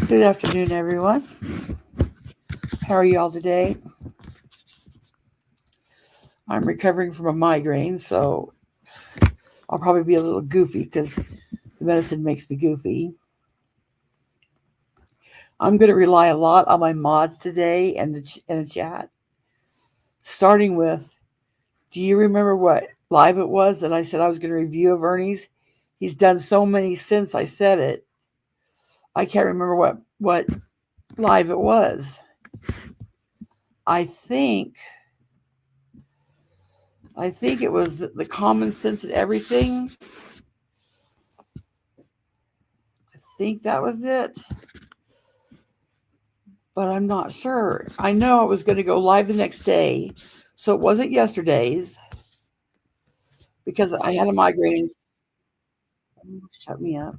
Good afternoon, everyone. How are you all today? I'm recovering from a migraine, so I'll probably be a little goofy because the medicine makes me goofy. I'm going to rely a lot on my mods today and the chat. Starting with, do you remember what live it was that I said I was going to review of Ernie's? He's done so many since I said it. I can't remember what live it was. I think I think it was the common sense and everything. I think that was it, but I'm not sure. I know I was going to go live the next day, so it wasn't yesterday's because I had a migraine. Shut me up.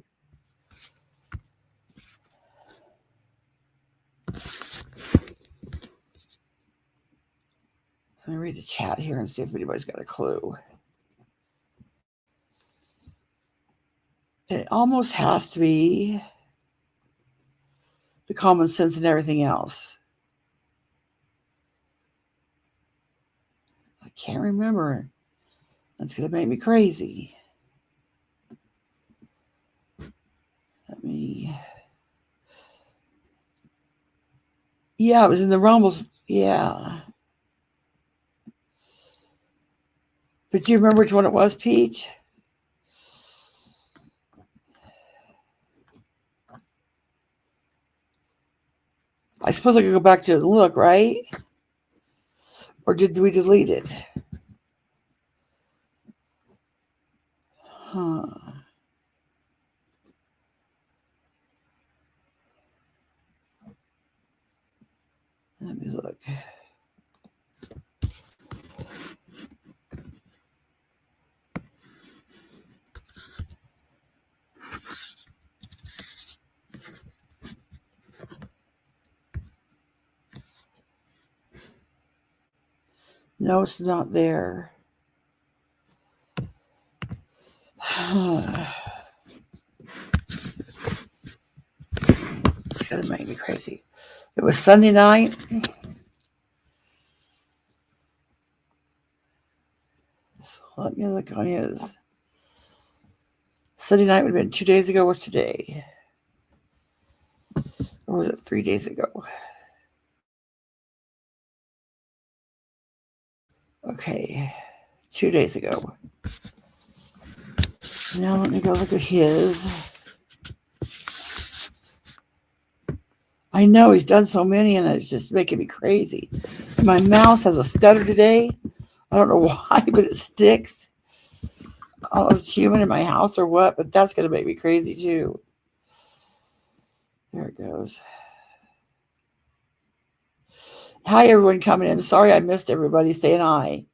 So let me read the chat here and see if anybody's got a clue. It almost has to be the common sense and everything else. I can't remember. That's going to make me crazy. Let me. Yeah, it was in the Rumbles. Yeah. But do you remember which one it was, Peach? I suppose I could go back to it and look, right? Or did we delete it? Huh. Let me look. No, it's not there. It's gonna make me crazy. It was Sunday night. So let me look on his. Sunday night would have been 2 days ago. What's today? Or was it 3 days ago? Okay, 2 days ago. Now let me go look at his. I know he's done so many, and it's just making me crazy. My mouse has a stutter today. I don't know why, but it sticks. I don't know if it's human in my house or what, but that's going to make me crazy too. There it goes. Hi, everyone coming in. Sorry I missed everybody saying hi.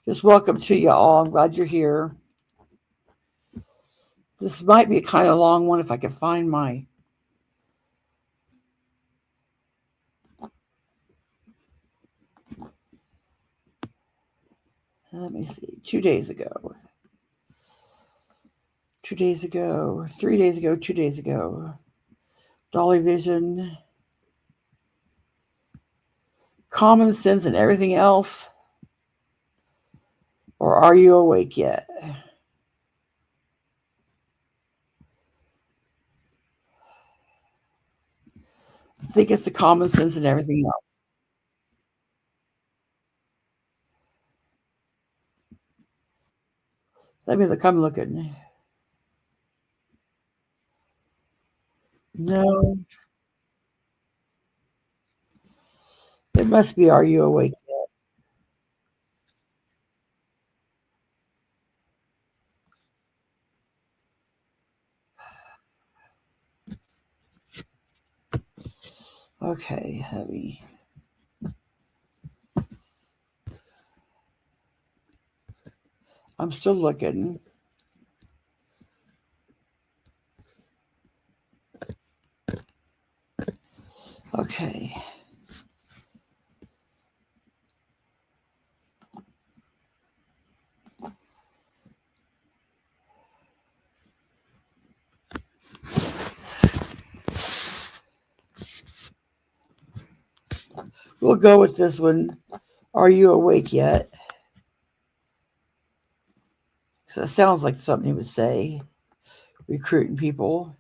Just welcome to you all. I'm glad you're here. This might be a kind of long one if I can find my. Let me see. 2 days ago. 2 days ago. 3 days ago. 2 days ago. Dolly Vision. Common sense and everything else. Or are you awake yet? I think it's the common sense and everything else. Let me look. I'm looking. No, it must be Are You Awake Yet? Okay, heavy. I'm still looking. Okay. We'll go with this one. Are you awake yet? Because it sounds like something he would say. Recruiting people.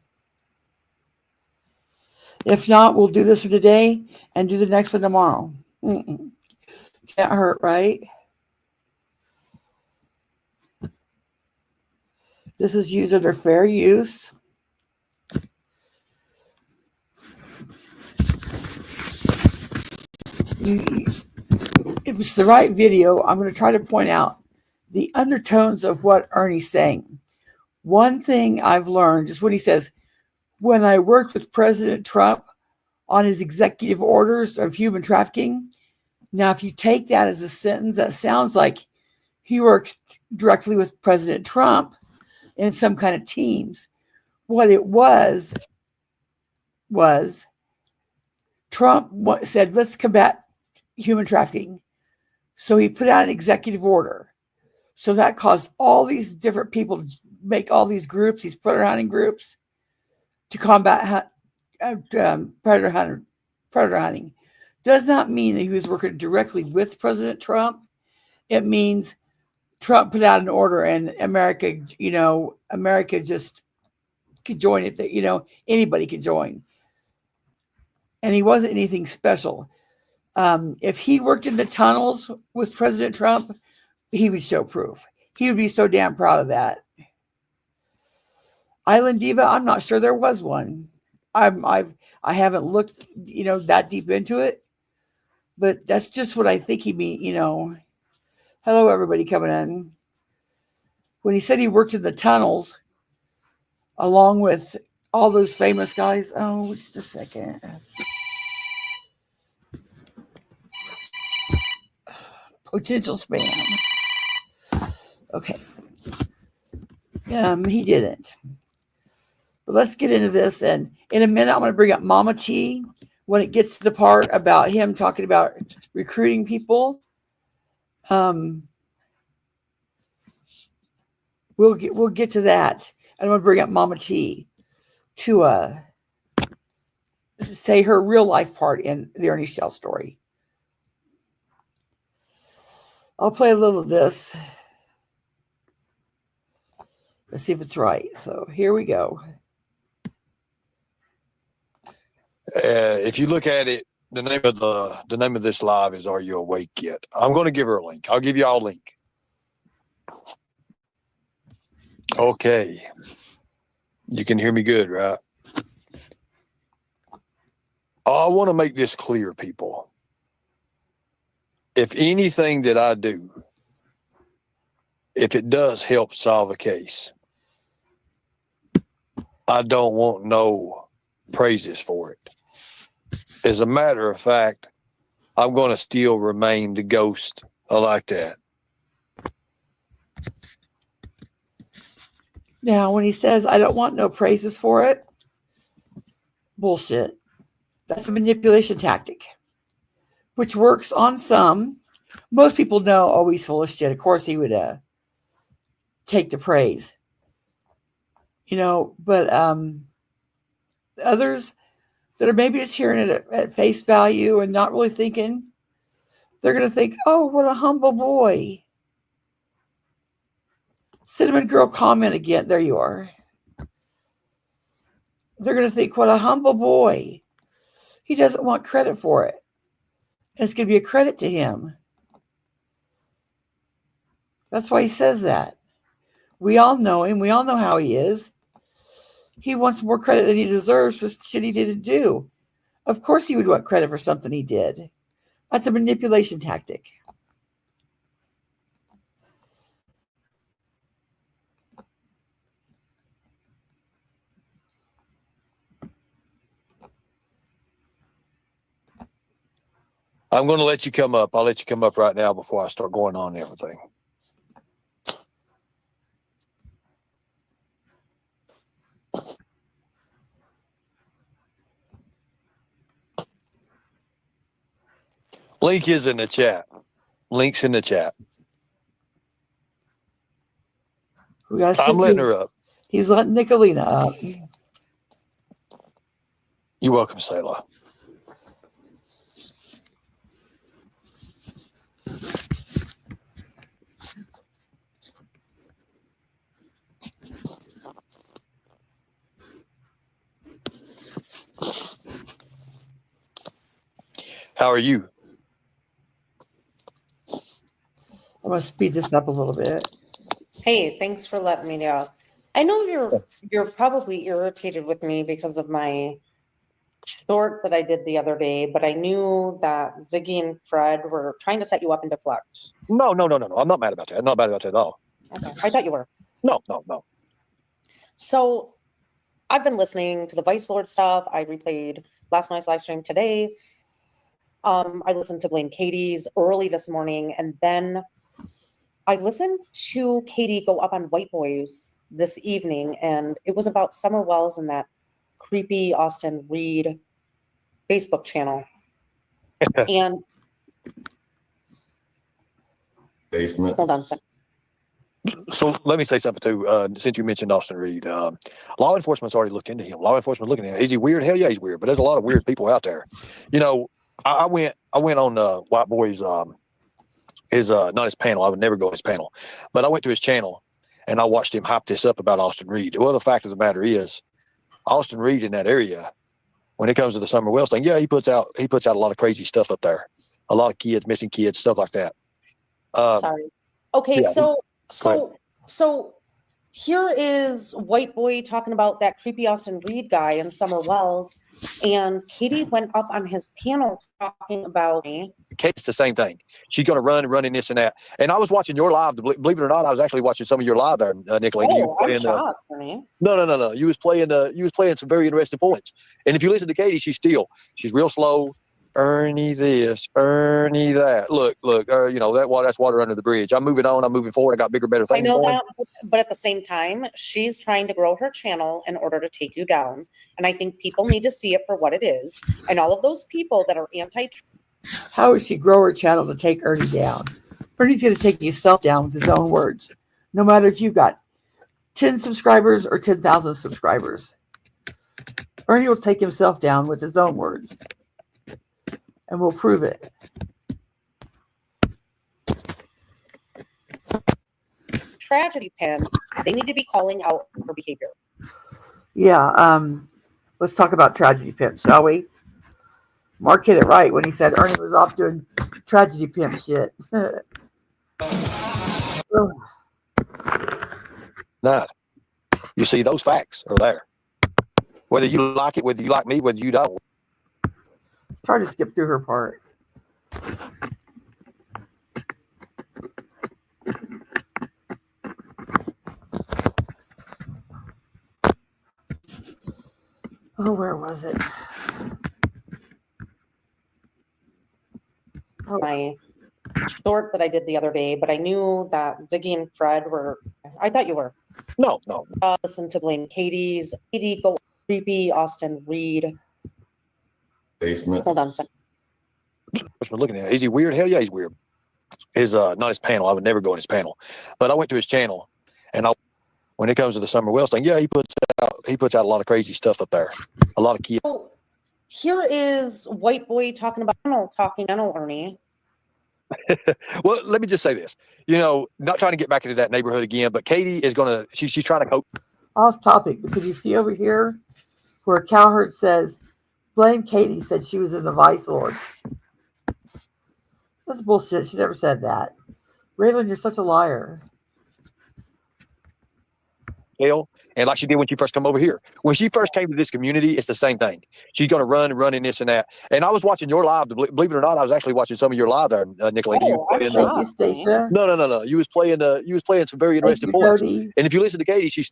If not, we'll do this for today and do the next one tomorrow. Can't hurt, right? This is used under fair use. If it's the right video, I'm going to try to point out the undertones of what Ernie's saying. One thing I've learned is when he says, when I worked with President Trump on his executive orders of human trafficking. Now, if you take that as a sentence, that sounds like he works directly with President Trump in some kind of teams. What it was Trump said, let's combat human trafficking. So he put out an executive order. So that caused all these different people to make all these groups, these predator hunting groups, to combat predator hunting. Does not mean that he was working directly with President Trump. It means Trump put out an order and America just could join if anybody could join. And he wasn't anything special. If he worked in the tunnels with President Trump, he would show proof. He would be so damn proud of that. Island Diva, I'm not sure there was one. I haven't looked, that deep into it, but that's just what I think he mean. Hello, everybody coming in. When he said he worked in the tunnels, along with all those famous guys. Oh, just a second. Potential spam. Okay. He didn't. But let's get into this. And in a minute, I'm going to bring up Mama T when it gets to the part about him talking about recruiting people. We'll get to that. I'm going to bring up Mama T to say her real life part in the Ernie Shell story. I'll play a little of this. Let's see if it's right. So here we go. If you look at it, the name of this live is "Are You Awake Yet?" I'm going to give her a link. I'll give you all a link. Okay, you can hear me good, right? I want to make this clear, people. If anything that I do, if it does help solve a case, I don't want no praises for it. As a matter of fact, I'm going to still remain the ghost. I like that. Now, when he says, I don't want no praises for it, bullshit. That's a manipulation tactic, which works on some. Most people know, oh, he's full of shit. Of course, he would take the praise. But others that are maybe just hearing it at face value and not really thinking, they're going to think, oh, what a humble boy. Cinnamon Girl comment again. There you are. They're going to think, what a humble boy. He doesn't want credit for it. And it's going to be a credit to him. That's why he says that. We all know him. We all know how he is. He wants more credit than he deserves for shit he didn't do. Of course he would want credit for something he did. That's a manipulation tactic. I'm going to let you come up. I'll let you come up right now before I start going on and everything. Link is in the chat. Link's in the chat. I'm letting her up. He's letting Nicolina up. You're welcome, Selah. How are you? I'm going to speed this up a little bit. Hey, thanks for letting me know. I know you're probably irritated with me because of my short that I did the other day, but I knew that Ziggy and Fred were trying to set you up into Flex. No. I'm not mad about that. I'm not mad about that at all. Okay, I thought you were. No. So I've been listening to the Vice Lord stuff. I replayed last night's live stream today. I listened to Blame Katie's early this morning, and then I listened to Katie go up on White Boys this evening, and it was about Summer Wells and that creepy Austin Reed Facebook channel. And Basement. hold on a second. So let me say something too. Since you mentioned Austin Reed, law enforcement's already looked into him. Law enforcement looking at him. Is he weird? Hell yeah, he's weird. But there's a lot of weird people out there. You know, I went on White Boy's his not his panel. I would never go to his panel, but I went to his channel and I watched him hype this up about Austin Reed. Well, the fact of the matter is, Austin Reed in that area, when it comes to the Summer Wells thing, yeah, he puts out a lot of crazy stuff up there. A lot of kids, missing kids, stuff like that. Sorry. Okay, yeah. so here is White Boy talking about that creepy Austin Reed guy in Summer Wells, and Katie went up on his panel talking about me. It's the same thing. She's going to run in this and that. And I was watching your live. Believe it or not, I was actually watching some of your live there, Nicolene. Oh, I'm shocked, Ernie. No. You was playing some very interesting points. And if you listen to Katie, she's real slow. Ernie this, Ernie that. Look, that's water under the bridge. I'm moving on. I'm moving forward. I got bigger, better things. I know that, but at the same time, she's trying to grow her channel in order to take you down. And I think people need to see it for what it is. And all of those people that are How would she grow her channel to take Ernie down? Ernie's going to take himself down with his own words, no matter if you got 10 subscribers or 10,000 subscribers. Ernie will take himself down with his own words, and we'll prove it. tragedy pimps, they need to be calling out her behavior. Yeah, let's talk about tragedy pimps, shall we? Mark hit it right when he said Ernie was off doing tragedy pimp shit. Not. You see, those facts are there. Whether you like it, whether you like me, whether you don't. Try to skip through her part. Oh, where was it? My short that I did the other day, but I knew that Ziggy and Fred were. I thought you were. No. Listen to Blame Katie's. Katie go creepy Austin Reed. Basement. Hold on a second. We're looking at it. Is he weird? Hell yeah, he's weird. His not his panel. I would never go on his panel, but I went to his channel, and when it comes to the Summer Wells thing, yeah, he puts out a lot of crazy stuff up there. A lot of kids. So here is White Boy talking about Ernie. Well, let me just say this. Not trying to get back into that neighborhood again, but Katie is she's trying to cope. Off topic, because you see over here where Cowherd says, Blame Katie said she was in the Vice Lord. That's bullshit. She never said that. Raylan, you're such a liar. And like she did when she first come over here. When she first came to this community, it's the same thing. She's going to run in this and that. And I was watching your live. Believe it or not, I was actually watching some of your live there, Nicolene. Oh, I'm Thank you, Stacia. No. You was playing some very interesting points. Jody. And if you listen to Katie, she's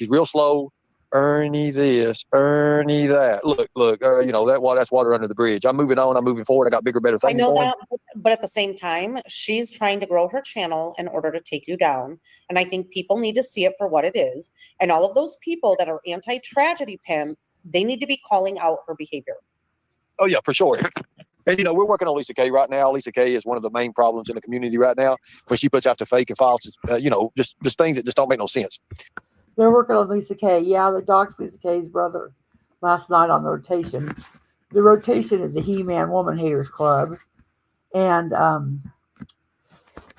real slow. Ernie this, Ernie that. Look, that's water under the bridge. I'm moving on. I'm moving forward. I got bigger, better things. I know that, but at the same time, she's trying to grow her channel in order to take you down. And I think people need to see it for what it is. And all of those people that are anti-tragedy pimps, they need to be calling out her behavior. Oh, yeah, for sure. And, we're working on Lisa K right now. Lisa K is one of the main problems in the community right now when she puts out the fake and false, just things that just don't make no sense. They're working on Lisa K. Yeah, they doxed Lisa K's brother last night on the rotation. The rotation is a He-Man Woman Haters Club. And,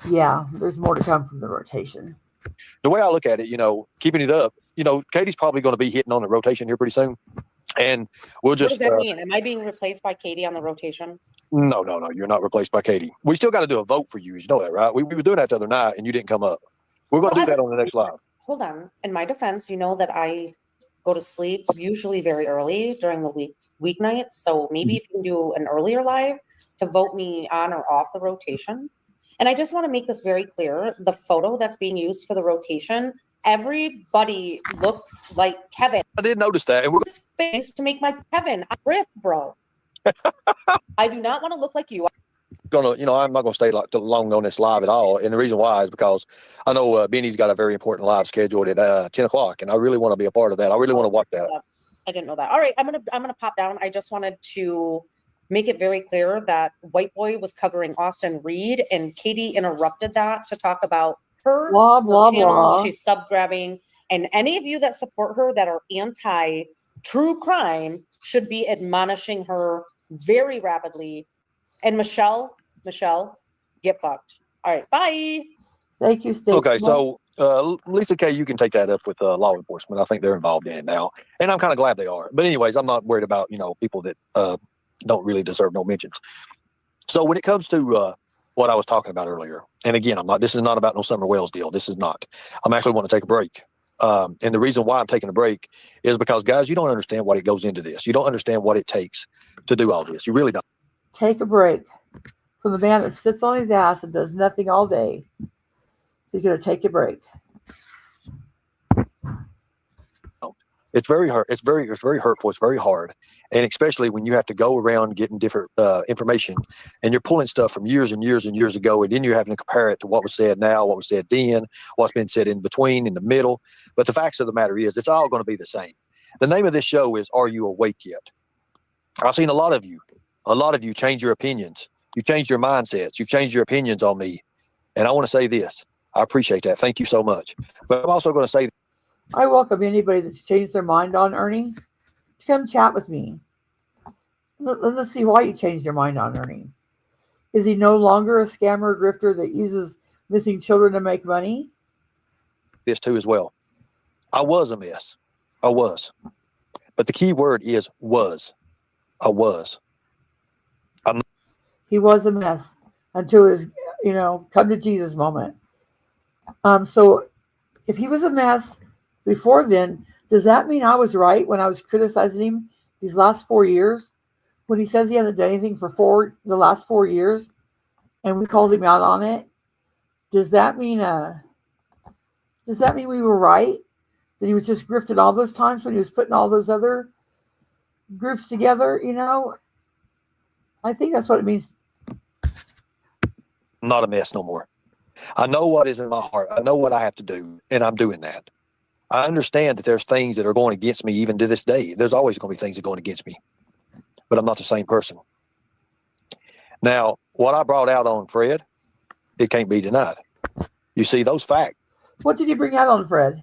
there's more to come from the rotation. The way I look at it, keeping it up, Katie's probably going to be hitting on the rotation here pretty soon. And we'll What just does that mean? Am I being replaced by Katie on the rotation? no, you're not replaced by Katie. We still got to do a vote for you. You know that, right? We were doing that the other night, and you didn't come up. We're going to do that on the next live. Hold on. In my defense, you know that I go to sleep usually very early during the weeknights. So maybe if you can do an earlier live to vote me on or off the rotation. And I just want to make this very clear. The photo that's being used for the rotation, everybody looks like Kevin. I did notice that. And we're Face to make my Kevin. I'm riff, bro. I do not want to look like you. gonna, I'm not gonna stay long on this live at all. And the reason why is because I know Benny's got a very important live scheduled at 10 o'clock, and I really want to be a part of that. I really want to watch that. I didn't know that. All right, I'm gonna pop down. I just wanted to make it very clear that White Boy was covering Austin Reed, and Katie interrupted that to talk about her Blah, blah, channel. blah. She's sub-grabbing, and any of you that support her that are anti-true crime should be admonishing her very rapidly. And Michelle, get fucked. All right, bye. Thank you, Stacey. Okay, so Lisa K, you can take that up with law enforcement. I think they're involved in it now, and I'm kind of glad they are. But anyways, I'm not worried about people that don't really deserve no mentions. So when it comes to what I was talking about earlier, and again, this is not about no Summer Wells deal. This is not. I'm actually want to take a break. And the reason why I'm taking a break is because, guys, you don't understand what it goes into this. You don't understand what it takes to do all this. You really don't. Take a break from the man that sits on his ass and does nothing all day. He's going to take a break. It's very hard. It's very hurtful. It's very hard. And especially when you have to go around getting different information and you're pulling stuff from years and years and years ago. And then you're having to compare it to what was said now, what was said then, what's been said in between, in the middle. But the facts of the matter is it's all going to be the same. The name of this show is Are You Awake Yet? I've seen a lot of you change your opinions. You changed your mindsets. You've changed your opinions on me. And I want to say this. I appreciate that. Thank you so much. But I'm also going to say I welcome anybody that's changed their mind on Ernie to come chat with me. Let's see why you changed your mind on Ernie. Is he no longer a scammer grifter that uses missing children to make money? this too as well. I was a mess. I was. But the key word is was. I was. He was a mess until his, come to Jesus moment. So if he was a mess before then, does that mean I was right when I was criticizing him these last 4 years? When he says he hasn't done anything for the last 4 years, and we called him out on it? Does that mean we were right? That he was just grifted all those times when he was putting all those other groups together, I think that's what it means. I'm not a mess no more. I know what is in my heart. I know what I have to do, and I'm doing that. I understand that there's things that are going against me even to this day. There's always going to be things that are going against me, but I'm not the same person. Now, what I brought out on Fred, it can't be denied. You see those facts. What did you bring out on Fred?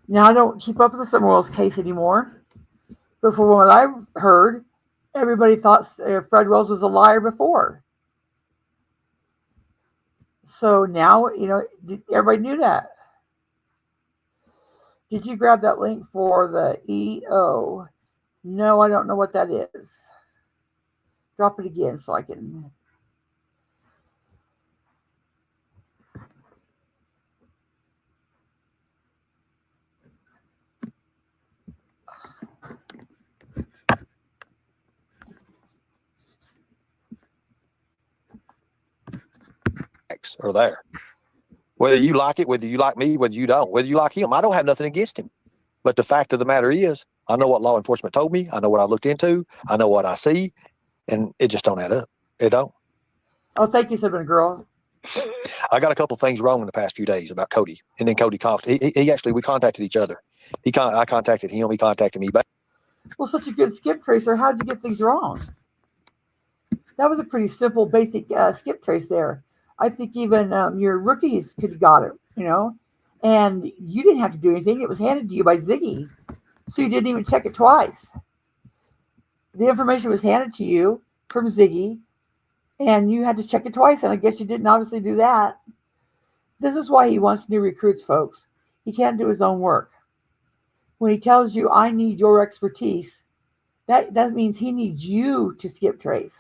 Now I don't keep up with the Summer Wells case anymore, but from what I've heard, everybody thought Fred Wells was a liar before. So now, everybody knew that. Did you grab that link for the EO? No, I don't know what that is. Drop it again so I can. Are there. Whether you like it, whether you like me, whether you don't, whether you like him, I don't have nothing against him. But the fact of the matter is, I know what law enforcement told me. I know what I looked into. I know what I see, and it just don't add up. It don't. Oh, thank you, Cinnamon Girl. I got a couple things wrong in the past few days about Cody, and then Cody he actually we contacted each other. I contacted him. He contacted me back. Well, such a good skip tracer. How'd you get things wrong? That was a pretty simple, basic skip trace there. I think even your rookies could have got it, and you didn't have to do anything. It was handed to you by Ziggy, so you didn't even check it twice. The information was handed to you from Ziggy, and you had to check it twice, and I guess you didn't obviously do that. This is why he wants new recruits, folks. He can't do his own work. When he tells you, I need your expertise, that means he needs you to skip trace.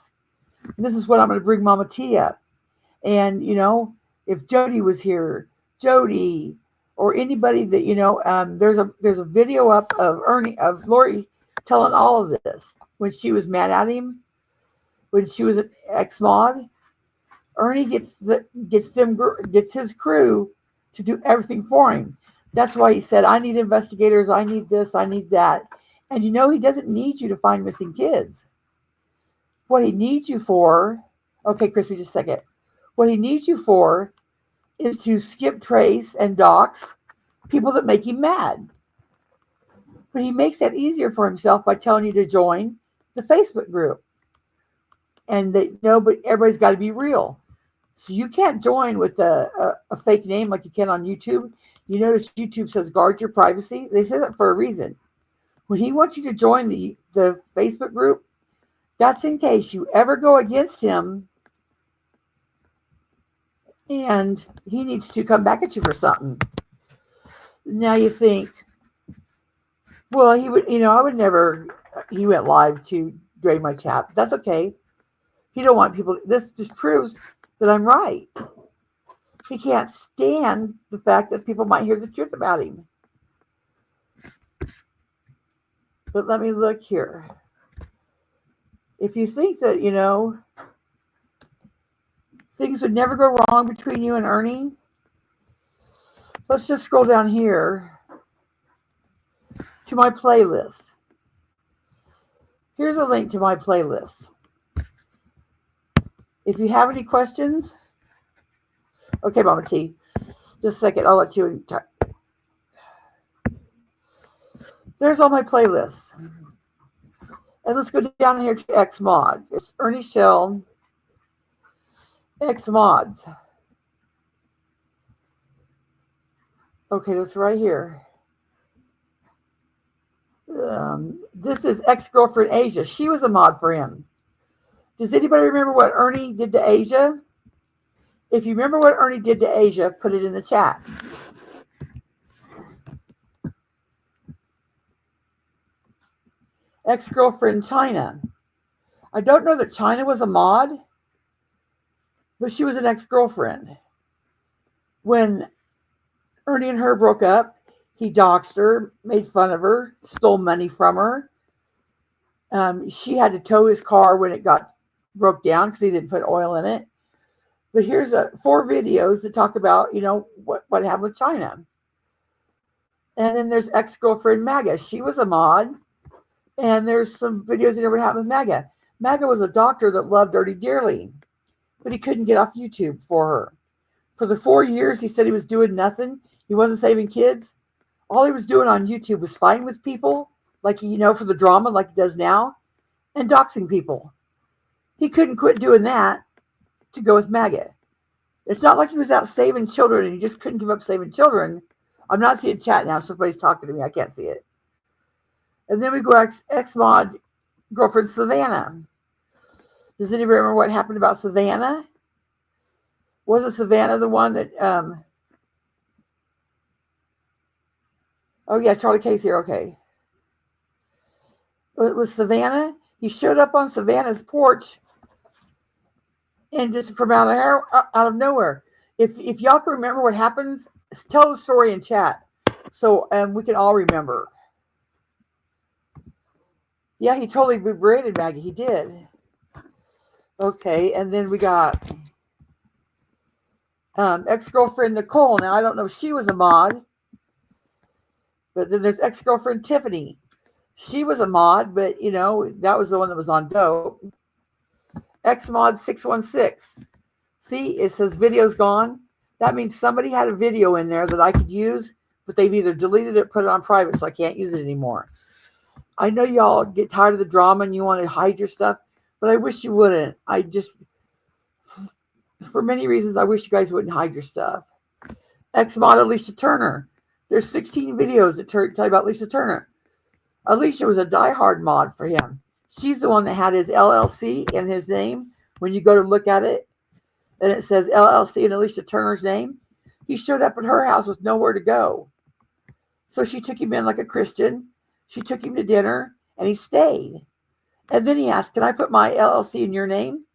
And this is what I'm going to bring Mama T up. And, if Jody was here, Jody, or anybody that, there's a video up of Lori telling all of this when she was mad at him, when she was an ex-mod. Ernie gets his crew to do everything for him. That's why he said, I need investigators, I need this, I need that. And he doesn't need you to find missing kids. What he needs you for, okay, Crispy, just a second. What he needs you for is to skip trace and dox people that make him mad. But he makes that easier for himself by telling you to join the Facebook group. And but everybody's got to be real. So you can't join with a fake name like you can on YouTube. You notice YouTube says guard your privacy. They say that for a reason. When he wants you to join the Facebook group, that's in case you ever go against him and he needs to come back at you for something. Now you think, well, he would, I would never, he went live to drain my chat. That's okay. He don't want people, this just proves that I'm right. He can't stand the fact that people might hear the truth about him. But let me look here. If you think that, things would never go wrong between you and Ernie, let's just scroll down here to my playlist. Here's a link to my playlist. If you have any questions, okay, Mama T, just a second, I'll let you talk. There's all my playlists. And let's go down here to X Mod. It's Ernie Shell, X Mods. Okay, that's right here. This is ex-girlfriend Asia. She was a mod for him. Does anybody remember what Ernie did to Asia? If you remember what Ernie did to Asia, put it in the chat. Ex-girlfriend China. I don't know that China was a mod, but she was an ex-girlfriend. When Ernie and her broke up, he doxed her, made fun of her, stole money from her. She had to tow his car when it broke down because he didn't put oil in it. But here's 4 videos that talk about, what happened with China. And then there's ex-girlfriend Maga. She was a mod. And there's some videos that never happened with Maga. Maga was a doctor that loved Ernie dearly, but he couldn't get off YouTube for her. For the 4 years he said he was doing nothing, he wasn't saving kids. All he was doing on YouTube was fighting with people, like for the drama, like he does now, and doxing people. He couldn't quit doing that to go with MAGA. It's not like he was out saving children and he just couldn't give up saving children. I'm not seeing chat now, so somebody's talking to me. I can't see it. And then we go ex-mod girlfriend Savannah. Does anybody remember what happened about Savannah? Wasn't Savannah the one that, oh yeah, Charlie K's here, okay. It was Savannah. He showed up on Savannah's porch and just from out of nowhere. If y'all can remember what happens, tell the story in chat so we can all remember. Yeah, he totally berated Maggie. He did. Okay, and then we got ex-girlfriend Nicole. Now, I don't know if she was a mod, but then there's ex-girlfriend Tiffany. She was a mod, but, that was the one that was on dope. Ex-mod 616. See, it says video's gone. That means somebody had a video in there that I could use, but they've either deleted it, put it on private, so I can't use it anymore. I know y'all get tired of the drama and you want to hide your stuff, but I wish you wouldn't. For many reasons, I wish you guys wouldn't hide your stuff. Ex-mod Alicia Turner. There's 16 videos that tell you about Alicia Turner. Alicia was a diehard mod for him. She's the one that had his LLC in his name. When you go to look at it, and it says LLC and Alicia Turner's name. He showed up at her house with nowhere to go. So she took him in like a Christian. She took him to dinner, and he stayed. And then he asked, "Can I put my LLC in your name?"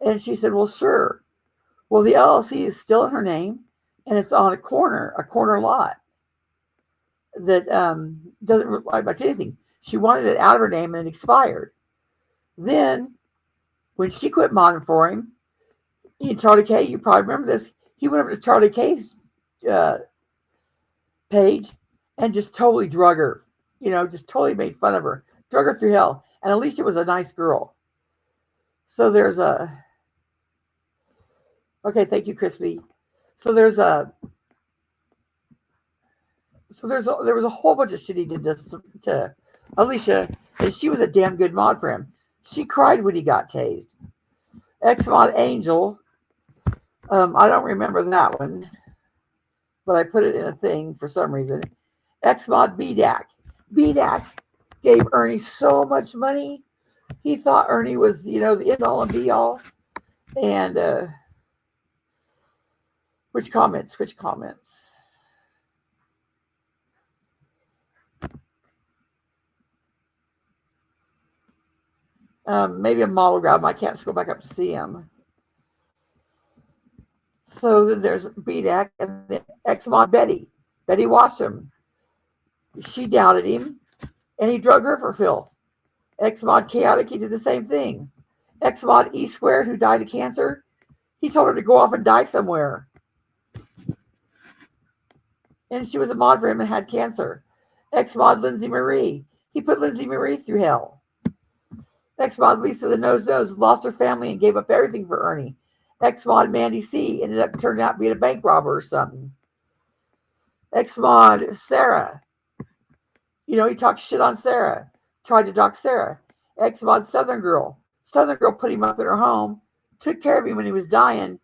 And she said, "Well, sure." Well, the LLC is still in her name, and it's on a corner lot that doesn't reply much anything. She wanted it out of her name, and it expired. Then, when she quit modding for him, Charlie K, you probably remember this, he went over to Charlie K's page and just totally drug her. Just totally made fun of her. Drug her through hell. And Alicia was a nice girl. So there's a... Okay, thank you, Crispy. So there was a whole bunch of shit he did to Alicia, and she was a damn good mod for him. She cried when he got tased. X-Mod Angel, I don't remember that one, but I put it in a thing for some reason. X-Mod BDAC. BDAC gave Ernie so much money. He thought Ernie was, the end all and be all. And which comments? Maybe a model grab. I can't scroll back up to see him. So then there's BDAC and then X-Mod Betty. Betty watched him. She doubted him, and he drug her for filth. X-Mod Chaotic, he did the same thing. X-Mod E Squared, who died of cancer, he told her to go off and die somewhere. And she was a mod for him and had cancer. X-Mod Lindsay Marie, he put Lindsay Marie through hell. X-Mod Lisa the Nose lost her family and gave up everything for Ernie. X-Mod Mandy C ended up turning out being a bank robber or something. X-Mod Sarah, he talked shit on Sarah, tried to dox Sarah. X-Mod Southern Girl put him up in her home, took care of him when he was dying,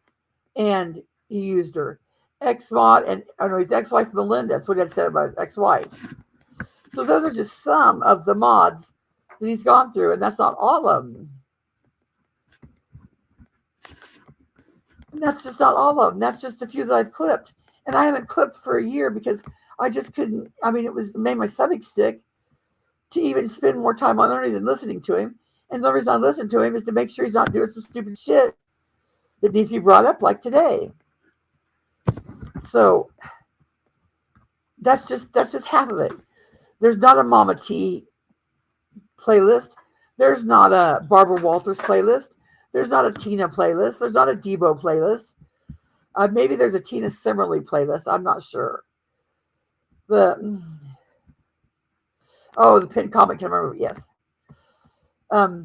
and he used her. X-Mod and his ex-wife Melinda, that's what I said about his ex-wife. So those are just some of the mods that he's gone through, and that's not all of them. And that's just not all of them. That's just a few that I've clipped. And I haven't clipped for a year because I just couldn't. It made my stomach sick to even spend more time on Ernie than listening to him. And the only reason I listen to him is to make sure he's not doing some stupid shit that needs to be brought up, like today. So that's just half of it. There's not a Mama T playlist. There's not a Barbara Walters playlist. There's not a Tina playlist. There's not a Debo playlist. Maybe there's a Tina Simmerly playlist. I'm not sure. But the pinned comment, can remember. Yes. Oh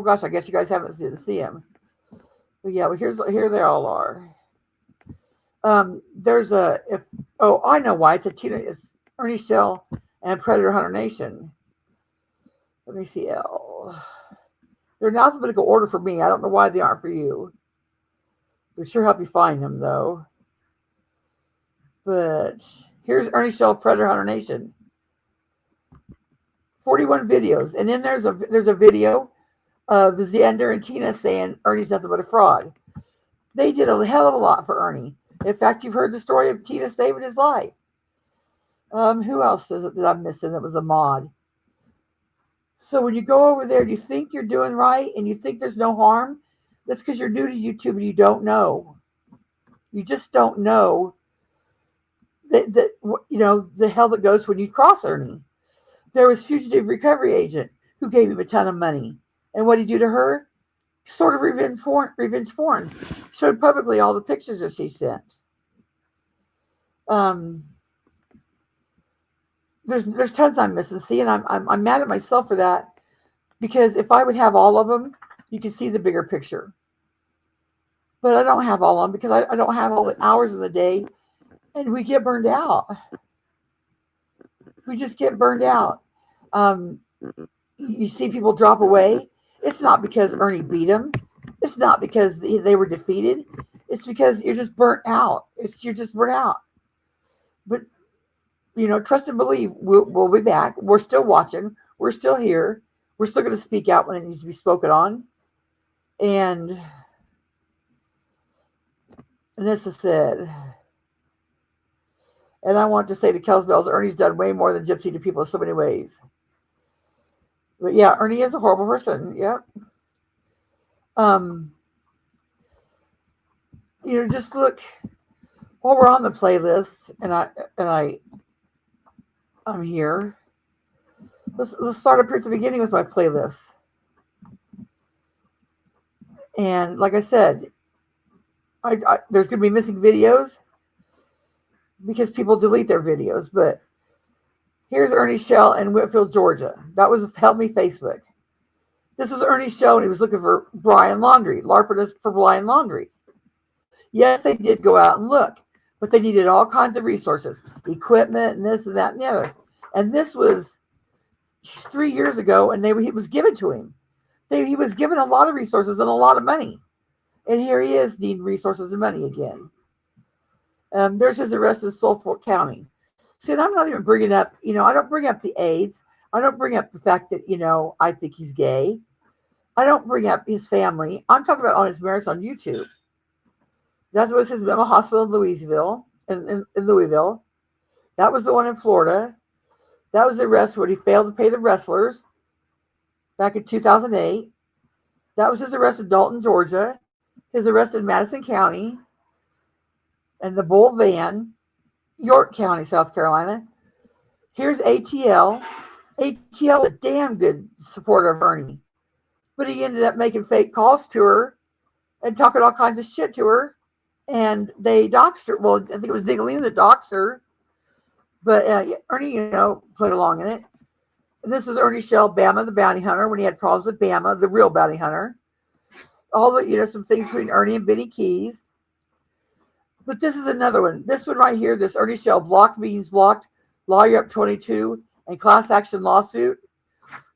gosh, I guess you guys haven't seen him. But yeah, here they all are. There's I know why. It's Ernie Shell and Predator Hunter Nation. Let me see. They're in alphabetical order for me. I don't know why they aren't for you. They sure help you find them, though. But here's Ernie Shell, Predator Hunter Nation. 41 videos. And then there's a video of Xander and Tina saying Ernie's nothing but a fraud. They did a hell of a lot for Ernie. In fact, you've heard the story of Tina saving his life. Who else is it that I'm missing that was a mod? So when you go over there and you think you're doing right and you think there's no harm, that's because you're new to YouTube and you don't know. You just don't know the hell that goes when you cross Ernie. There was fugitive recovery agent who gave him a ton of money. And what did he do to her? Sort of revenge porn. Showed publicly all the pictures that she sent. There's tons I'm missing. See, and I'm mad at myself for that, because if I would have all of them, you can see the bigger picture. But I don't have all of them because I don't have all the hours in the day, and we get burned out. We just get burned out. You see people drop away. It's not because Ernie beat them. It's not because they were defeated. It's because you're just burnt out. You're just burnt out. But trust and believe, we'll be back. We're still watching. We're still here. We're still going to speak out when it needs to be spoken on. And this is said. And I want to say to Kells Bells, Ernie's done way more than Gypsy to people in so many ways. But yeah, Ernie is a horrible person. Yep. Just look while we're on the playlist, I'm here. Let's start up here at the beginning with my playlist. And like I said, there's going to be missing videos because people delete their videos. But here's Ernie Shell in Whitfield, Georgia. That was Help Me Facebook. This was Ernie Shell, and he was looking for Brian Laundrie, LARPing for Brian Laundrie. Yes, they did go out and look, but they needed all kinds of resources, equipment, and this and that and the other. And this was 3 years ago, and it was given to him. He was given a lot of resources and a lot of money. And here he is needing resources and money again. There's his arrest in Suffolk County. See, and I'm not even bringing up, I don't bring up the AIDS. I don't bring up the fact that, I think he's gay. I don't bring up his family. I'm talking about on his merits on YouTube. That was his mental hospital in Louisville. In Louisville. That was the one in Florida. That was the arrest when he failed to pay the wrestlers back in 2008. That was his arrest in Dalton, Georgia. His arrest in Madison County. And the Bull Van, York County, South Carolina. Here's ATL. ATL, a damn good supporter of Ernie. But he ended up making fake calls to her and talking all kinds of shit to her. And they doxed her. Well, I think it was Diggling that doxed her. But Ernie, played along in it. And this was Ernie Shell, Bama the bounty hunter, when he had problems with Bama, the real bounty hunter. All the, some things between Ernie and Benny Keys. But this is another one. This one right here, this Ernie Shell blocked meetings blocked, Lawyer Up 22, and class action lawsuit.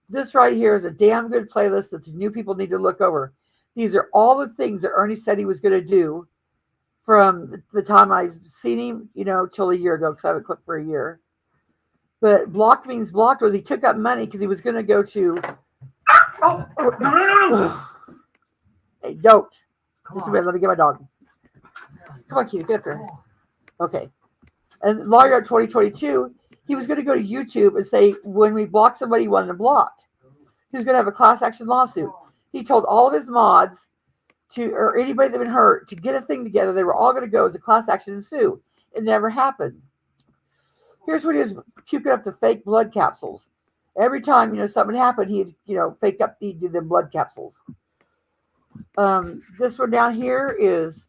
This right here is a damn good playlist that the new people need to look over. These are all the things that Ernie said he was going to do from the time I've seen him, till a year ago, because I haven't clicked for a year. But blocked means blocked was he took up money because he was going to go to. Hey, don't. Just a minute, let me get my dog. Come on, Kitty, get up here. Okay. And Lawyer 2022, he was going to go to YouTube and say, when we block somebody, he wanted them blocked. He was going to have a class action lawsuit. He told all of his mods or anybody that had been hurt to get a thing together. They were all going to go as a class action and sue. It never happened. Here's what he was puking up the fake blood capsules. Every time, something happened, he'd, he'd do them blood capsules. This one down here is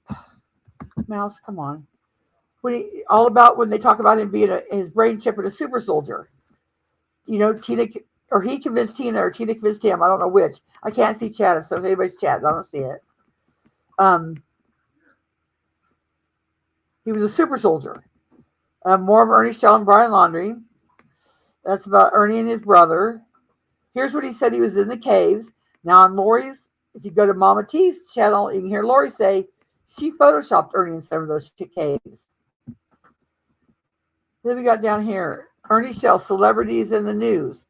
Mouse, come on. All about when they talk about him being his brain chip and a super soldier. Tina, or he convinced Tina, or Tina convinced him. I don't know which. I can't see chat, so if anybody's chatting, I don't see it. He was a super soldier. More of Ernie Shell and Brian Laundrie. That's about Ernie and his brother. Here's what he said he was in the caves. Now on Lori's, if you go to Mama T's channel, you can hear Lori say she photoshopped Ernie in some of those caves. Then we got down here, Ernie Shell, celebrities in the news.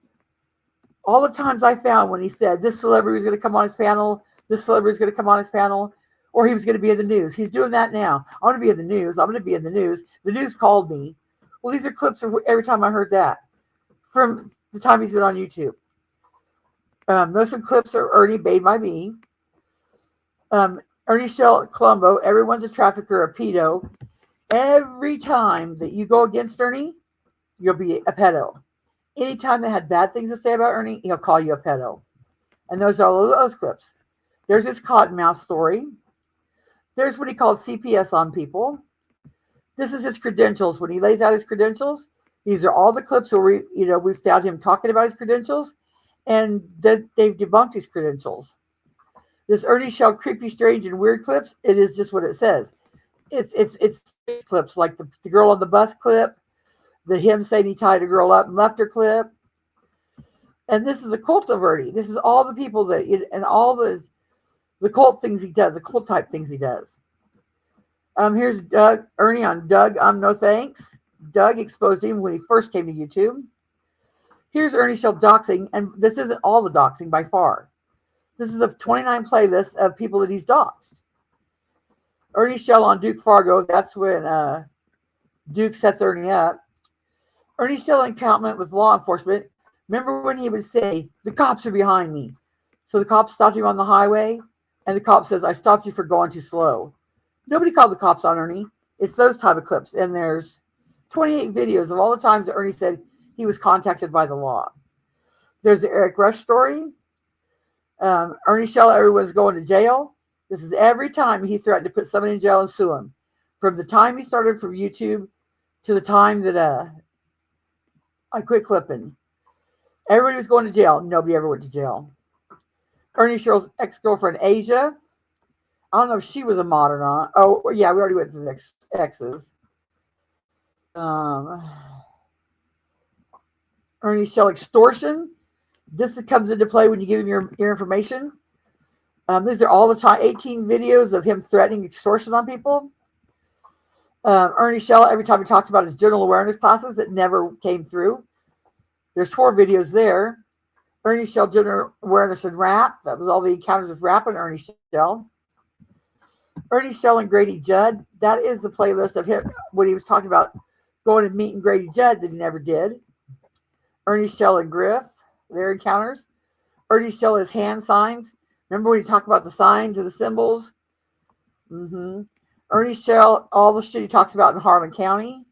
All the times I found when he said this celebrity was going to come on his panel, this celebrity is going to come on his panel, or he was going to be in the news. He's doing that now. I want to be in the news. I'm going to be in the news. The news called me. Well, these are clips of every time I heard that from the time he's been on YouTube. Most of the clips are Ernie made by me. Ernie Shell, Colombo, everyone's a trafficker, a pedo. Every time that you go against Ernie, you'll be a pedo. Anytime they had bad things to say about Ernie, he'll call you a pedo. And those are all those clips. There's his Cottonmouth story. There's what he called CPS on people. This is his credentials. When he lays out his credentials, these are all the clips where we've found him talking about his credentials, and they've debunked his credentials. This Ernie Shell creepy, strange, and weird clips, it is just what it says. It's clips like the girl on the bus clip, the him saying he tied a girl up and left her clip. And this is a cult of Ernie. This is all the people that, and all the cult things he does, the cult type things he does. Here's Ernie on Doug, no thanks. Doug exposed him when he first came to YouTube. Here's Ernie Shell doxing, and this isn't all the doxing by far. This is a 29 playlist of people that he's doxed. Ernie Shell on Duke Fargo, that's when Duke sets Ernie up. Ernie Shell encounterment with law enforcement. Remember when he would say, "The cops are behind me." So the cop stopped him on the highway, and the cop says, "I stopped you for going too slow." Nobody called the cops on Ernie. It's those type of clips. And there's 28 videos of all the times that Ernie said he was contacted by the law. There's the Eric Rush story. Ernie Shell, everyone's going to jail. This is every time he threatened to put someone in jail and sue him. From the time he started from YouTube to the time that I quit clipping. Everybody was going to jail. Nobody ever went to jail. Ernie Shell's ex-girlfriend, Asia. I don't know if she was a mod or not. Oh, yeah, we already went through the exes. Ernie Shell extortion. This comes into play when you give him your information. These are all the time 18 videos of him threatening extortion on people. Ernie Shell, every time he talked about his general awareness classes, it never came through. There's 4 videos there. Ernie Shell, general awareness and rap. That was all the encounters with rap and Ernie Shell. Ernie Shell and Grady Judd. That is the playlist of him when he was talking about going and meeting Grady Judd that he never did. Ernie Shell and Griff, their encounters. Ernie Shell is hand signs. Remember when he talked about the signs and the symbols? Ernie Shell, all the shit he talks about in Harlan County.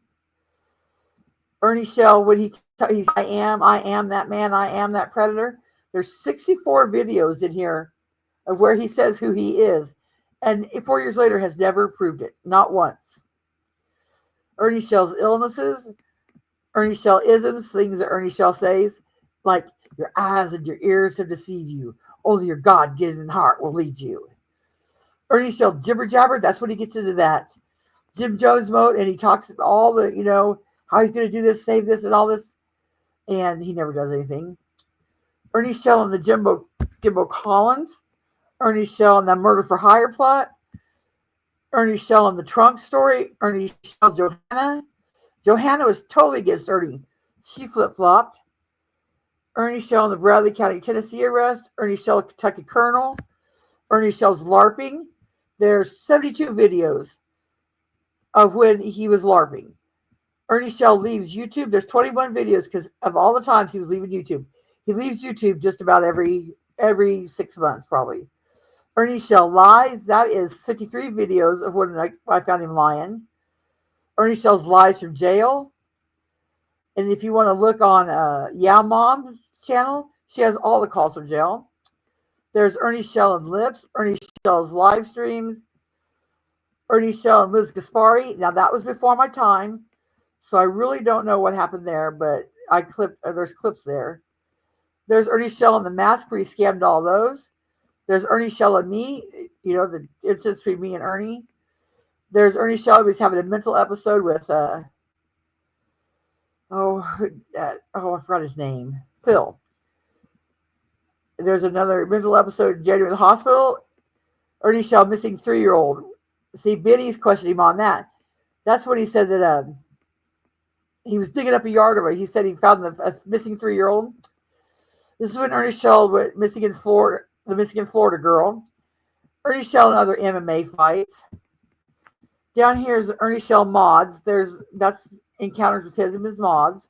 Ernie Shell, when he's I am that man, I am that predator. There's 64 videos in here of where he says who he is. And 4 years later has never proved it. Not once. Ernie Shell's illnesses. Ernie Shell isms, things that Ernie Shell says. Like, your eyes and your ears have deceived you. Only your God-given heart will lead you. Ernie Shell jibber jabber. That's when he gets into that Jim Jones mode. And he talks all the, how he's going to do this, save this, and all this. And he never does anything. Ernie Shell and the Jimbo Collins. Ernie Shell and the murder for hire plot. Ernie Shell and the trunk story. Ernie Shell, Johanna. Johanna was totally against Ernie. She flip-flopped. Ernie Shell and the Bradley County, Tennessee arrest. Ernie Shell, Kentucky Colonel. Ernie Shell's LARPing. There's 72 videos of when he was LARPing. Ernie Shell leaves YouTube. There's 21 videos because of all the times he was leaving YouTube. He leaves YouTube just about every 6 months, probably. Ernie Shell lies. That is 53 videos of when I found him lying. Ernie Shell's lies from jail. And if you want to look on Yeah Mom's channel, she has all the calls from jail. There's Ernie Shell and Lips. Ernie Shell's live streams. Ernie Shell and Liz Gaspari. Now, that was before my time. So I really don't know what happened there, but there's clips there. There's Ernie Shell and the mask where he scammed all those. There's Ernie Shell and me, the instance between me and Ernie. There's Ernie Shell who was having a mental episode with, I forgot his name, Phil. There's another mental episode in January in the hospital. Ernie Shell missing 3-year-old. See, Benny's questioning him on that. That's when he said that he was digging up a yard away. He said he found a missing 3-year-old. This is when Ernie Shell went the missing Florida girl. Ernie Shell and other MMA fights. Down here is Ernie Shell mods. That's encounters with his and his mods.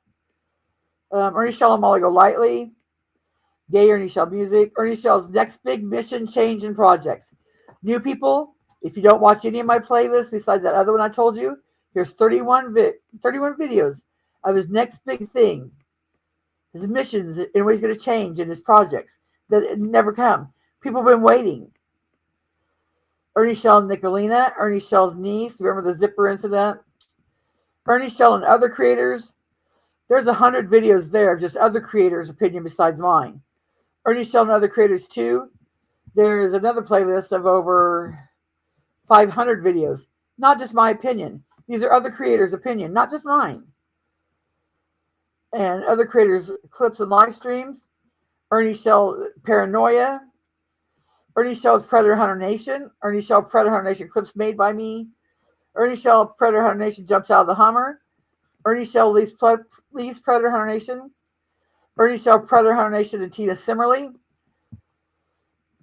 Ernie Shell and Molly Go Lightly. Gay Ernie Shell music. Ernie Shell's next big mission, change, and projects. New people, if you don't watch any of my playlists besides that other one I told you, here's 31 videos of his next big thing. His missions and what he's going to change in his projects that never come. People have been waiting. Ernie Shell and Nicolina. Ernie Shell's niece. Remember the zipper incident? Ernie Shell and other creators. There's 100 videos there of just other creators' opinion besides mine. Ernie Shell and other creators too. There's another playlist of over 500 videos. Not just my opinion. These are other creators' opinion, not just mine. And other creators' clips and live streams. Ernie Shell Paranoia. Ernie Shell's Predator Hunter Nation. Ernie Shell Predator Hunter Nation clips made by me. Ernie Shell Predator Hunter Nation jumps out of the Hummer. Ernie Shell leaves Predator Hunter Nation. Ernie Shell Predator Hunter Nation and Tina Simmerly.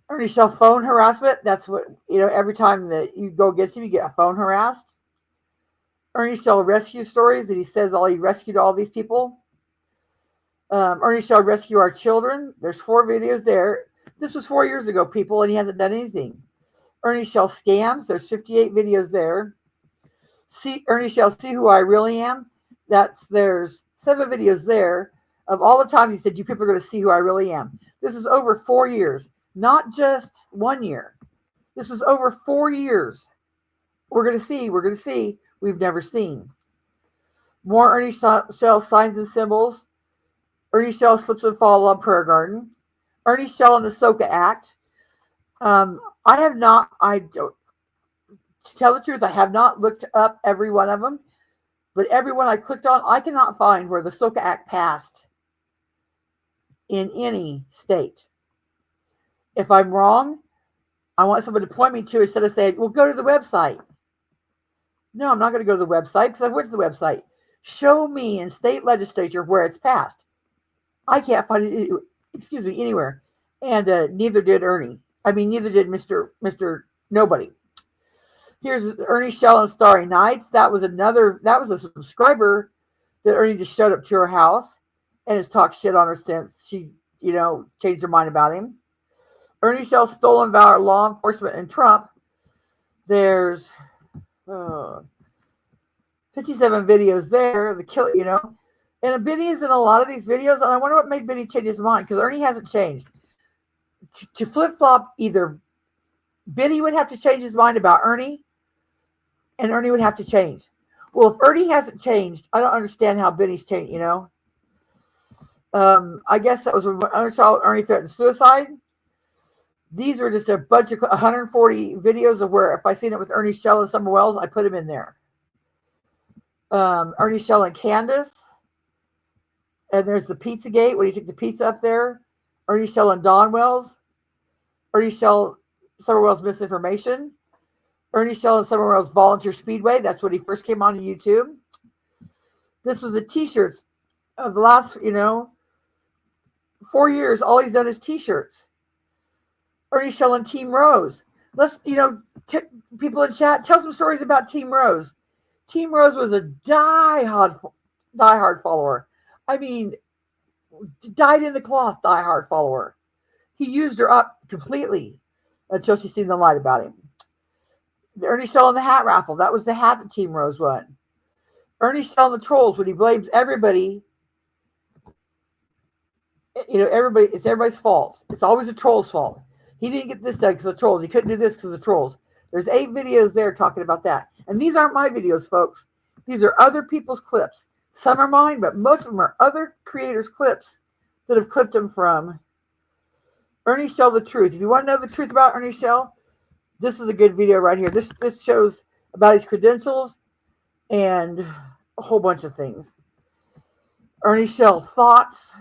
Ernie Shell phone harassment. That's what, every time that you go against him, you get a phone harassed. Ernie Shell rescue stories that he says he rescued all these people. Ernie Shell Rescue Our Children. There's 4 videos there. This was 4 years ago, people, and he hasn't done anything. Ernie Shell Scams. There's 58 videos there. Ernie Shell See Who I Really Am. There's 7 videos there of all the times he said, you people are going to see who I really am. This is over 4 years, not just 1 year. This was over 4 years. We're going to see. We've never seen. More Ernie Shell Signs and Symbols. Ernie Shell Slips and Fall on Prayer Garden. Ernie Shell and the Soka Act. To tell the truth, I have not looked up every one of them, but every one I clicked on, I cannot find where the Soka Act passed in any state. If I'm wrong, I want someone to point me to it instead of saying, well, go to the website. No, I'm not going to go to the website because I went to the website. Show me in state legislature where it's passed. I can't find it, anywhere. And neither did Ernie. Neither did Mr. Nobody. Here's Ernie Shell and Starry Nights. That was a subscriber that Ernie just showed up to her house and has talked shit on her since she, changed her mind about him. Ernie Shell Stolen Valor, Law Enforcement, and Trump. There's 57 videos there. And Benny's in a lot of these videos, and I wonder what made Benny change his mind, because Ernie hasn't changed. To flip-flop, either Benny would have to change his mind about Ernie, and Ernie would have to change. Well, if Ernie hasn't changed, I don't understand how Benny's changed, I guess that was when Ernie threatened suicide. These were just a bunch of 140 videos of where if I seen it with Ernie Shell and Summer Wells, I put him in there. Ernie Shell and Candace. And there's the Pizzagate when he took the pizza up there. Ernie Shell and Don Wells. Ernie Shell, Summer Wells Misinformation. Ernie Shell and Summer Wells Volunteer Speedway. That's when he first came onto YouTube. This was the t-shirts of the last, 4 years. All he's done is t-shirts. Ernie Shell and Team Rose. Let's, people in chat, tell some stories about Team Rose. Team Rose was a diehard follower. Dyed in the cloth diehard follower. He used her up completely until she seen the light about him. The Ernie Shell and the hat raffle. That was the hat that Team Rose won. Ernie Shell and the trolls when he blames everybody. It's everybody's fault. It's always the trolls' fault. He didn't get this done because of the trolls. He couldn't do this because of the trolls. There's 8 videos there talking about that. And these aren't my videos, folks. These are other people's clips. Some are mine, but most of them are other creators' clips that have clipped them from Ernie Shell the Truth. If you want to know the truth about Ernie Shell, this is a good video right here. This shows about his credentials and a whole bunch of things. Ernie Shell Thoughts.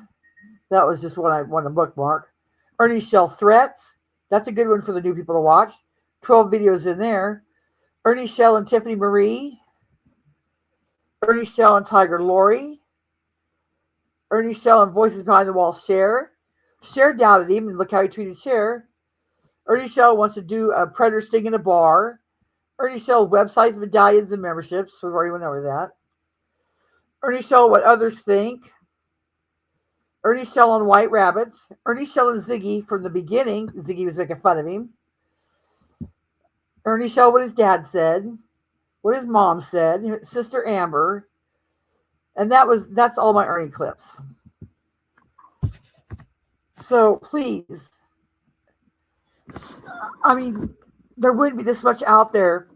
That was just what I want to bookmark. Ernie Shell Threats. That's a good one for the new people to watch. 12 videos in there. Ernie Shell and Tiffany Marie. Ernie Shell and Tiger Lori. Ernie Shell and Voices Behind the Wall Cher. Cher doubted him, and look how he treated Cher. Ernie Shell wants to do a predator sting in a bar. Ernie Shell websites, medallions, and memberships. We've already went over that. Ernie Shell What Others Think. Ernie Shell on White Rabbits. Ernie Shell and Ziggy from the beginning. Ziggy was making fun of him. Ernie Shell What His Dad Said. What his mom said. Sister Amber. And that's all my Ernie clips. So please. There wouldn't be this much out there.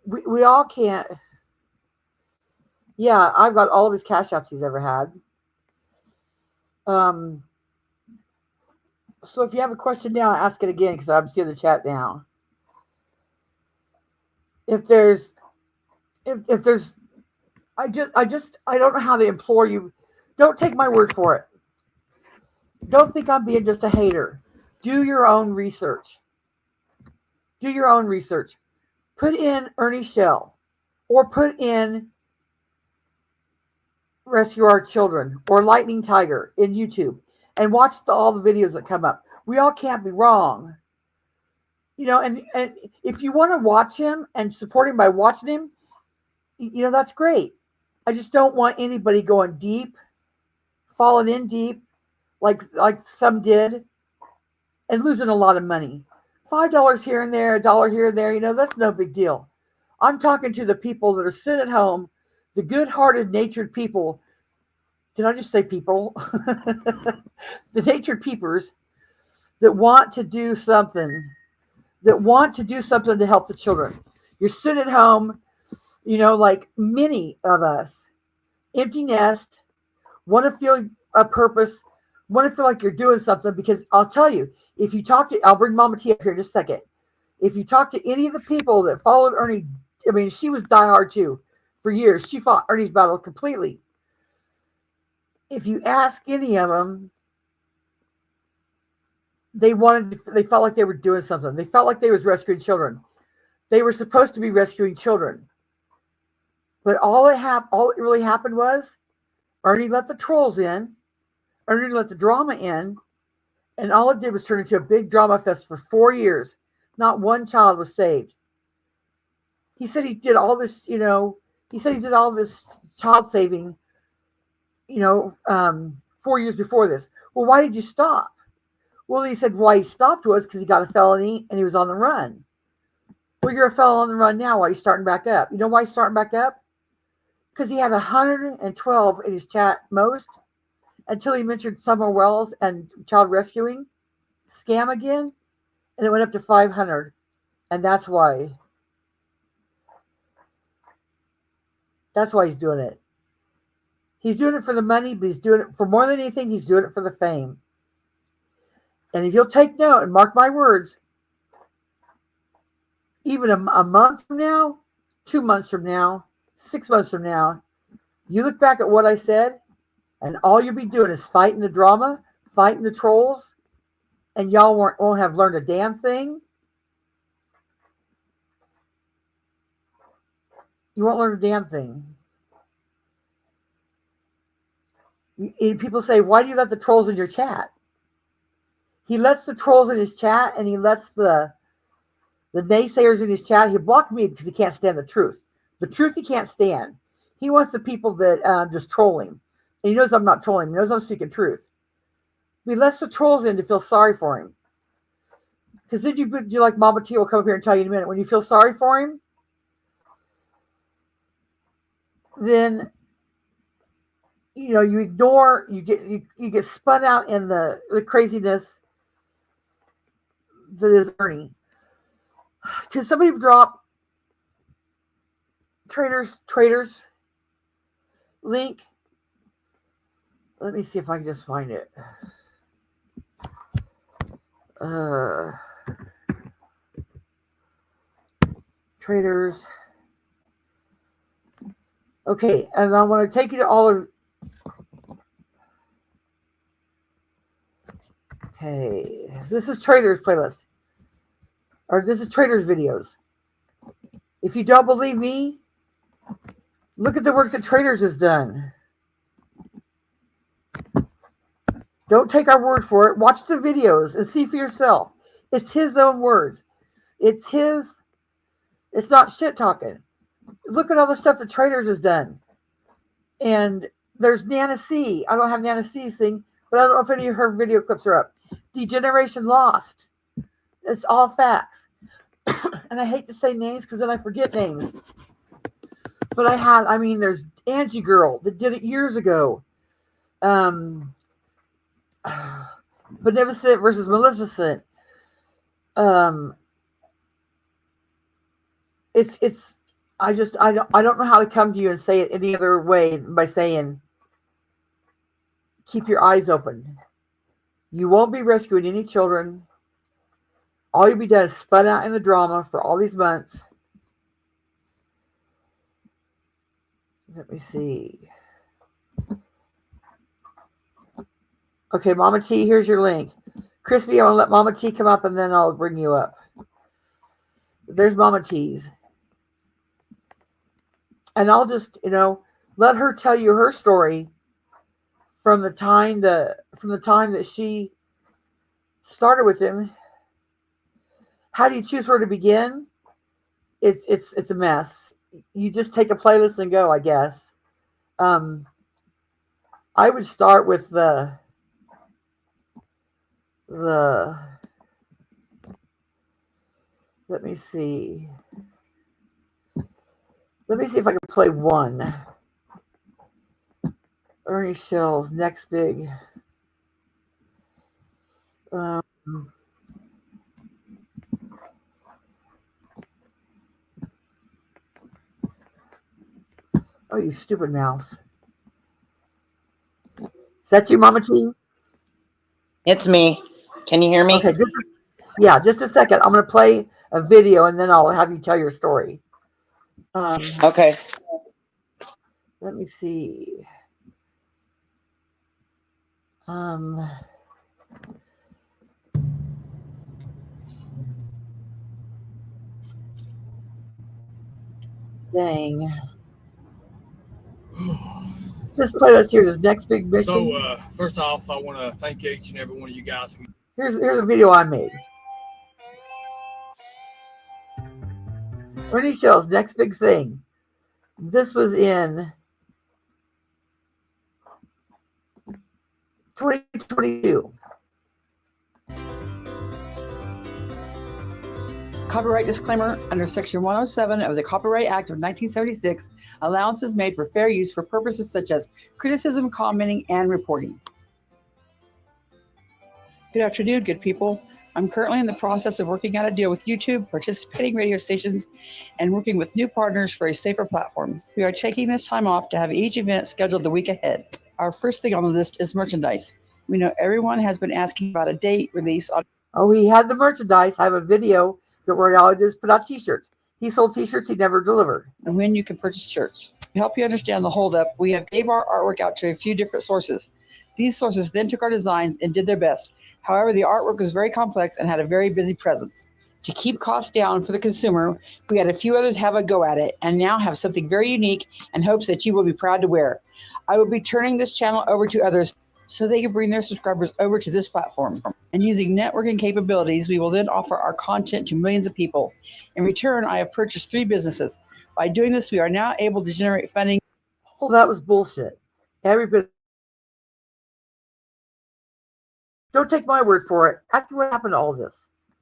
We all can't. Yeah, I've got all of his cash apps he's ever had. So if you have a question now, ask it again because I'm seeing the chat now. If there's, I don't know how to implore you. Don't take my word for it. Don't think I'm being just a hater. Do your own research. Do your own research. Put in Ernie Shell or put in Rescue Our Children or Lightning Tiger in YouTube and watch all the videos that come up. We all can't be wrong. And if you want to watch him and support him by watching him, that's great. I just don't want anybody going deep, falling in deep, like some did, and losing a lot of money. $5 here and there, $1 here and there, that's no big deal. I'm talking to the people that are sitting at home, the good-hearted, natured people. Did I just say people? The natured peepers that want to do something, to help the children. You're sitting at home, like many of us, empty nest, want to feel a purpose, want to feel like you're doing something, because I'll tell you, if you talk to, I'll bring Mama T up here in just a second. If you talk to any of the people that followed Ernie, I mean, she was diehard too. For years, she fought Ernie's battle completely. If you ask any of them, they felt like they were doing something. They felt like they was rescuing children. They were supposed to be rescuing children. But all it really happened was Ernie let the trolls in, Ernie let the drama in, and all it did was turn into a big drama fest for 4 years. Not one child was saved. He said he did all this, child saving, 4 years before this. Well, why did you stop? Well, he said why he stopped was because he got a felony and he was on the run. Well, you're a felon on the run now. Why are you starting back up? You know why he's starting back up? Because he had 112 in his chat most, until he mentioned Summer Wells and child rescuing scam again, and it went up to 500. And that's why he's doing it. He's doing it for the money, but he's doing it for more than anything. He's doing it for the fame. And if you'll take note and mark my words, even a month from now, 2 months from now, 6 months from now, you look back at what I said, and all you'll be doing is fighting the drama, fighting the trolls, and y'all won't have learned a damn thing. You won't learn a damn thing. People say, why do you let the trolls in your chat? He lets the trolls in his chat, and he lets the naysayers in his chat. He blocked me because he can't stand the truth. The truth he can't stand. He wants the people that just troll him. And he knows I'm not trolling him. He knows I'm speaking truth. He lets the trolls in to feel sorry for him. Because then you like Mama T will come up here and tell you in a minute, when you feel sorry for him, then you ignore, you get spun out in the craziness that is Ernie. Can somebody drop Traders link? Let me see if I can just find it. Traders. Okay, and I want to take you to all of. Okay, this is Traders playlist, or this is Traders videos. If you don't believe me, look at the work that Traders has done. Don't take our word for it. Watch the videos and see for yourself. It's his own words. It's not shit talking. Look at all the stuff that Traders has done. And there's Nana C. I don't have Nana C's thing, but I don't know if any of her video clips are up. Degeneration Lost. It's all facts. And I hate to say names because then I forget names. But there's Angie Girl that did it years ago. Beneficent versus Maleficent. I don't know how to come to you and say it any other way than by saying, keep your eyes open. You won't be rescuing any children. All you'll be done is spun out in the drama for all these months. Let me see. Okay, Mama T, here's your link. Crispy, I'm going to let Mama T come up and then I'll bring you up. There's Mama T's. And I'll just, let her tell you her story from the time that she started with him. How do you choose where to begin? It's a mess. you just take a playlist and go, I guess. I would start with the let me see. Let me see if I can play one. Ernie Shell's next big. Um, oh, you stupid mouse. Is that you, Mama T? It's me. Can you hear me? Okay, just a second. I'm going to play a video and then I'll have you tell your story. Okay. Let me see. Dang. This playlist here is Next Big Mission. So, first off, I want to thank each and every one of you guys. Here's a video I made. Ernie Shell's Next Big Thing. This was in 2022. Copyright disclaimer. Under Section 107 of the Copyright Act of 1976, allowance is made for fair use for purposes such as criticism, commenting, and reporting. Good afternoon, good people. I'm currently in the process of working out a deal with YouTube, participating radio stations, and working with new partners for a safer platform. We are taking this time off to have each event scheduled the week ahead. Our first thing on the list is merchandise. We know everyone has been asking about a date release on. Oh, he had the merchandise. I have a video that where all he did is put out t-shirts. He sold t-shirts he never delivered. And when you can purchase shirts. To help you understand the holdup, we have gave our artwork out to a few different sources. These sources then took our designs and did their best. However, the artwork was very complex and had a very busy presence. To keep costs down for the consumer, we had a few others have a go at it and now have something very unique and hopes that you will be proud to wear. I will be turning this channel over to others so they can bring their subscribers over to this platform. And using networking capabilities, we will then offer our content to millions of people. In return, I have purchased 3 businesses. By doing this, we are now able to generate funding. Oh, that was bullshit. Everybody. Don't take my word for it. Ask me what happened to all this.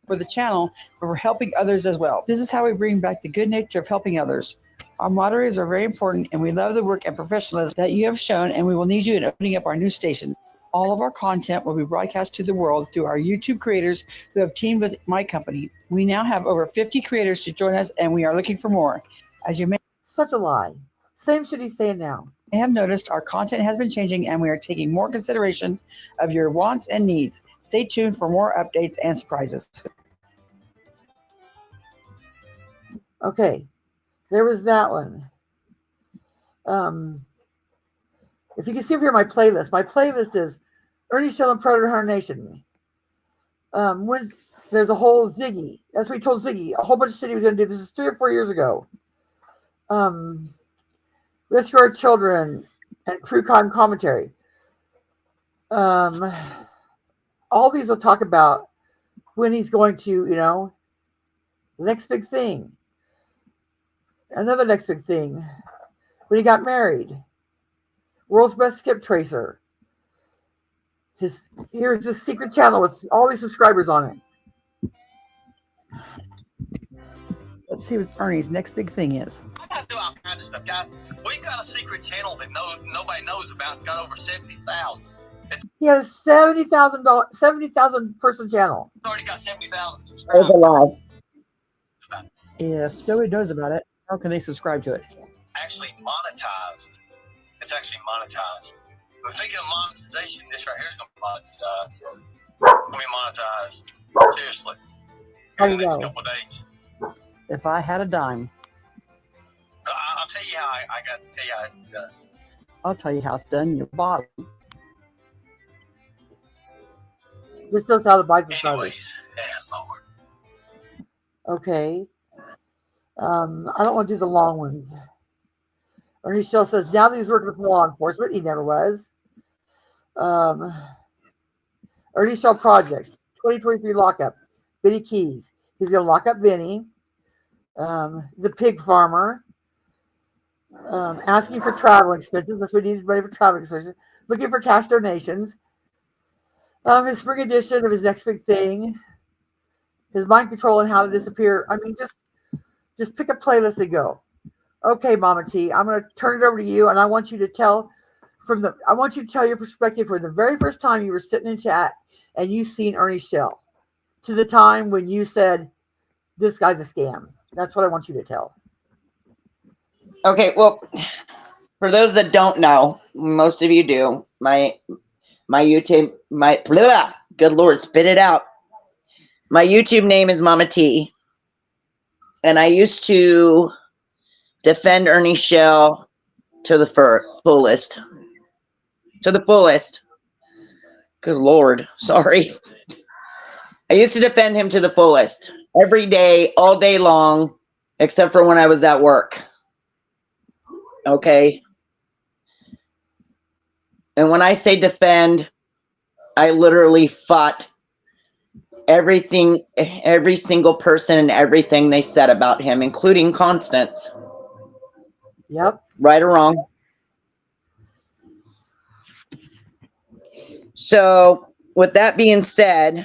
For the channel, but for helping others as well. This is how we bring back the good nature of helping others. Our moderators are very important, and we love the work and professionalism that you have shown, and we will need you in opening up our new stations. All of our content will be broadcast to the world through our YouTube creators who have teamed with my company. We now have over 50 creators to join us, and we are looking for more. As you may Such a lie. Same shit he's saying now. have noticed, our content has been changing, and we are taking more consideration of your wants and needs. Stay tuned for more updates and surprises. Okay, there was that one. If you can see over here my playlist is Ernie Shell and Predator Hunter Nation. When there's a whole Ziggy, that's what he told Ziggy, a whole bunch of shit he was going to do. This is 3 or 4 years ago. Rescue Our Children and True Crime Commentary. All these will talk about when he's going to, the next big thing. Another next big thing. When he got married. World's Best Skip Tracer. Here's his secret channel with all these subscribers on it. Let's see what Ernie's next big thing is. I gotta do all kinds of stuff, guys. We've got a secret channel that nobody knows about. It's got over 70,000. He has a $70,000 person channel. It's already got 70,000 subscribers. If nobody knows about it, how can they subscribe to it? Actually monetized. It's actually monetized. But thinking of monetization, this right here is going to be monetized. It's going to be monetized. Seriously. In the next couple of days. If I had a dime, I'll tell you how I got to tell you how it's done. I'll tell you how it's done. You bought it. This does how the bison started. Anyways, yeah, Lord. Okay. I don't want to do the long ones. Ernie Shell says now that he's working with law enforcement, he never was. Ernie Shell Projects, 2023 lockup. Benny Keys. He's going to lock up Benny. The pig farmer. asking for travel expenses. That's what he needs money for travel expenses. Looking for cash donations. His spring edition of his next big thing. His mind control and how to disappear. I mean, just pick a playlist and go. Okay, Mama T, I'm going to turn it over to you, and I want you to tell your perspective for the very first time you were sitting in chat and you seen Ernie Shell to the time when you said, this guy's a scam. That's what I want you to tell. Okay, well, for those that don't know, most of you do. My YouTube, good Lord, spit it out. My YouTube name is Mama T, and I used to defend Ernie Shell to the fullest. To the fullest. Good Lord, sorry. I used to defend him to the fullest. Every day, all day long, except for when I was at work. Okay? And when I say defend, I literally fought everything, every single person and everything they said about him, including Constance. Yep. Right or wrong. So, with that being said,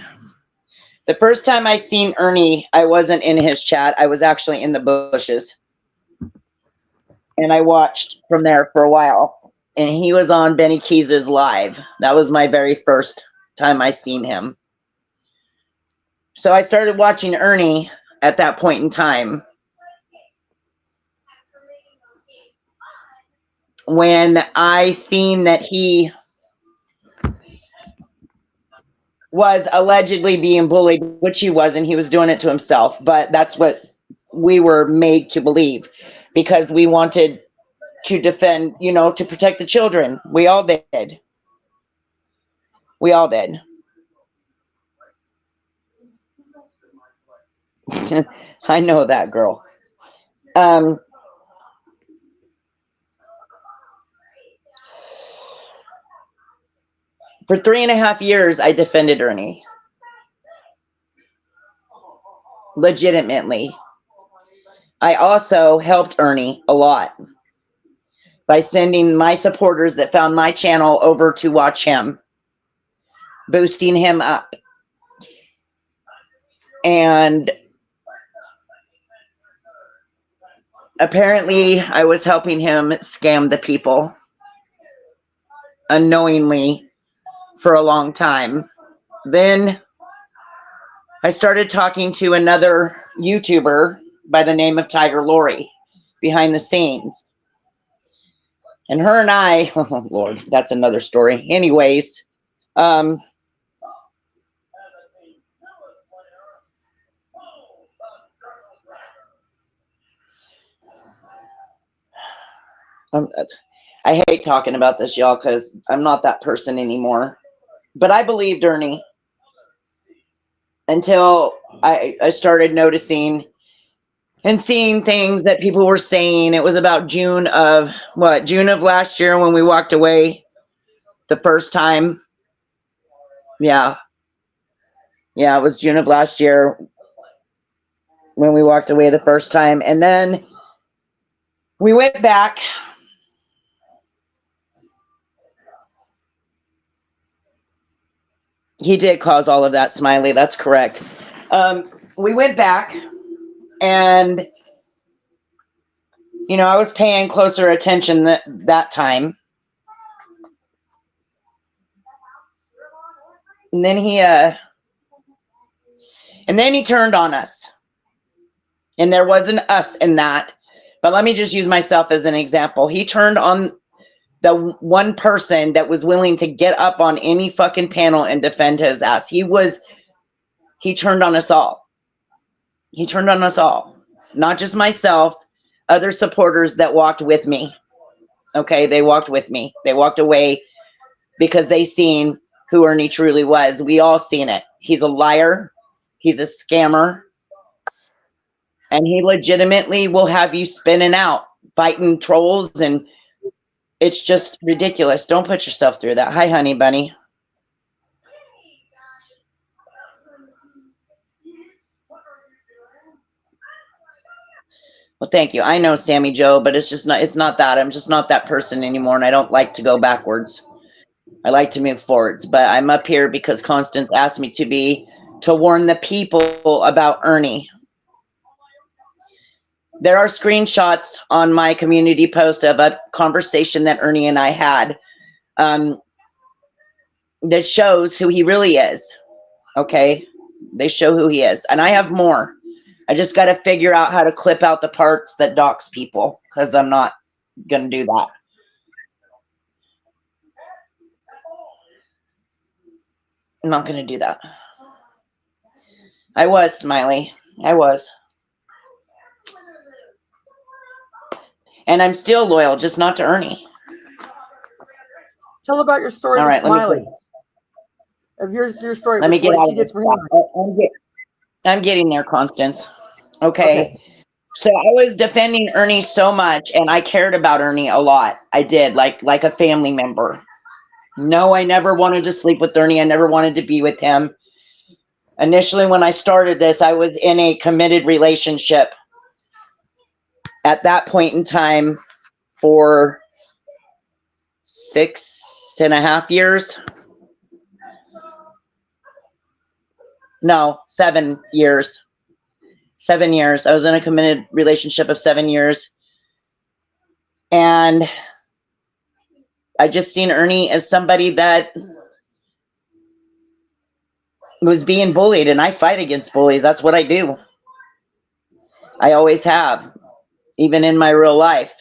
the first time I seen Ernie, I wasn't in his chat. I was actually in the bushes. And I watched from there for a while. And he was on Benny Keys's live. That was my very first time I seen him. So I started watching Ernie at that point in time. When I seen that he was allegedly being bullied, which he wasn't. He was doing it to himself. But that's what we were made to believe, because we wanted to defend, to protect the children. We all did. We all did. I know that, girl. For 3.5 years, I defended Ernie. Legitimately. I also helped Ernie a lot by sending my supporters that found my channel over to watch him, boosting him up. And apparently, I was helping him scam the people unknowingly for a long time. Then I started talking to another YouTuber by the name of Tiger Lori behind the scenes. And her and I, oh Lord, that's another story. Anyways, I hate talking about this, y'all, because I'm not that person anymore. But I believed Ernie until I started noticing and seeing things that people were saying. It was about June of last year when we walked away the first time. Yeah, it was June of last year when we walked away the first time. And then we went back. He did cause all of that, Smiley. That's correct. We went back and, I was paying closer attention that time. And then he turned on us. And there wasn't us in that. But let me just use myself as an example. He turned on the one person that was willing to get up on any fucking panel and defend his ass. He turned on us all. He turned on us all. Not just myself, other supporters that walked with me. Okay, they walked with me. They walked away because they seen who Ernie truly was. We all seen it. He's a liar. He's a scammer. And he legitimately will have you spinning out, fighting trolls, and it's just ridiculous. Don't put yourself through that. Hi, honey bunny. Well, thank you. I know Sammy Joe, but it's not that. I'm just not that person anymore, and I don't like to go backwards. I like to move forwards, but I'm up here because Constance asked me to warn the people about Ernie. There are screenshots on my community post of a conversation that Ernie and I had that shows who he really is. Okay? They show who he is. And I have more. I just got to figure out how to clip out the parts that dox people, because I'm not going to do that. I'm not going to do that. I was, Smiley. I was. And I'm still loyal, just not to Ernie. Tell about your story All with right, let me Smiley. Of your story Let with me get what out she of did this. for him. I'm getting there, Constance. Okay. Okay. So I was defending Ernie so much, and I cared about Ernie a lot. I did, like a family member. No, I never wanted to sleep with Ernie. I never wanted to be with him. Initially, when I started this, I was in a committed relationship at that point in time for 6.5 years. No, 7 years. 7 years. I was in a committed relationship of 7 years. And I just seen Ernie as somebody that was being bullied, and I fight against bullies. That's what I do. I always have, even in my real life.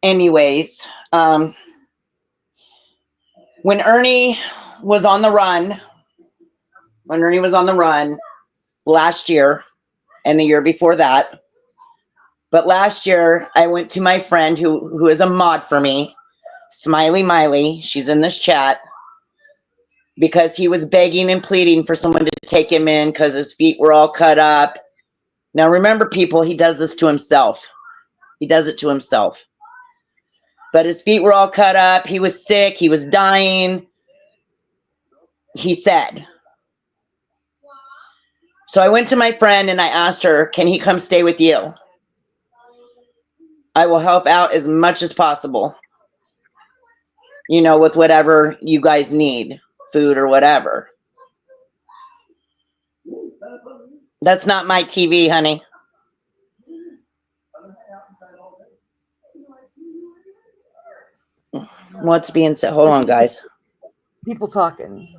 Anyways, when Ernie was on the run, last year and the year before that, but last year I went to my friend who is a mod for me, Smiley Miley. She's in this chat, because he was begging and pleading for someone to take him in because his feet were all cut up. Now remember, people, he does this to himself. He does it to himself. But his feet were all cut up. He was sick. He was dying. He said. So I went to my friend and I asked her, can he come stay with you? I will help out as much as possible. You know, with whatever you guys need, food or whatever. That's not my TV, honey. What's being said? Hold on, guys. People talking.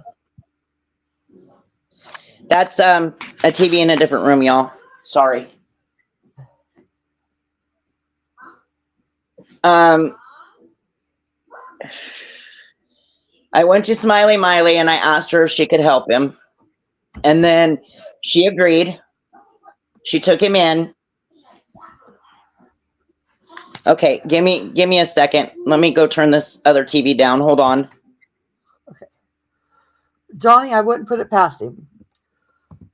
That's a TV in a different room, y'all. Sorry. I went to Smiley Miley and I asked her if she could help him. And then she agreed. She took him in. Okay, give me a second. Let me go turn this other TV down. Hold on. Okay. Johnny, I wouldn't put it past him.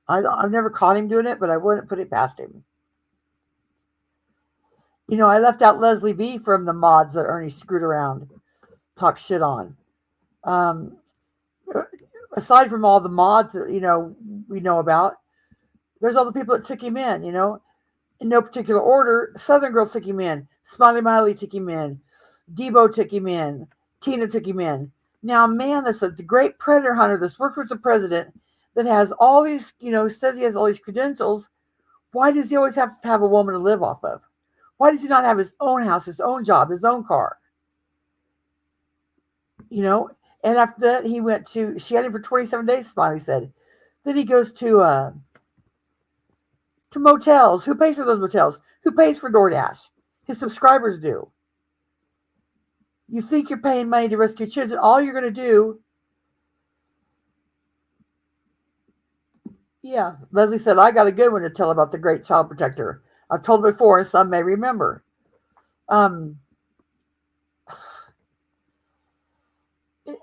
I've never caught him doing it, but I wouldn't put it past him. You know, I left out Leslie B from the mods that Ernie screwed around, talked shit on. Aside from all the mods that, we know about, there's all the people that took him in, in no particular order. Southern Girl took him in. Smiley Miley took him in. Debo took him in. Tina took him in. Now, man, that's the great predator hunter that's worked with the president that has all these, says he has all these credentials. Why does he always have to have a woman to live off of? Why does he not have his own house, his own job, his own car? And after that, she had him for 27 days, Smiley said. Then he goes to motels. Who pays for those motels? Who pays for DoorDash? His subscribers do. You think you're paying money to rescue children. All you're going to do. Yeah, Leslie said, I got a good one to tell about the great child protector. I've told it before, and some may remember.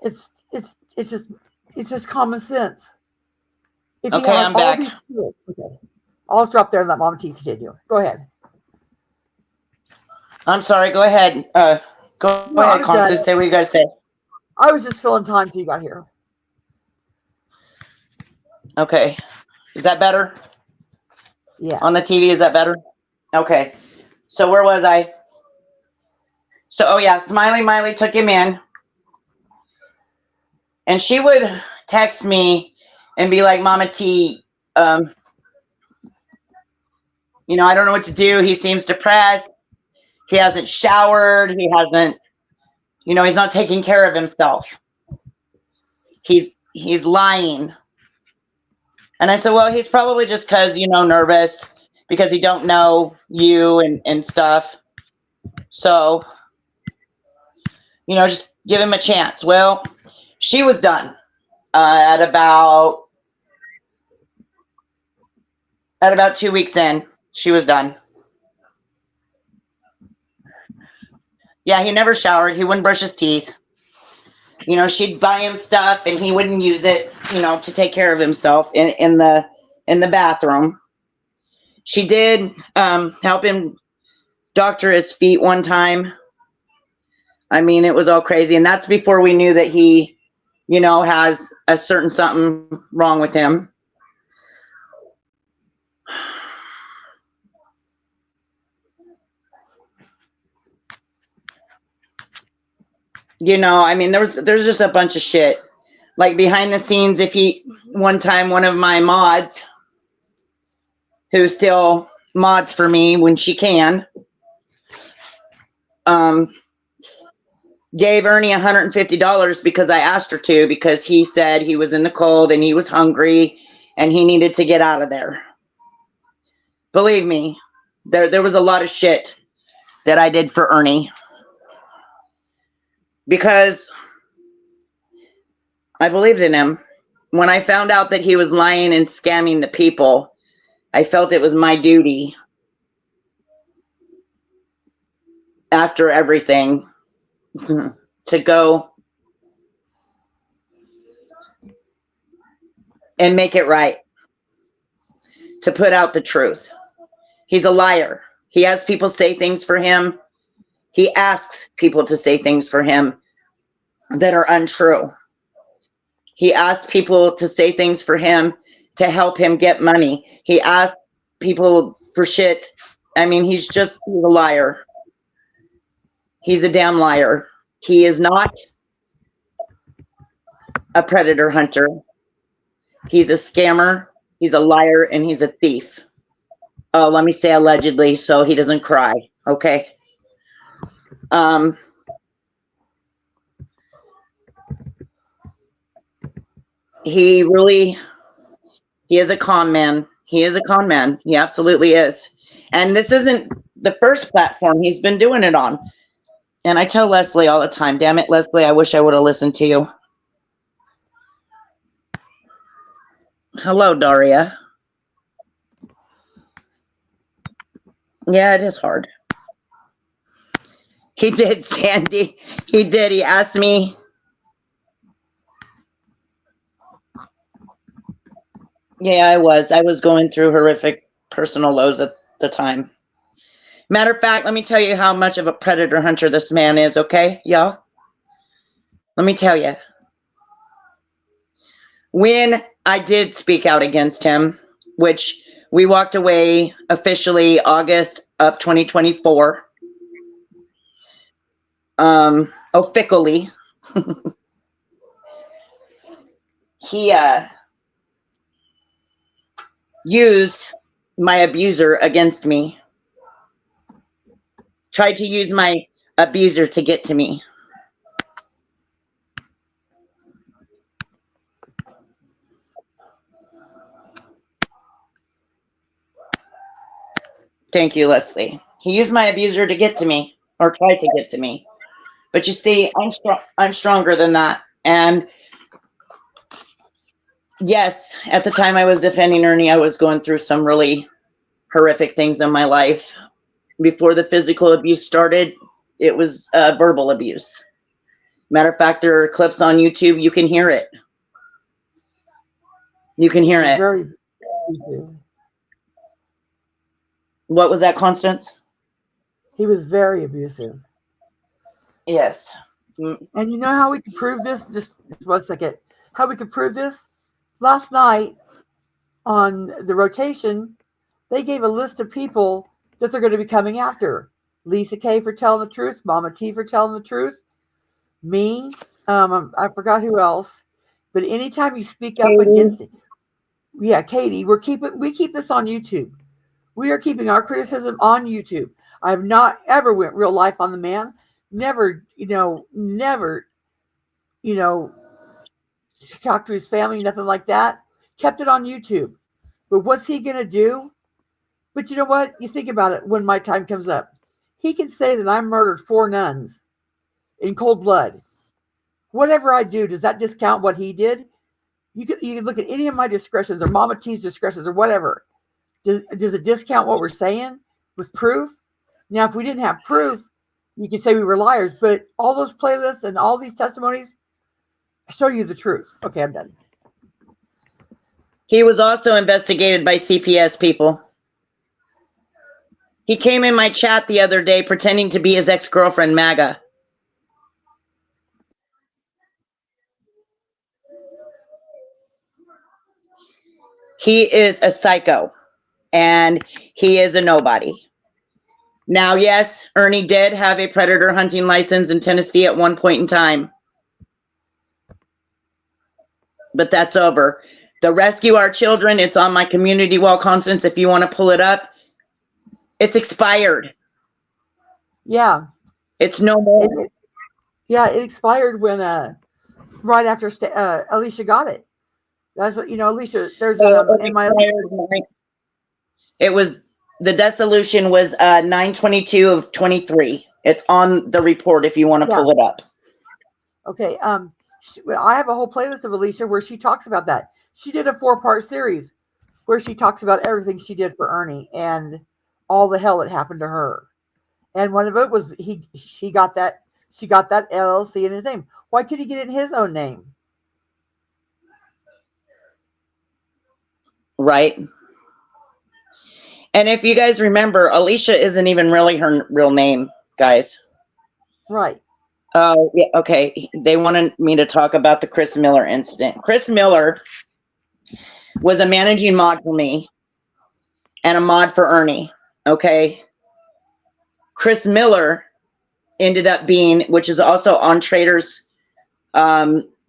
It's just common sense. If Okay, you have I'm all back. these skills, okay. I'll drop there and let Mom T continue. Go ahead. I'm sorry. Go ahead. Go No, ahead, I'm done. Constance. Say what you got to say. I was just filling time till you got here. Okay. Is that better? Yeah. On the TV, is that better? Okay. So where was I? So, oh yeah, Smiley Miley took him in. And she would text me and be like, Mama T, I don't know what to do. He seems depressed. He hasn't showered. He hasn't, he's not taking care of himself. He's lying. And I said, well, he's probably just because, nervous because he don't know you and stuff. So, just give him a chance. Well, she was done at about 2 weeks in. She was done. Yeah, he never showered. He wouldn't brush his teeth. She'd buy him stuff and he wouldn't use it, to take care of himself in the bathroom. She did help him doctor his feet one time. I mean, it was all crazy. And that's before we knew that he, has a certain something wrong with him. I mean, there's just a bunch of shit. Like behind the scenes, one time one of my mods, who still mods for me when she can, gave Ernie $150 because I asked her to, because he said he was in the cold and he was hungry and he needed to get out of there. Believe me, there was a lot of shit that I did for Ernie because I believed in him. When I found out that he was lying and scamming the people, I felt it was my duty, after everything, to go and make it right, to put out the truth. He's a liar. He has people say things for him. He asks people to say things for him that are untrue. He asks people to say things for him to help him get money. He asks people for shit. I mean, he's a liar. He's a damn liar. He is not a predator hunter. He's a scammer. He's a liar, and he's a thief. Oh, let me say allegedly so he doesn't cry. Okay. He is a con man. He is a con man. He absolutely is. And this isn't the first platform he's been doing it on. And I tell Leslie all the time, damn it, Leslie, I wish I would have listened to you. Hello, Daria. Yeah, it is hard. He did, Sandy. He did. He asked me. Yeah, I was going through horrific personal lows at the time. Matter of fact, let me tell you how much of a predator hunter this man is, okay, y'all? Let me tell you. When I did speak out against him, which we walked away officially August of 2024, officially, he used my abuser against me, tried to use my abuser to get to me. Thank you, Leslie. He used my abuser to get to me, or tried to get to me. But you see, I'm stronger than that. And yes, at the time I was defending Ernie, I was going through some really horrific things in my life. Before the physical abuse started, it was verbal abuse. Matter of fact, there are clips on YouTube. You can hear it. You can hear it. Very. What was that, Constance? He was very abusive. Yes. And you know how we could prove this? Just 1 second. How we could prove this? Last night on the rotation, they gave a list of people that they're going to be coming after. Lisa K for telling the truth, Mama T for telling the truth, me, I forgot who else. But anytime you speak up against, Katie, we keep this on YouTube. We are keeping our criticism on YouTube. I have not ever went real life on the man. Never, never, talked to his family, nothing like that. Kept it on YouTube. But what's he going to do? But you know what? You think about it when my time comes up. He can say that I murdered 4 nuns in cold blood. Whatever I do, does that discount what he did? You can look at any of my discretions or Mama T's discretions or whatever. Does it discount what we're saying with proof? Now, if we didn't have proof, you could say we were liars. But all those playlists and all these testimonies show you the truth. Okay, I'm done. He was also investigated by CPS people. He came in my chat the other day pretending to be his ex-girlfriend, MAGA. He is a psycho, and he is a nobody. Now, yes, Ernie did have a predator hunting license in Tennessee at one point in time. But that's over. The Rescue Our Children, it's on my community wall, Constance, if you want to pull it up. It's expired. Yeah. It's no more. It expired when right after Alicia got it. That's what Alicia. There's in my. It was the dissolution was 9/22 of 23. It's on the report if you want to pull it up. Okay. I have a whole playlist of Alicia where she talks about that. She did a 4-part series where she talks about everything she did for Ernie and all the hell that happened to her. And one of it was she got that LLC in his name. Why could he get it in his own name? Right. And if you guys remember, Alicia isn't even really her real name, guys. Right. Oh, yeah, okay. They wanted me to talk about the Chris Miller incident. Chris Miller was a managing mod for me and a mod for Ernie, okay? Chris Miller ended up being, which is also on Trader's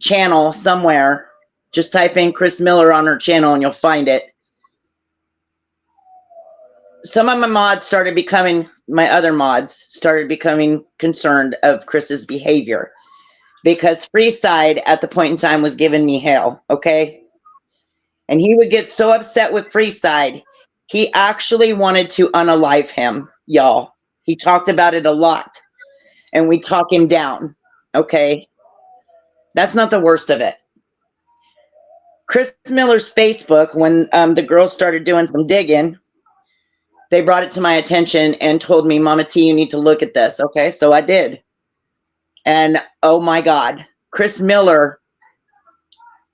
channel somewhere. Just type in Chris Miller on her channel and you'll find it. Some of my other mods started becoming concerned of Chris's behavior because Freeside at the point in time was giving me hell, okay? And he would get so upset with Freeside, he actually wanted to unalive him, y'all. He talked about it a lot, and we talk him down, okay? That's not the worst of it. Chris Miller's Facebook, when the girls started doing some digging, they brought it to my attention and told me, Mama T, you need to look at this. Okay, so I did. And oh my God, Chris Miller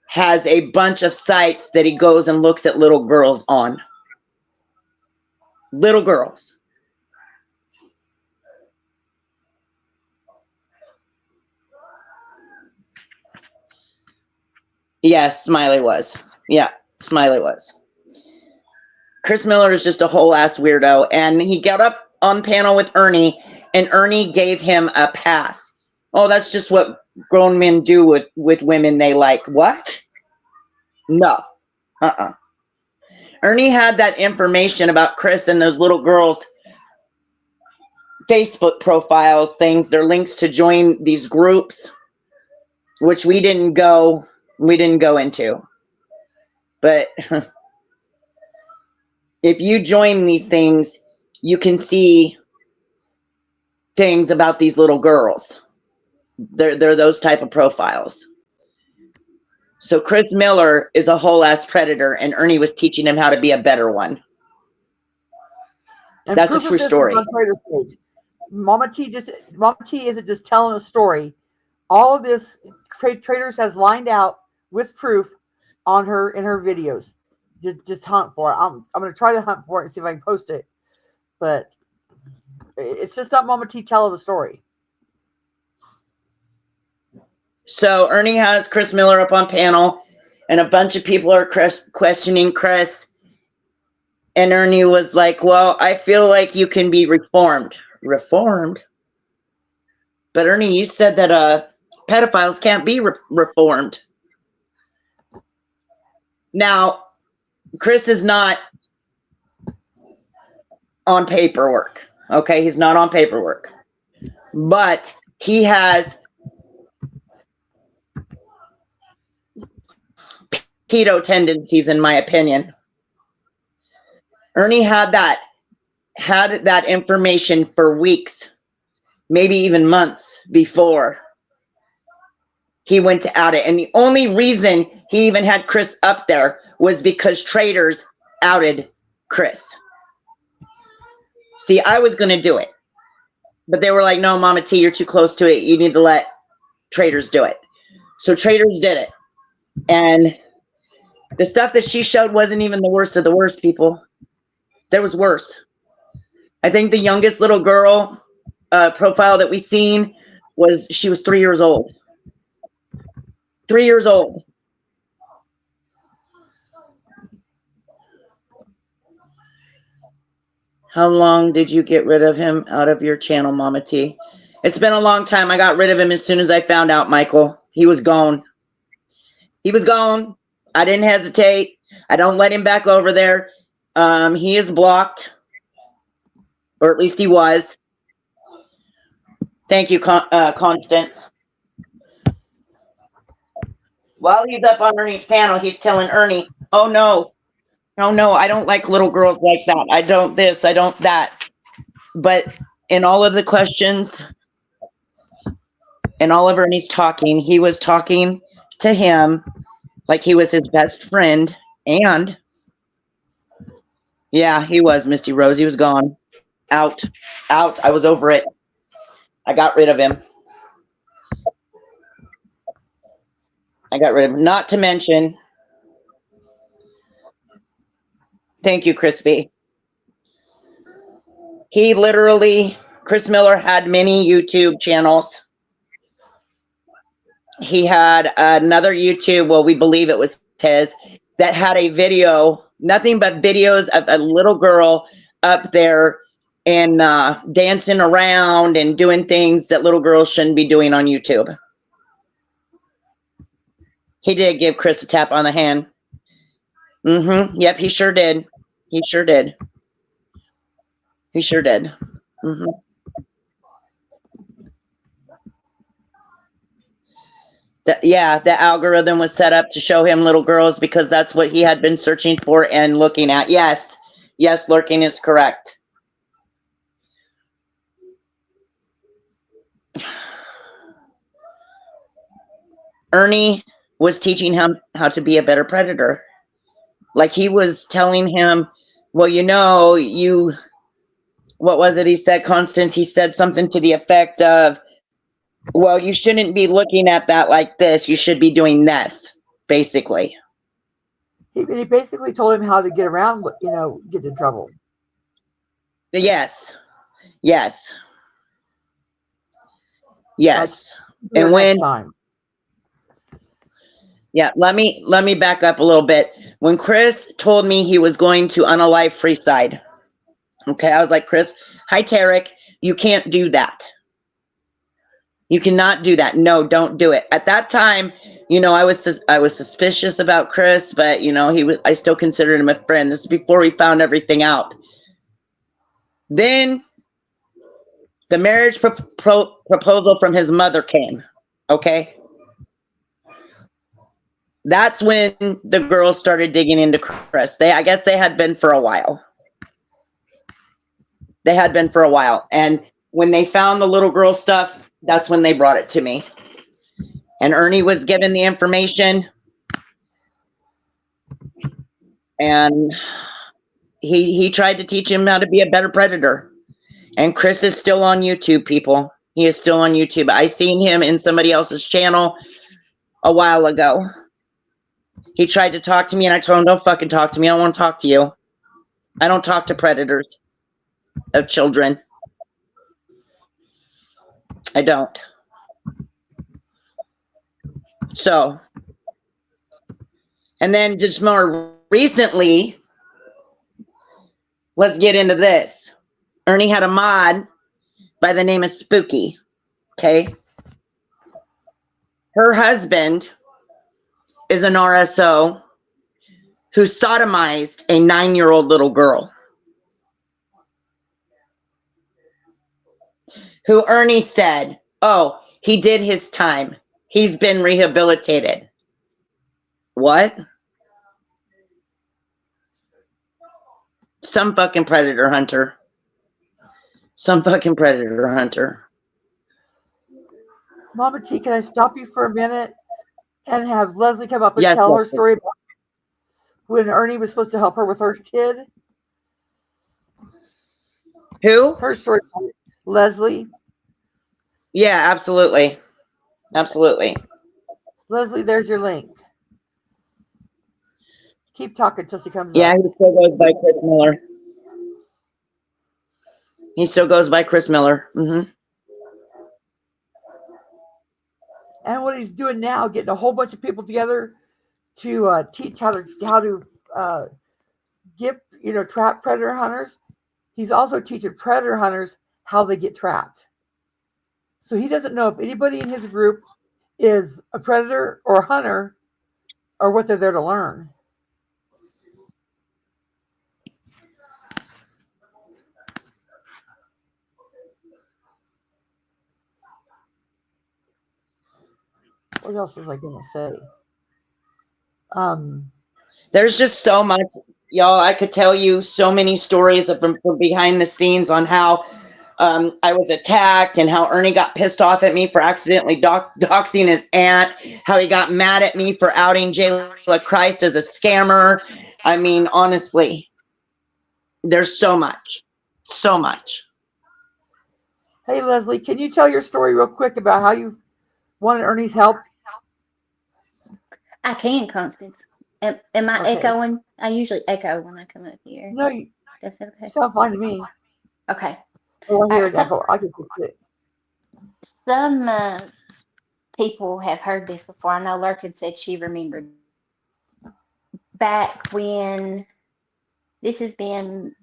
has a bunch of sites that he goes and looks at little girls on. Little girls. Yes, Smiley was. Yeah, Smiley was. Chris Miller is just a whole ass weirdo. And he got up on panel with Ernie, and Ernie gave him a pass. Oh, that's just what grown men do with women they like. What? No. Ernie had that information about Chris and those little girls' Facebook profiles, things, their links to join these groups, which we didn't go into. But if you join these things, you can see things about these little girls. They're those type of profiles. So Chris Miller is a whole ass predator, and Ernie was teaching him how to be a better one. And that's a true story. Mama T isn't just telling a story. All of this Traders has lined out with proof on her in her videos. Just hunt for it. I'm going to try to hunt for it and see if I can post it. But It's just not Mama T telling the story. So Ernie has Chris Miller up on panel, and a bunch of people are questioning Chris. And Ernie was like, well, I feel like you can be reformed. Reformed? But Ernie, you said that pedophiles can't be reformed. Now, Chris is not on paperwork. Okay, he's not on paperwork. But he has pedo tendencies, in my opinion. Ernie had that information for weeks, maybe even months before he went to out it. And the only reason he even had Chris up there was because traders outed Chris. See, I was going to do it, but they were like, no, Mama T, you're too close to it. You need to let traders do it. So traders did it. And the stuff that she showed wasn't even the worst of the worst, people. There was worse. I think the youngest little girl profile that we seen she was 3 years old. 3 years old. How long did you get rid of him out of your channel, Mama T? It's been a long time. I got rid of him as soon as I found out, Michael. He was gone. He was gone. I didn't hesitate. I don't let him back over there. He is blocked. Or at least he was. Thank you, Constance. While he's up on Ernie's panel, he's telling Ernie, oh no, I don't like little girls like that. I don't this, I don't that. But in all of the questions, and all of Ernie's talking, he was talking to him like he was his best friend. And yeah, he was, Misty Rose. He was gone. Out. I was over it. I got rid of him. Not to mention, thank you, Crispy. He literally, Chris Miller had many YouTube channels. He had another YouTube, well, we believe it was his, that had a video, nothing but videos of a little girl up there and dancing around and doing things that little girls shouldn't be doing on YouTube. He did give Chris a tap on the hand. Yep, he sure did. He sure did. The algorithm was set up to show him little girls because that's what he had been searching for and looking at. Yes, lurking is correct. Ernie was teaching him how to be a better predator. Like he was telling him, well, what was it he said, Constance? He said something to the effect of, well, you shouldn't be looking at that like this. You should be doing this, basically. He basically told him how to get around, get in trouble. Yes. And when time. Yeah, let me back up a little bit. When Chris told me he was going to unalive Freeside, okay, I was like, Chris, hi Tarek, you can't do that. You cannot do that. No, don't do it. At that time, I was suspicious about Chris, but I still considered him a friend. This is before we found everything out. Then the marriage proposal from his mother came. Okay. That's when the girls started digging into Chris. I guess they had been for a while. And when they found the little girl stuff, that's when they brought it to me. And Ernie was given the information. And he tried to teach him how to be a better predator. And Chris is still on YouTube, people. He is still on YouTube. I seen him in somebody else's channel a while ago. He tried to talk to me and I told him, don't fucking talk to me. I don't want to talk to you. I don't talk to predators of children. I don't. So, and then just more recently, let's get into this. Ernie had a mod by the name of Spooky. Okay. Her husband is an RSO who sodomized a 9-year-old little girl, who Ernie said, oh, he did his time. He's been rehabilitated. What? Some fucking predator hunter. Some fucking predator hunter. Mama T, can I stop you for a minute and have Leslie come up and Yes, tell her yes. story about when Ernie was supposed to help her with her kid? Who? Her story, Leslie. Yeah, absolutely. Absolutely. Leslie, there's your link. Keep talking till she comes Yeah, up. he still goes by Chris Miller. He still goes by Chris Miller. Mm-hmm. And what he's doing now, getting a whole bunch of people together to teach how to get trap predator hunters. He's also teaching predator hunters how they get trapped. So he doesn't know if anybody in his group is a predator or a hunter or what they're there to learn. What else was I going to say? There's just so much, y'all. I could tell you so many stories from behind the scenes on how I was attacked and how Ernie got pissed off at me for accidentally doxing his aunt, how he got mad at me for outing Jayla Christ as a scammer. I mean, honestly, there's so much. So much. Hey, Leslie, can you tell your story real quick about how you wanted Ernie's help? I can, Constance. Am I Okay. echoing? I usually echo when I come up here. No, you That's okay. sound fine to me. Okay. Oh, I hear Alright, it echo. I can fix it. Some people have heard this before. I know Lurkin said she remembered back when this has been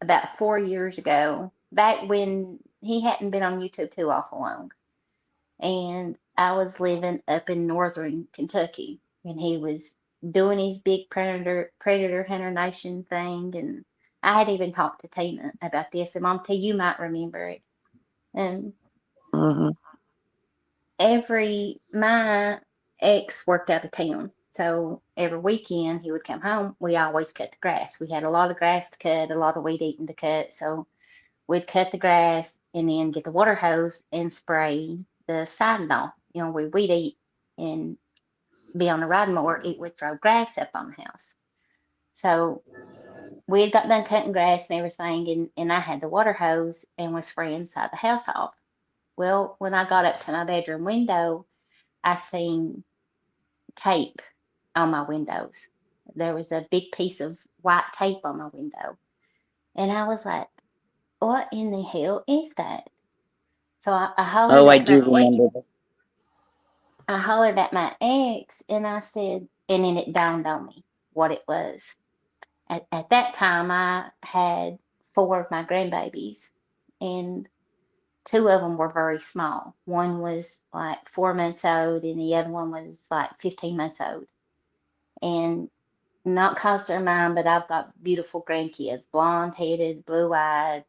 about 4 years ago, back when he hadn't been on YouTube too awful long. And I was living up in northern Kentucky, and he was doing his big predator hunter nation thing. And I had even talked to Tina about this, and Mom T, you might remember it. And Mm-hmm. my ex worked out of town, so every weekend he would come home. We always cut the grass. We had a lot of grass to cut, a lot of weed eating to cut, so we'd cut the grass and then get the water hose and spray the siding off. We weed eat and be on the riding mower, it would throw grass up on the house. So we had got done cutting grass and everything, and I had the water hose and was spraying inside the house off. Well, when I got up to my bedroom window, I seen tape on my windows. There was a big piece of white tape on my window. And I was like, what in the hell is that? So I hollered Oh, I at do my remember. I hollered at my ex and I said, and then it dawned on me what it was. At that time, I had 4 of my grandbabies, and 2 of them were very small. One was like 4 months old, and the other one was like 15 months old. And not cause they're mine, but I've got beautiful grandkids, blonde headed, blue eyed,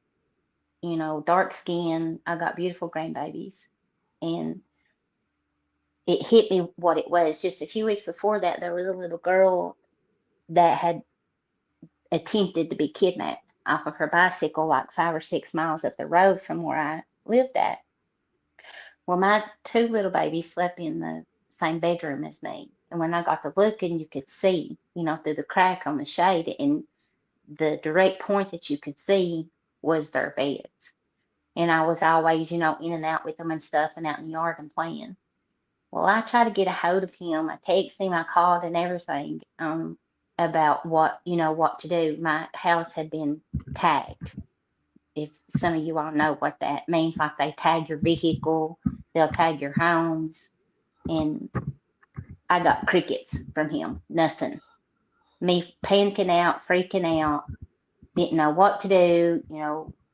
dark skin. I got beautiful grandbabies. And it hit me what it was. Just a few weeks before that, there was a little girl that had attempted to be kidnapped off of her bicycle like 5 or 6 miles up the road from where I lived at. Well, my 2 little babies slept in the same bedroom as me. And when I got to looking, you could see, through the crack on the shade, and the direct point that you could see was their beds. And I was always, in and out with them and stuff and out in the yard and playing. Well, I tried to get a hold of him. I texted him, I called and everything about what to do. My house had been tagged. if some of you all know what that means, like they tag your vehicle, they'll tag your homes, and I got crickets from him. Nothing. Me panicking out, freaking out, didn't know what to do,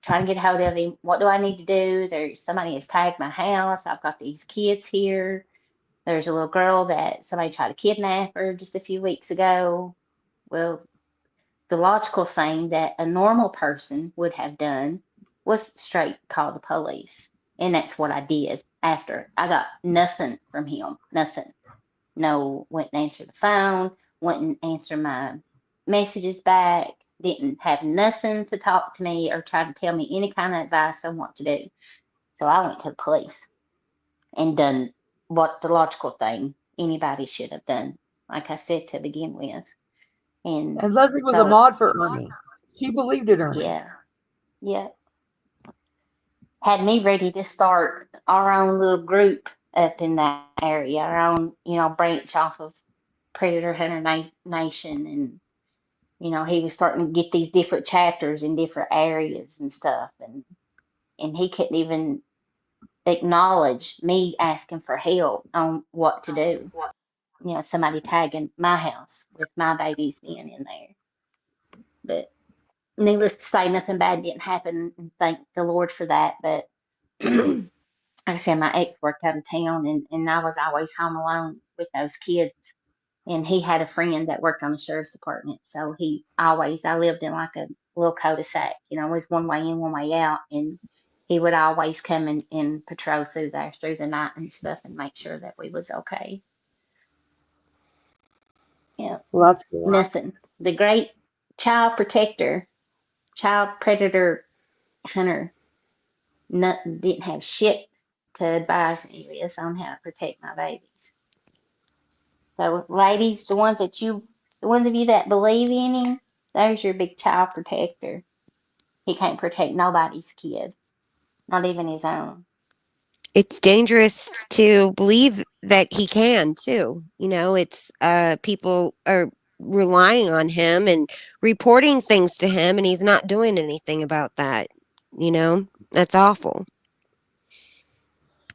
trying to get a hold of him. What do I need to do? There's somebody has tagged my house. I've got these kids here. There's a little girl that somebody tried to kidnap her just a few weeks ago. Well, the logical thing that a normal person would have done was straight call the police. And that's what I did after. I got nothing from him. Nothing. No, wouldn't answer the phone, wouldn't answer my messages back, didn't have nothing to talk to me or try to tell me any kind of advice on what to do. So I went to the police and done what the logical thing anybody should have done, like I said to begin with. And And Leslie was a so, mod for Ernie. She believed in Ernie. yeah, yeah, had me ready to start our own little group up in that area, our own, branch off of Predator Hunter Nation. And he was starting to get these different chapters in different areas and stuff, and he couldn't even acknowledge me asking for help on what to do. Somebody tagging my house with my babies being in there. But needless to say, nothing bad didn't happen, and thank the Lord for that. But like I said, my ex worked out of town, and I was always home alone with those kids. And he had a friend that worked on the sheriff's department. So I lived in like a little cul-de-sac, it was one way in, one way out. And he would always come and patrol through there through the night and stuff and make sure that we was okay. Yeah, Well, that's good. nothing. The great child protector, child predator hunter, didn't have shit to advise me with on how to protect my babies. So, ladies, the ones of you that believe in him, there's your big child protector. He can't protect nobody's kid, not even his own. It's dangerous to believe that he can too. It's people are relying on him and reporting things to him, and he's not doing anything about that. That's awful.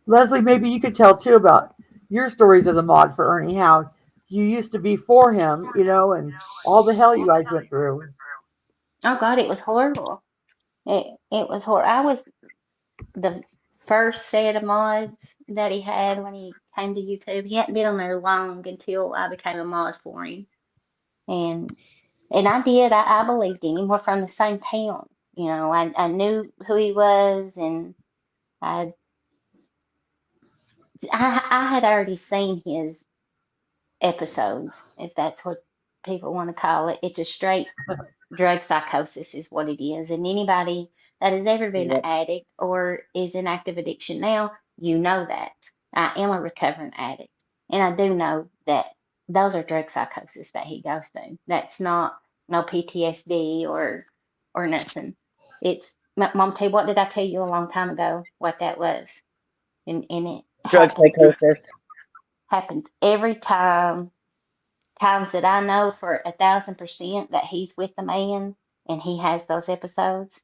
Leslie, maybe you could tell too about your stories as a mod for Ernie, how you used to be for him, and all the hell you guys went through. Oh God, it was horrible. It was horrible. I was the first set of mods that he had when he came to YouTube. He hadn't been on there long until I became a mod for him, and I did. I believed in him. We're from the same town. I knew who he was, and I I had already seen his episodes, if that's what people want to call it. It's a straight drug psychosis is what it is. And anybody that has ever been an Yep. addict or is in active addiction now, you know that. I am a recovering addict. And I do know that those are drug psychosis that he goes through. That's not no PTSD or nothing. It's Mom, what did I tell you a long time ago what that was? And it Drug psychosis. happens every time. Times that I know for 1,000% that he's with the man and he has those episodes,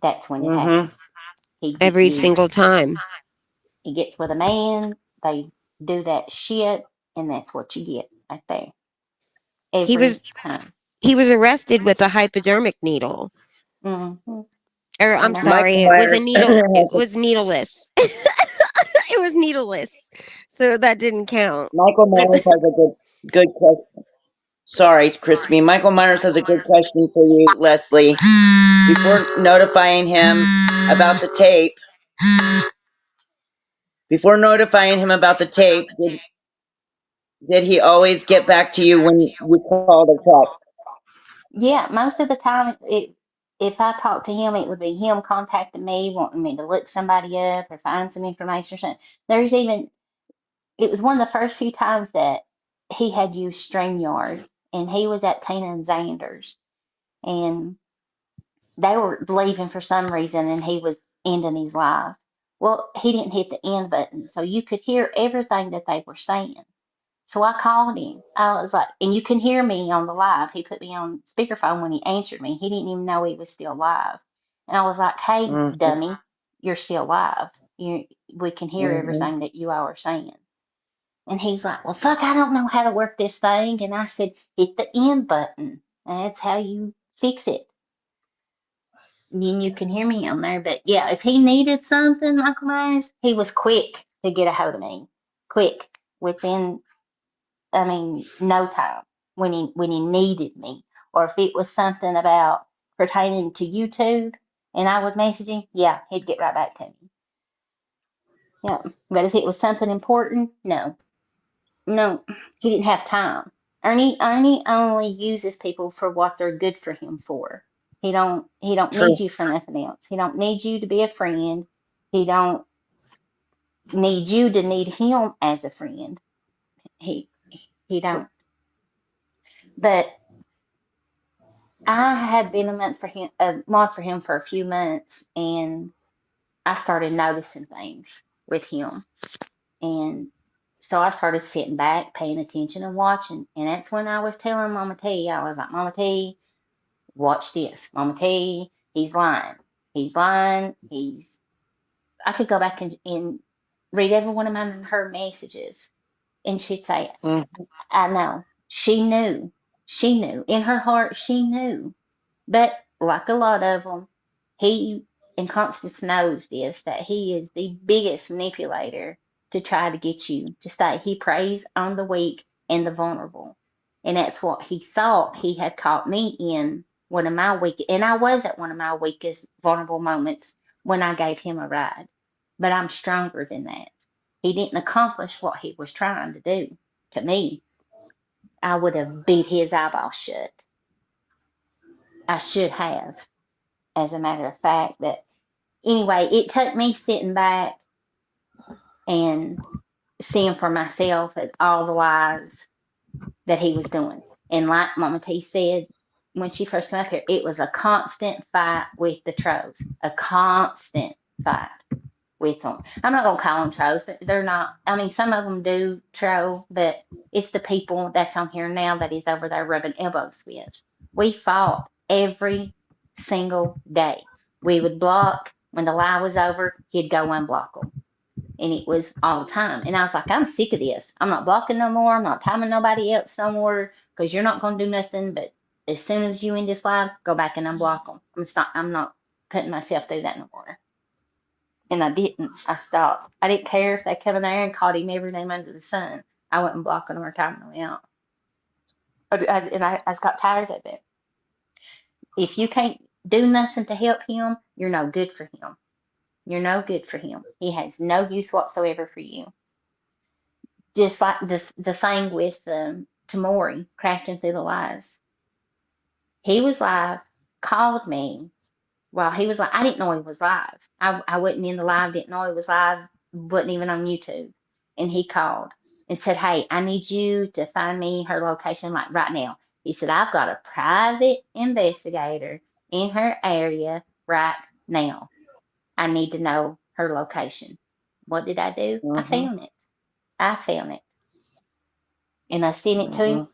that's when it Mm-hmm. happens. He Every single time. he gets with a man, they do that shit, and that's what you get right there. He Every was time. he was arrested with a hypodermic needle. Mm-hmm. Or And I'm that's sorry, Michael it was a Myers. needle. It was needleless. It was needleless, so that didn't count. Michael Myers has a good question. Sorry, Crispy. Michael Myers has a good question for you, Leslie. Before notifying him about the tape, did he always get back to you when you called or text? Yeah, most of the time, if I talk to him, it would be him contacting me, wanting me to look somebody up or find some information or something. It was one of the first few times that he had used StreamYard, and he was at Tina and Xander's, and they were leaving for some reason, and he was ending his live. Well, he didn't hit the end button, so you could hear everything that they were saying. So I called him. I was like, and you can hear me on the live. He put me on speakerphone when he answered me. He didn't even know he was still live. And I was like, hey, Mhm. dummy, you're still alive. We can hear Mhm. everything that you all are saying. And he's like, well, fuck, I don't know how to work this thing. And I said, hit the end button. That's how you fix it. And then you can hear me on there. But yeah, if he needed something, Michael Myers, he was quick to get a hold of me. Quick. Within, no time when he needed me. Or if it was something about pertaining to YouTube and I would message him, yeah, he'd get right back to me. Yeah. But if it was something important, no. No, he didn't have time. Ernie only uses people for what they're good for him for. He don't need True. you for nothing else. He don't need you to be a friend. He don't need you to need him as a friend. He he don't. But I had been a month for him for a few months, and I started noticing things with him. And so I started sitting back, paying attention and watching. And that's when I was telling Mama T, I was like, Mama T, watch this. Mama T, he's lying. He's lying. I could go back and read every one of her messages. And she'd say, Mhm. I know. She knew. She knew. In her heart, she knew. But like a lot of them, he and Constance knows this, that he is the biggest manipulator to try to get you to stay. He preys on the weak and the vulnerable. And that's what he thought he had caught me in one of my weak, and I was at one of my weakest vulnerable moments when I gave him a ride. But I'm stronger than that. He didn't accomplish what he was trying to do to me. I would have beat his eyeball shut. I should have, as a matter of fact. But anyway, it took me sitting back and seeing for myself at all the lies that he was doing. And like Mama T said when she first came up here, it was a constant fight with the trolls, a constant fight with them. I'm not gonna call them trolls. They're not. Some of them do troll, but it's the people that's on here now that he's over there rubbing elbows with. We fought every single day. We would block when the lie was over. He'd go unblock them, and it was all the time. And I was like, I'm sick of this. I'm not blocking no more. I'm not timing nobody else no more because you're not gonna do nothing. But as soon as you in this live, go back and unblock them. I'm not putting myself through that no more. And I didn't. I stopped. I didn't care if they come in there and called him every name under the sun. I wasn't blocking them or timing them out. I just got tired of it. If you can't do nothing to help him, you're no good for him. You're no good for him. He has no use whatsoever for you. Just like the thing with Tamori crafting through the lies. He was live, called me while he was like, I didn't know he was live. I wasn't in the live, didn't know he was live, wasn't even on YouTube. And he called and said, hey, I need you to find me her location like right now. He said, I've got a private investigator in her area right now. I need to know her location. What did I do? I Mhm. found it. I found it. And I sent it to him. Mhm.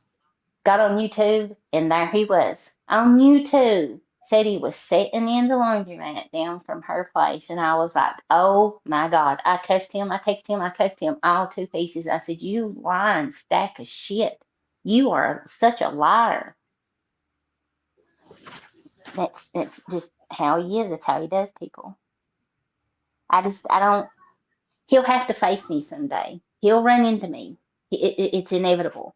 Got on YouTube, and there he was on YouTube. Said he was sitting in the laundromat down from her place, and I was like, "Oh my God!" I cussed him. I texted him. I cussed him all to pieces. I said, "You lying stack of shit! You are such a liar." That's just how he is. That's how he does people. I don't. He'll have to face me someday. He'll run into me. It's inevitable.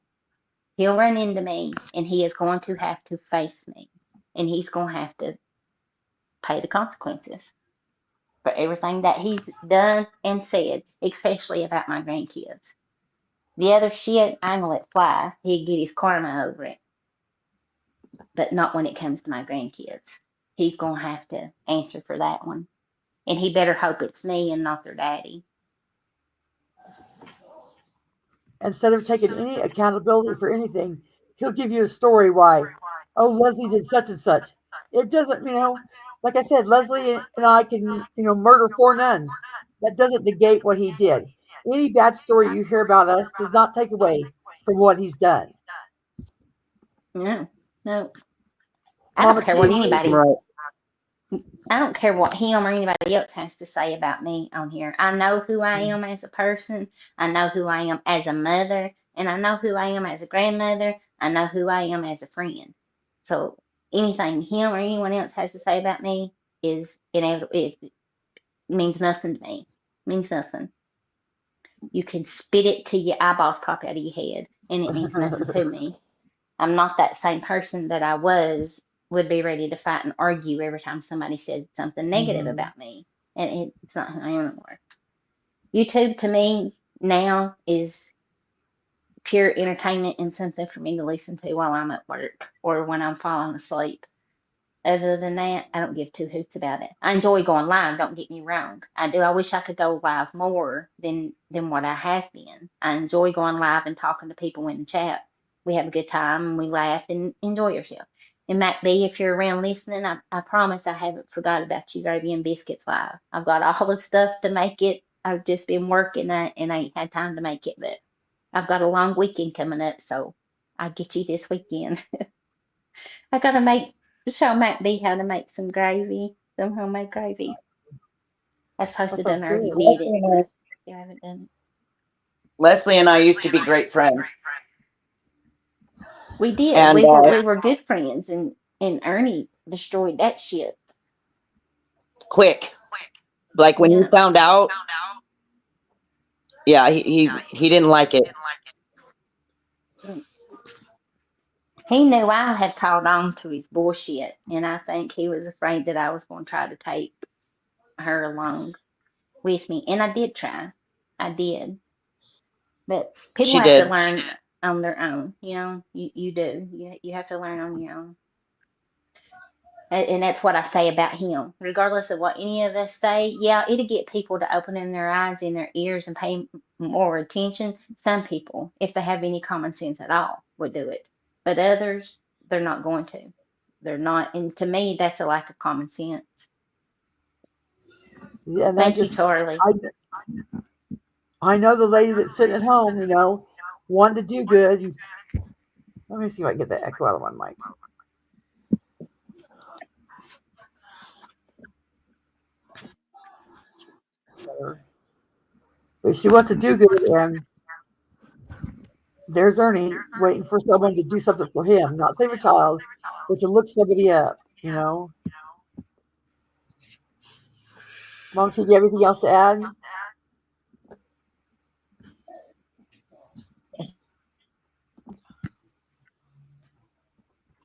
He'll run into me, and he is going to have to face me, and he's going to have to pay the consequences for everything that he's done and said, especially about my grandkids. The other shit, I'm gonna let fly. He'd get his karma over it, but not when it comes to my grandkids. He's gonna have to answer for that one, and he better hope it's me and not their daddy. Instead of taking any accountability for anything, he'll give you a story why, oh, Leslie did such and such. It doesn't, like I said, Leslie and I can, murder 4 nuns. That doesn't negate what he did. Any bad story you hear about us does not take away from what he's done. No, no, I Mama don't care what T, anybody. Right. I don't care what him or anybody else has to say about me on here. I know who I am as a person. I know who I am as a mother, and I know who I am as a grandmother. I know who I am as a friend. So anything him or anyone else has to say about me is inevitable. It means nothing to me. It means nothing. You can spit it till your eyeballs pop out of your head, and it means nothing to me. I'm not that same person that I would be ready to fight and argue every time somebody said something negative about me. And it's not who I am anymore. YouTube to me now is pure entertainment and something for me to listen to while I'm at work or when I'm falling asleep. Other than that, I don't give two hoots about it. I enjoy going live, don't get me wrong. I do. I wish I could go live more than what I have been. I enjoy going live and talking to people in the chat. We have a good time and we laugh and enjoy yourself. And Mac B, if you're around listening, I promise I haven't forgot about you, Gravy and Biscuits Live. I've got all the stuff to make it. I've just been working and I ain't had time to make it, but I've got a long weekend coming up, so I'll get you this weekend. I gotta show Matt B how to make some gravy, some homemade gravy. I supposed That to done sounds already good. did it, and I still haven't done it. Leslie and I used to be great friends. We did. And We were good friends, and Ernie destroyed that shit. quick, like when you Yeah. found out, yeah, he didn't like it. He knew I had caught on to his bullshit, and I think he was afraid that I was going to try to take her along with me, and I did try. I did. But people She have to did. learn on their own. You do. You have to learn on your own. And that's what I say about him. Regardless of what any of us say, yeah, it'll get people to open in their eyes and their ears and pay more attention. Some people, if they have any common sense at all, would do it. But others, they're not going to. They're not. And to me, that's a lack of common sense. Yeah, and Thank you, Charlie. I know the lady that's sitting at home, wanted to do good. Let me see if I can get the echo out of my mic. But she wants to do good, and there's Ernie waiting for someone to do something for him, not save a child, but to look somebody up. Mom, do you have anything else to add?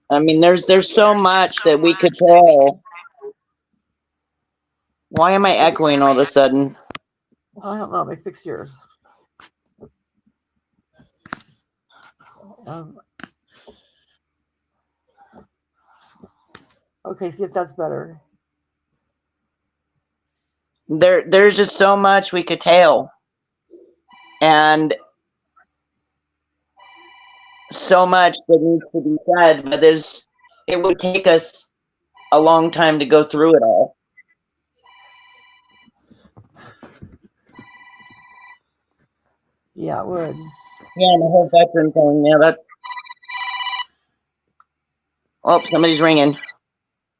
I mean, there's so much that we could tell. Why am I echoing all of a sudden? I don't know. Let me fix yours. Okay, see if that's better. There's just so much we could tell, and so much that needs to be said. But it would take us a long time to go through it all. Yeah, it would. Yeah, and the whole veteran thing. Yeah, that. Oh, somebody's ringing.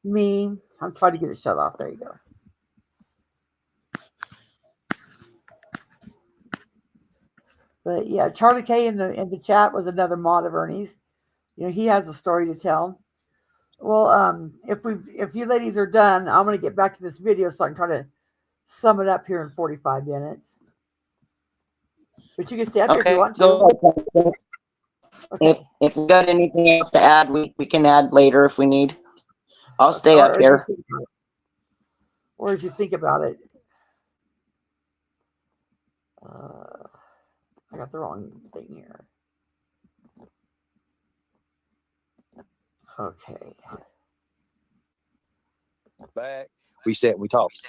Me. I'm trying to get it shut off. There you go. But yeah, Charlie K in the chat was another mod of Ernie's. He has a story to tell. Well, if you ladies are done, I'm gonna get back to this video so I can try to sum it up here in 45 minutes. But you can stay up here if you want to. Okay. If we got anything else to add, we can add later if we need. I'll stay up here. Or as you think about it. I got the wrong thing here. Okay. Back, we sat and we talked.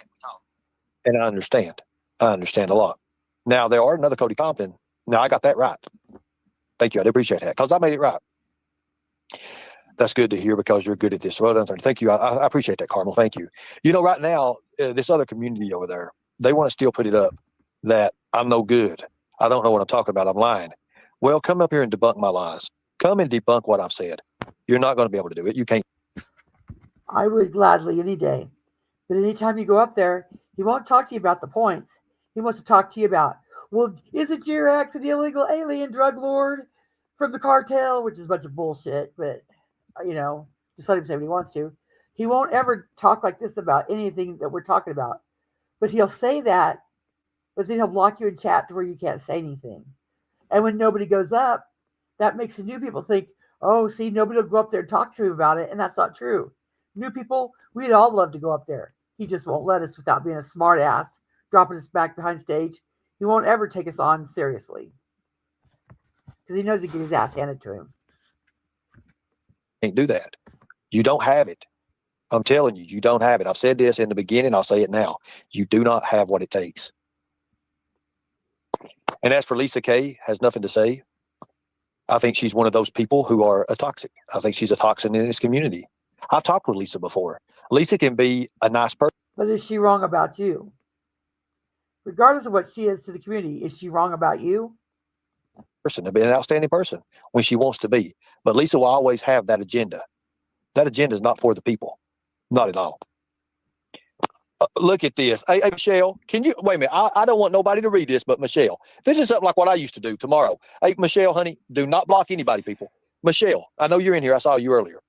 And I understand. I understand a lot. Now, there are another Cody Compton. Now, I got that right. Thank you. I do appreciate that because I made it right. That's good to hear because you're good at this. Well done. Thank you. I appreciate that, Carmel. Thank you. Right now, this other community over there, they want to still put it up that I'm no good. I don't know what I'm talking about. I'm lying. Well, come up here and debunk my lies. Come and debunk what I've said. You're not going to be able to do it. You can't. I would gladly any day. But anytime you go up there, he won't talk to you about the points. He wants to talk to you about, well, isn't J-Rex an illegal alien drug lord from the cartel, which is a bunch of bullshit, but, just let him say what he wants to. He won't ever talk like this about anything that we're talking about. But he'll say that, but then he'll block you in chat to where you can't say anything. And when nobody goes up, that makes the new people think, oh, see, nobody will go up there and talk to him about it. And that's not true. New people, we'd all love to go up there. He just won't let us without being a smart ass, dropping us back behind stage. He won't ever take us on seriously because he knows he get his ass handed to him. Can't do that. You don't have it. I'm telling you, you don't have it. I've said this in the beginning. I'll say it now. You do not have what it takes. And as for Lisa Kay, has nothing to say. I think she's one of those people who are a toxic. I think she's a toxin in this community. I've talked with Lisa before. Lisa can be a nice person. But is she wrong about you? Regardless of what she is to the community, is she wrong about you? To be an outstanding person when she wants to be. But Lisa will always have that agenda. That agenda is not for the people. Not at all. Look at this. Hey, Michelle, can you wait a minute? I don't want nobody to read this, but Michelle, this is something like what I used to do tomorrow. Hey, Michelle, honey, do not block anybody, people. Michelle, I know you're in here. I saw you earlier.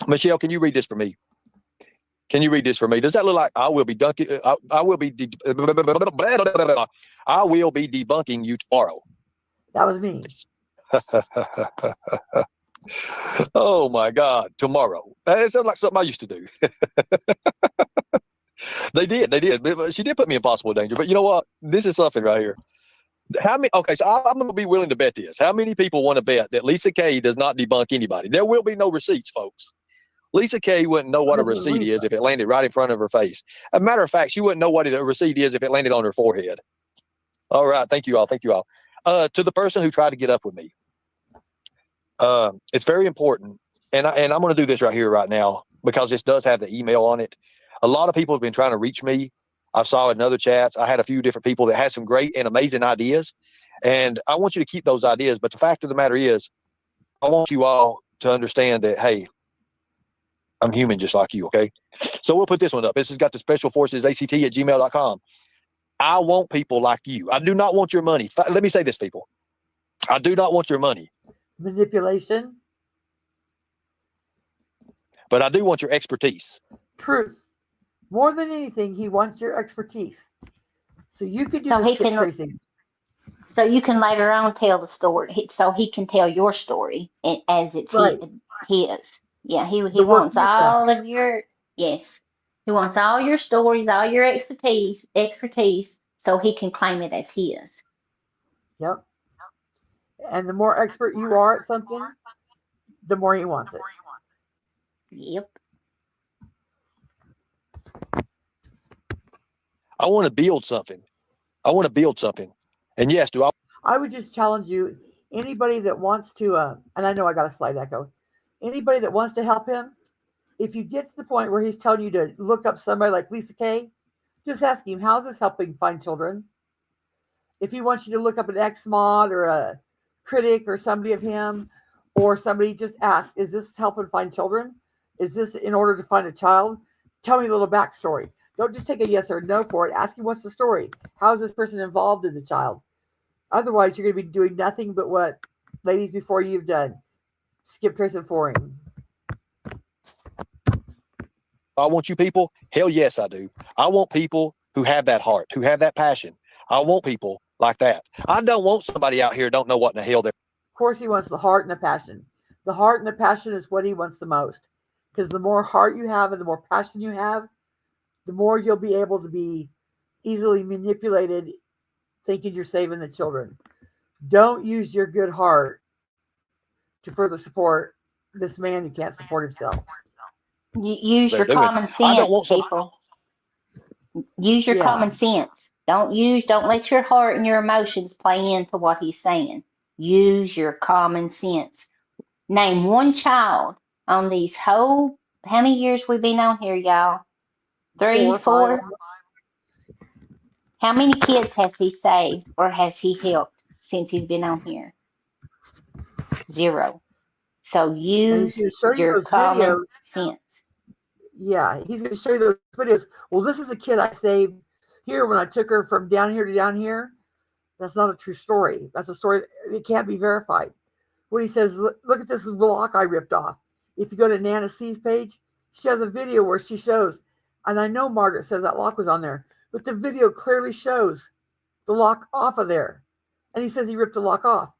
Michelle, can you read this for me? Can you read this for me? Does that look like I will be dunking? I will be debunking you tomorrow. That was me. Oh my God! Tomorrow. It sounds like something I used to do. They did. She did put me in possible danger. But you know what? This is something right here. How many? Okay, so I'm going to be willing to bet this. How many people want to bet that Lisa Kay does not debunk anybody? There will be no receipts, folks. Lisa Kay wouldn't know what a receipt is if it landed right in front of her face. As a matter of fact, she wouldn't know what a receipt is if it landed on her forehead. All right. Thank you all. To the person who tried to get up with me, it's very important. And I'm going to do this right here, right now, because this does have the email on it. A lot of people have been trying to reach me. I saw in other chats. I had a few different people that had some great and amazing ideas. And I want you to keep those ideas. But the fact of the matter is, I want you all to understand that, hey, I'm human just like you, okay? So we'll put this one up. This has got the Special Forces ACT@gmail.com. I want people like you. I do not want your money. Let me say this, people. I do not want your money. Manipulation. But I do want your expertise. Truth. More than anything, he wants your expertise. So you can do the skip tracing. So you can later on tell the story. So he can tell your story as it's right. his. Yeah, he wants all of your, yes. He wants all your stories, all your expertise, so he can claim it as his. Yep. And the more expert you are at something, the more he wants it. Yep. I want to build something. And yes, I would just challenge you, anybody that wants to, and I know I got a slight echo, anybody that wants to help him, if you get to the point where he's telling you to look up somebody like Lisa Kay, just ask him, how's this helping find children? If he wants you to look up an ex-mod or a critic or somebody of him, or somebody, just ask, is this helping find children? Is this in order to find a child? Tell me a little backstory. Don't just take a yes or no for it. Ask him, what's the story? How is this person involved in the child? Otherwise, you're going to be doing nothing but what ladies before you've done. Skip tracing for him. I want you people. Hell yes, I do. I want people who have that heart, who have that passion. I want people like that. I don't want somebody out here who don't know what in the hell they're. Of course, he wants the heart and the passion. The heart and the passion is what he wants the most. Because the more heart you have and the more passion you have, the more you'll be able to be easily manipulated thinking you're saving the children. Don't use your good heart to further support this man who can't support himself. Use your common sense, people. Use your common sense. Don't let your heart and your emotions play into what he's saying. Use your common sense. Name one child on these how many years we've been on here, y'all? 3, 4? How many kids has he saved or has he helped since he's been on here? 0. So use your common sense. Yeah, he's going to show you those videos. Well, this is a kid I saved here when I took her from down here to down here. That's not a true story. That's a story. It can't be verified. When he says, look at this block I ripped off. If you go to Nana C's page, she has a video where she shows, and I know Margaret says that lock was on there, but the video clearly shows the lock off of there. And he says he ripped the lock off.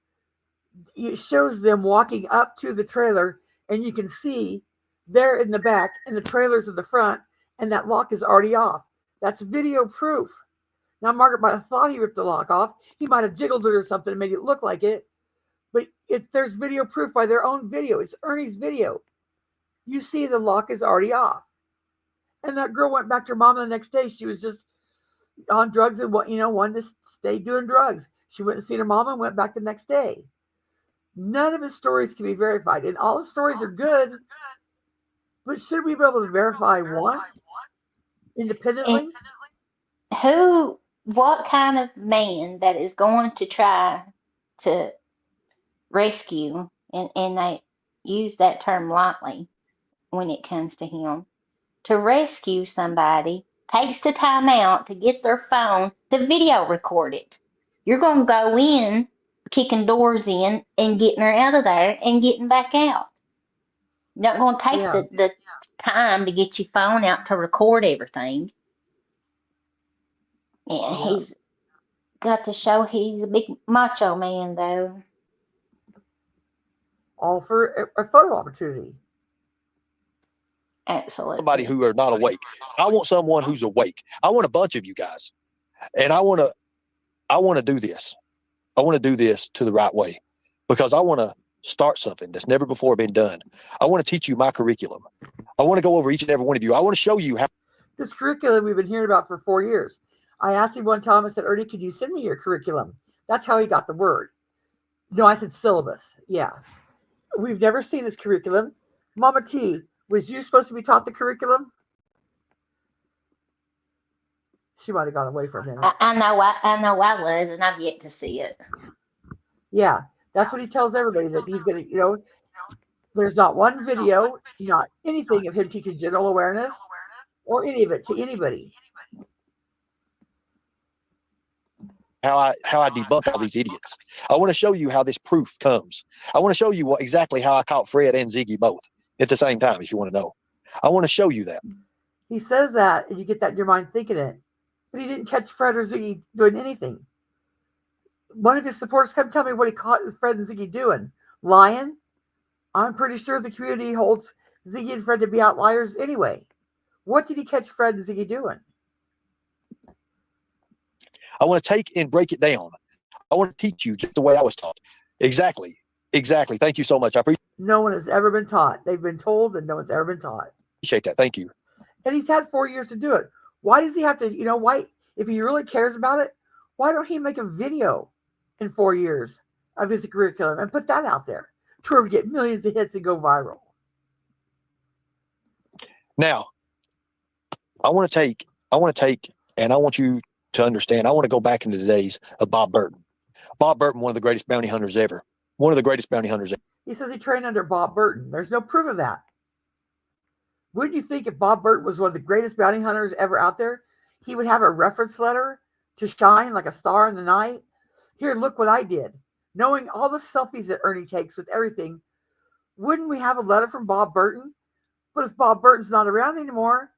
It shows them walking up to the trailer, and you can see there in the back, and the trailers in the front, and that lock is already off. That's video proof. Now, Margaret might have thought he ripped the lock off. He might have jiggled it or something and made it look like it. But there's video proof by their own video. It's Ernie's video. You see the lock is already off. And that girl went back to her mom the next day. She was just on drugs and wanted to stay doing drugs. She went and seen her mom and went back the next day. None of his stories can be verified. And all the stories are good. But should we be able to verify one independently? What kind of man that is going to try to rescue, and they use that term lightly when it comes to him, to rescue somebody takes the time out to get their phone to video record it. You're going to go in, kicking doors in and getting her out of there and getting back out. You're not going to take the time to get your phone out to record everything. And he's got to show he's a big macho man, though. All for a photo opportunity. Absolutely. Somebody who are not awake. I want someone who's awake. I want a bunch of you guys, and I want to do this. I want to do this to the right way, because I want to start something that's never before been done. I want to teach you my curriculum. I want to go over each and every one of you. I want to show you how. This curriculum we've been hearing about for 4 years. I asked him one time, I said, Ernie, could you send me your curriculum? That's how he got the word. No, I said syllabus. Yeah. We've never seen this curriculum. Mama T, was you supposed to be taught the curriculum? She might have gone away for a minute. I know I was, and I've yet to see it. Yeah, that's what he tells everybody, that he's going to, there's not one video, not anything of him teaching general awareness or any of it to anybody. How I debunk all these idiots. I want to show you how this proof comes. I want to show you exactly how I caught Fred and Ziggy both at the same time, if you want to know. I want to show you that. He says that, and you get that in your mind thinking it. But he didn't catch Fred or Ziggy doing anything. One of his supporters come tell me what he caught Fred and Ziggy doing. Lying. I'm pretty sure the community holds Ziggy and Fred to be outliers anyway. What did he catch Fred and Ziggy doing? I want to take and break it down. I want to teach you just the way I was taught. Exactly. Thank you so much. I appreciate. No one has ever been taught. They've been told, and no one's ever been taught. Appreciate that. Thank you. And he's had 4 years to do it. Why does he have to, why, if he really cares about it, why don't he make a video in 4 years of his curriculum and put that out there to get millions of hits and go viral? Now, I want to take, and I want you to understand, I want to go back into the days of Bob Burton. Bob Burton, one of the greatest bounty hunters ever. One of the greatest bounty hunters ever. He says he trained under Bob Burton. There's no proof of that. Wouldn't you think if Bob Burton was one of the greatest bounty hunters ever out there, he would have a reference letter to shine like a star in the night? Here, look what I did. Knowing all the selfies that Ernie takes with everything, wouldn't we have a letter from Bob Burton? But if Bob Burton's not around anymore,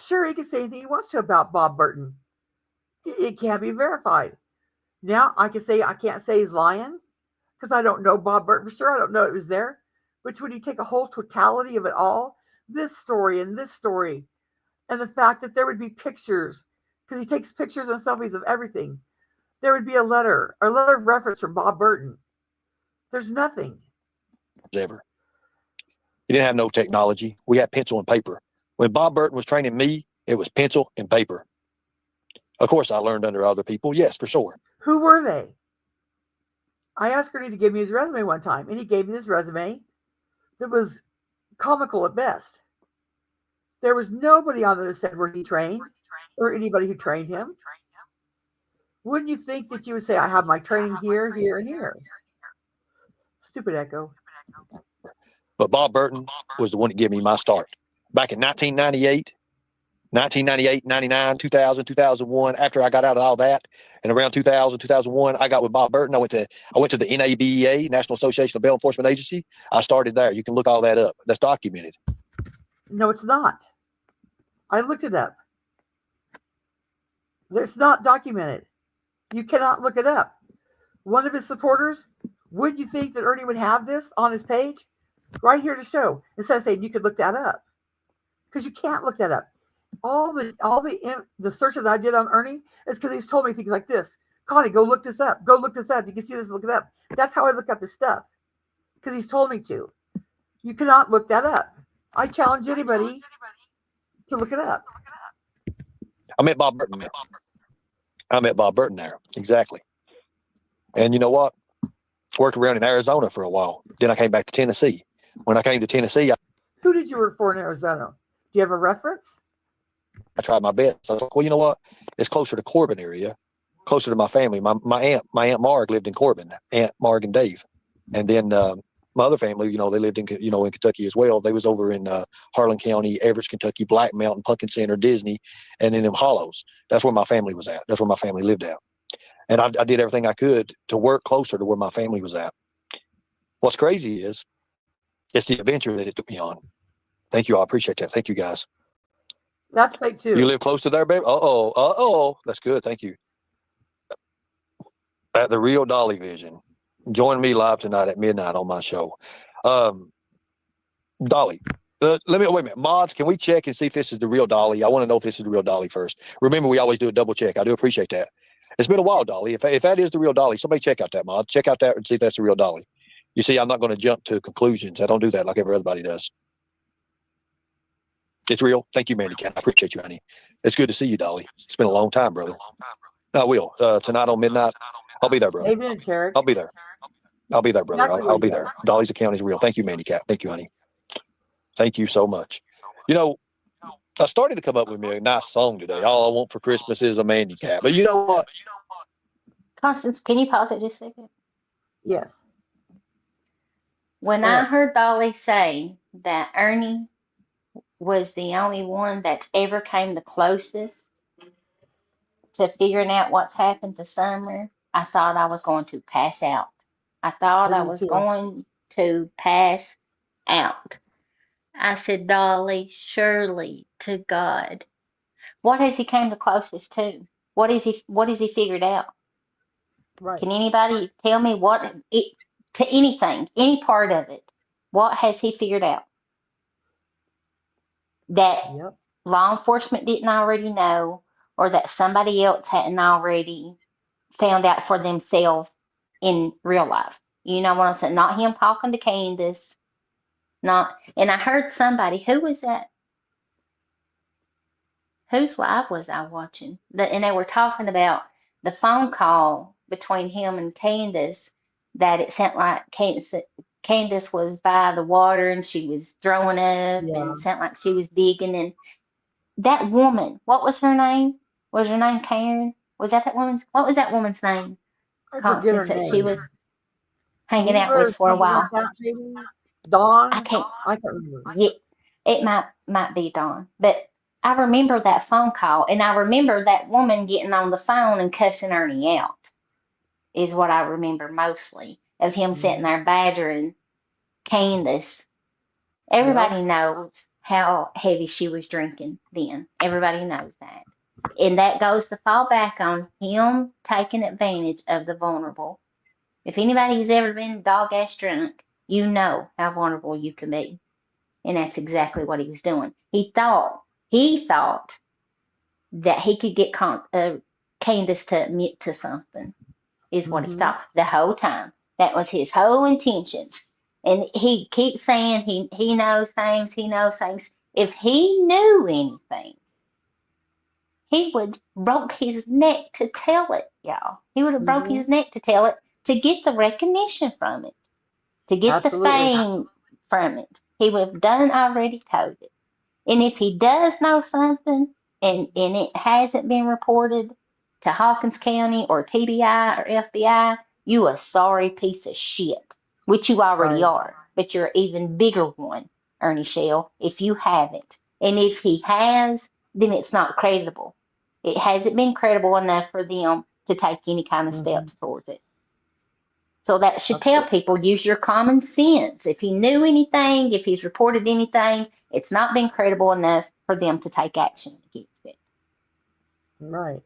sure, he can say anything he wants to about Bob Burton. It can't be verified. Now I can't say he's lying because I don't know Bob Burton for sure. I don't know it was there. But would you take a whole totality of it all, this story and this story, and the fact that there would be pictures, because he takes pictures and selfies of everything, there would be a letter of reference from Bob Burton. There's nothing. Ever. He didn't have no technology. We had pencil and paper. When Bob Burton was training me, it was pencil and paper. Of course, I learned under other people. Yes, for sure. Who were they? I asked Ernie to give me his resume one time, and he gave me his resume that was comical at best. There was nobody on there that said where he trained or anybody who trained him. Wouldn't you think that you would say, I have my training here, here, and here? Stupid echo. But Bob Burton was the one that gave me my start. back in 1998, 99, 2000, 2001. After I got out of all that, and around 2000, 2001, I got with Bob Burton. I went to the NABEA, National Association of Bail Enforcement Agency. I started there. You can look all that up. That's documented. No, it's not. I looked it up. It's not documented. You cannot look it up. One of his supporters, would you think that Ernie would have this on his page? Right here to show. Instead of saying you could look that up. Because you can't look that up. All the searches I did on Ernie is because he's told me things like this. Connie, go look this up. Go look this up. You can see this, look it up. That's how I look up this stuff. Because he's told me to. You cannot look that up. I challenge anybody to look it up. I met Bob Burton there. I met Bob Burton there. Exactly. And you know what? Worked around in Arizona for a while. Then I came back to Tennessee. When I came to Tennessee, Who did you work for in Arizona? Do you have a reference? I tried my best. I was like, well, you know what? It's closer to Corbin area, closer to my family. My aunt Marg lived in Corbin, Aunt Marg and Dave. And then my other family, they lived in Kentucky as well. They was over in Harlan County, Everett, Kentucky, Black Mountain, Pumpkin Center, Disney, and in them hollows. That's where my family was at. That's where my family lived at. And I did everything I could to work closer to where my family was at. What's crazy is it's the adventure that it took me on. Thank you. I appreciate that. Thank you, guys. That's fake too. You live close to there, babe? That's good. Thank you. At the Real Dolly Vision. Join me live tonight at midnight on my show. Dolly, wait a minute. Mods, can we check and see if this is the real Dolly? I want to know if this is the real Dolly first. Remember, we always do a double check. I do appreciate that. It's been a while, Dolly. If that is the real Dolly, somebody check out that mod. Check out that and see if that's the real Dolly. You see, I'm not going to jump to conclusions. I don't do that like everybody does. It's real. Thank you, Mandy Cat. I appreciate you, honey. It's good to see you, Dolly. It's been a long time, brother. I will. Tonight on midnight, I'll be there, brother. Amen, Tarek. I'll be there. I'll be there, brother. Exactly I'll be there. Dolly's account is real. Thank you, Mandy Cat. Thank you, honey. Thank you so much. I started to come up with me a nice song today. All I want for Christmas is a Mandy Cat. But you know what? Constance, can you pause it just a second? Yes. When I heard Dolly say that Ernie was the only one that's ever came the closest to figuring out what's happened to Summer, I thought I was going to pass out. I thought I was going to pass out. I said, Dolly, surely to God, what has he came the closest to? What is he figured out? Right. Can anybody tell me to anything, any part of it? What has he figured out that law enforcement didn't already know, or that somebody else hadn't already found out for themselves in real life? You know what I'm saying? Not him talking to Candace. And I heard somebody, who was that? Whose live was I watching? And they were talking about the phone call between him and Candace, that it sounded like Candace was by the water and she was throwing up, and it sounded like she was digging. And that woman, what was her name? Was her name Karen? What was that woman's name? I forget her Constance, that name. she was hanging out with for a while. Dawn? I can't remember. Yeah, it might be Dawn, but I remember that phone call, and I remember that woman getting on the phone and cussing Ernie out, is what I remember mostly of him sitting there badgering Candace. Everybody knows how heavy she was drinking then. Everybody knows that. And that goes to fall back on him taking advantage of the vulnerable. If anybody's ever been dog-ass drunk, you know how vulnerable you can be. And that's exactly what he was doing. He thought that he could get Candace to admit to something, is what he thought the whole time. That was his whole intentions. And he keeps saying he knows things, If he knew anything, he would broke his neck to tell it, y'all. He would have broke his neck to tell it, to get the recognition from it, to get the fame from it. He would have done already told it. And if he does know something and it hasn't been reported to Hawkins County or TBI or FBI, you a sorry piece of shit, which you already are, but you're an even bigger one Ernie Shell, if you haven't. And if he has, then it's not credible. It hasn't been credible enough for them to take any kind of steps towards it. So that should tell people, use your common sense. If he knew anything, if he's reported anything, it's not been credible enough for them to take action against it. Right.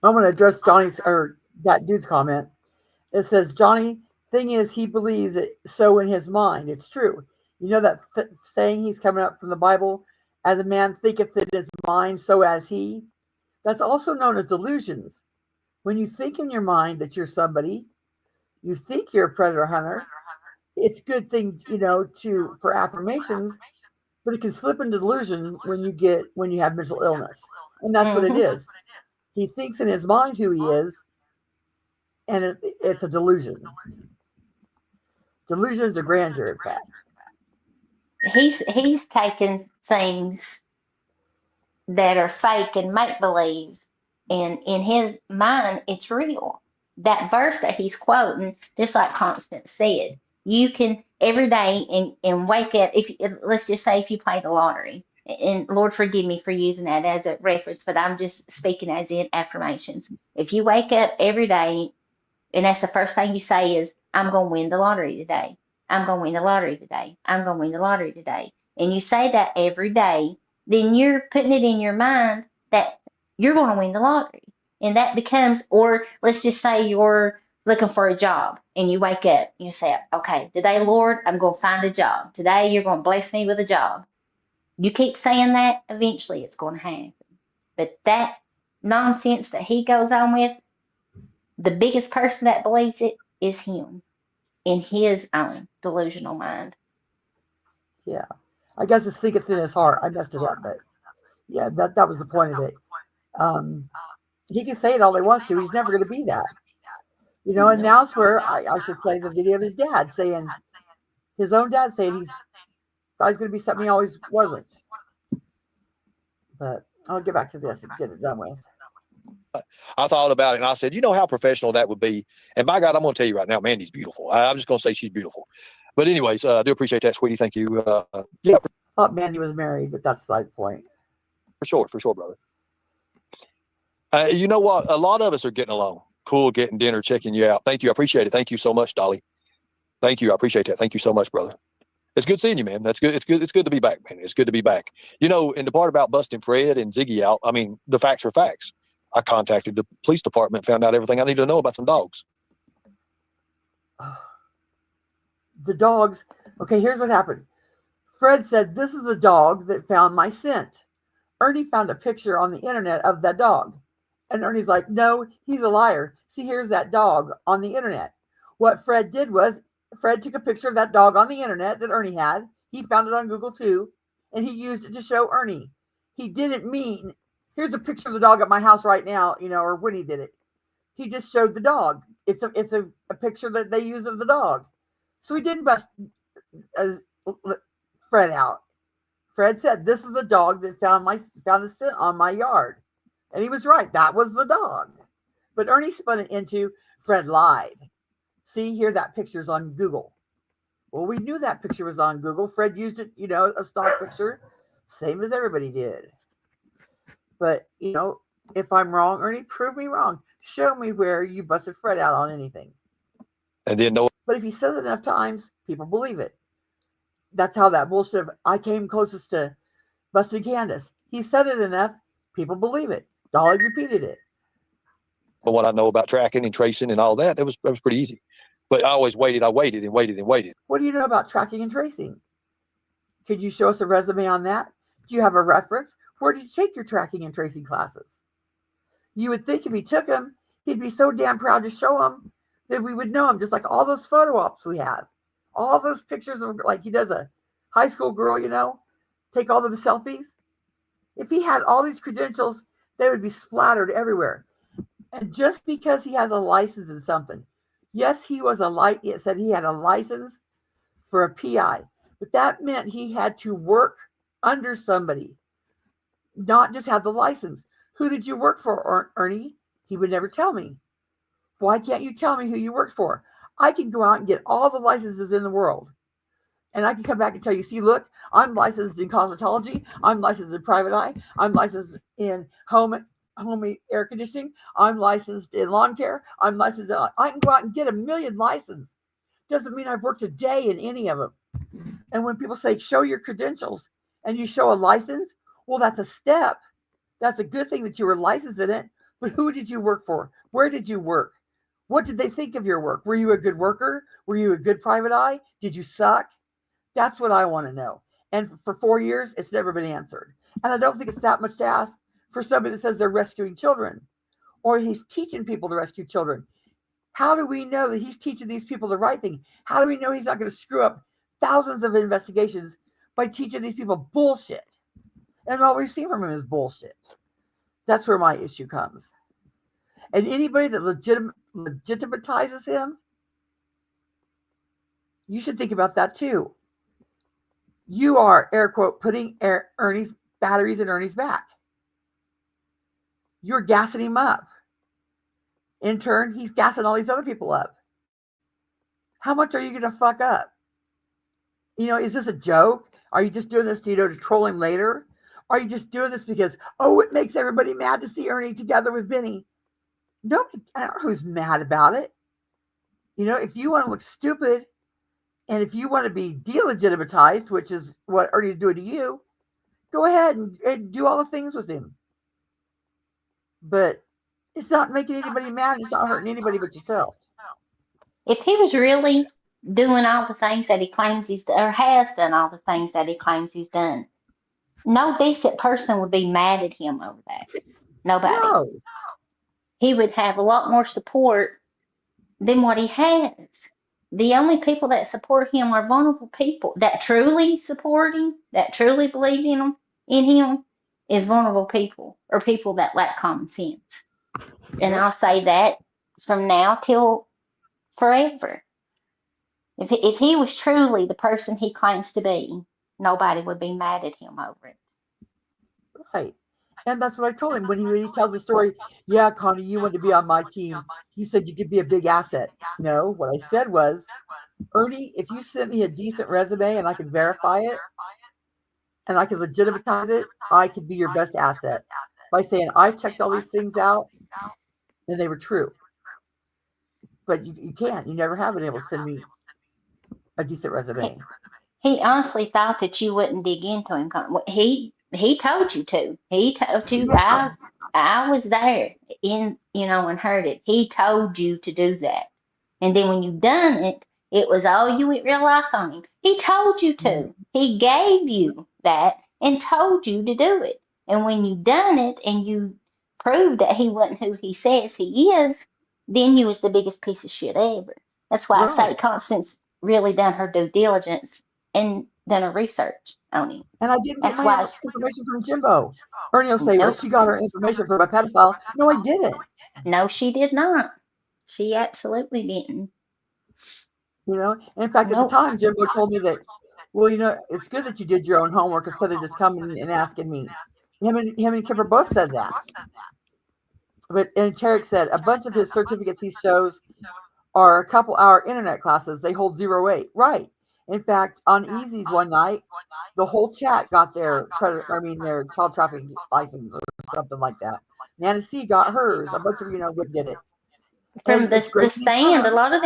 I'm going to address Johnny's or that dude's comment. It says, Johnny, thing is, he believes it so in his mind. It's true. You know that saying he's coming up from the Bible, as a man thinketh in his mind, so as he. That's also known as delusions. When you think in your mind that you're somebody, you think you're a predator hunter. It's a good thing, for affirmations, but it can slip into delusion when you have mental illness. And that's what it is. He thinks in his mind who he is, and it's a delusion. Delusions are grandeur, in fact. He's taken things that are fake and make believe, and in his mind, it's real. That verse that he's quoting, just like Constance said, you can every day and wake up. Let's just say if you play the lottery, and Lord forgive me for using that as a reference, but I'm just speaking as in affirmations. If you wake up every day and that's the first thing you say is, I'm going to win the lottery today. I'm going to win the lottery today. I'm going to win the lottery today. And you say that every day, then you're putting it in your mind that you're going to win the lottery. And that becomes, or let's just say you're looking for a job and you wake up and you say, okay, today, Lord, I'm going to find a job. Today, you're going to bless me with a job. You keep saying that, eventually it's going to happen. But that nonsense that he goes on with, the biggest person that believes it is him in his own delusional mind. Yeah. I guess it's thinketh in his heart. I messed it up, but yeah, that was the point of it. He can say it all he wants to. He's never going to be that. And now it's where I should play the video of his dad saying, his own dad saying he's going to be something he always wasn't. But I'll get back to this and get it done with. I thought about it and I said, you know how professional that would be. And by God, I'm going to tell you right now, Mandy's beautiful. I'm just going to say she's beautiful. But anyways, I do appreciate that, sweetie. Thank you. Yeah. I thought Mandy was married, but that's a side point. For sure, brother. You know what? A lot of us are getting along. Cool, getting dinner, checking you out. Thank you. I appreciate it. Thank you so much, Dolly. Thank you. I appreciate that. Thank you so much, brother. It's good seeing you, man. That's good. It's good. It's good to be back, man. It's good to be back. And the part about busting Fred and Ziggy out, I mean, the facts are facts. I contacted the police department, found out everything I needed to know about some dogs. The dogs. Okay, here's what happened. Fred said, this is the dog that found my scent. Ernie found a picture on the internet of that dog. And Ernie's like, no, he's a liar. See, here's that dog on the internet. What Fred did was, Fred took a picture of that dog on the internet that Ernie had. He found it on Google too. And he used it to show Ernie. He didn't mean, here's a picture of the dog at my house right now, or when he did it. He just showed the dog. It's a picture that they use of the dog. So he didn't bust Fred out. Fred said, this is the dog that found the scent on my yard. And he was right. That was the dog. But Ernie spun it into Fred lied. See, here that picture's on Google. Well, we knew that picture was on Google. Fred used it, a stock picture, same as everybody did. But, if I'm wrong, Ernie, prove me wrong. Show me where you busted Fred out on anything. And then no. But if he says it enough times, people believe it. That's how that bullshit of I came closest to busting Candace. He said it enough, people believe it. Dolly repeated it. But what I know about tracking and tracing and all that, that was pretty easy. But I always waited. I waited and waited and waited. What do you know about tracking and tracing? Could you show us a resume on that? Do you have a reference? Where did you take your tracking and tracing classes? You would think if he took them, he'd be so damn proud to show them that we would know him, just like all those photo ops we have. All those pictures of, like he does a high school girl, take all them selfies. If he had all these credentials, they would be splattered everywhere. And just because he has a license in something, yes, it said he had a license for a PI, but that meant he had to work under somebody, not just have the license. Who did you work for, Ernie? He would never tell me. Why can't you tell me who you worked for? I can go out and get all the licenses in the world And I can come back and tell you, see, look, I'm licensed in cosmetology. I'm licensed in private eye. I'm licensed in home air conditioning. I'm licensed in lawn care. I'm licensed. I can go out and get a million licenses. Doesn't mean I've worked a day in any of them. And when people say, show your credentials, and you show a license, well, that's a step. That's a good thing that you were licensed in it. But who did you work for? Where did you work? What did they think of your work? Were you a good worker? Were you a good private eye? Did you suck? That's what I want to know. And for 4 years, it's never been answered. And I don't think it's that much to ask for somebody that says they're rescuing children or he's teaching people to rescue children. How do we know that he's teaching these people the right thing? How do we know he's not going to screw up thousands of investigations by teaching these people bullshit? And all we've seen from him is bullshit. That's where my issue comes. And anybody that legitimatizes him, you should think about that too. You are, air quote, putting Ernie's batteries in Ernie's back. You're gassing him up. In turn, he's gassing all these other people up. How much are you going to fuck up? Is this a joke? Are you just doing this to troll him later? Are you just doing this because, it makes everybody mad to see Ernie together with Benny? Nobody, I don't know who's mad about it. If you want to look stupid and if you want to be delegitimatized, which is what Ernie's doing to you, go ahead and do all the things with him. But it's not making anybody mad. It's not hurting anybody but yourself. If he was really doing all the things that he claims he's done, or has done all the things that he claims he's done, no decent person would be mad at him over that. Nobody. No. He would have a lot more support than what he has. The only people that support him are vulnerable people that truly support him, that truly believe in him, is vulnerable people or people that lack common sense. And I'll say that from now till forever. If he was truly the person he claims to be, nobody would be mad at him over it. Right. And that's what I told him when he tells the story. Yeah, Connie, you want to be on my team. You said you could be a big asset. No, what I said was, Ernie, if you sent me a decent resume and I could verify it and I could legitimatize it, I could be your best asset by saying I checked all these things out and they were true. But you can't. You never have been able to send me a decent resume. He honestly thought that you wouldn't dig into him. He told you to. He told you. Yeah. I was there and heard it. He told you to do that. And then when you done it, it was all you went real life on him. He told you to. He gave you that and told you to do it. And when you done it and you proved that he wasn't who he says he is, then you was the biggest piece of shit ever. That's why I say Constance really done her due diligence and done her research on him. And I didn't get That's my why. information from Jimbo. Ernie will say, well, she got her information from a pedophile. No, I didn't. No, she did not. She absolutely didn't. And in fact, at the time, Jimbo told me that, well, it's good that you did your own homework instead of just coming and asking me. Him and Kipper both said that. And Tarek said a bunch of his certificates he shows are a couple-hour internet classes. They hold 0 weight. Right. In fact, on Easy's one night, the whole chat got their their child trafficking license or something like that. Nana C got hers. A bunch of did it. From the stand, a lot of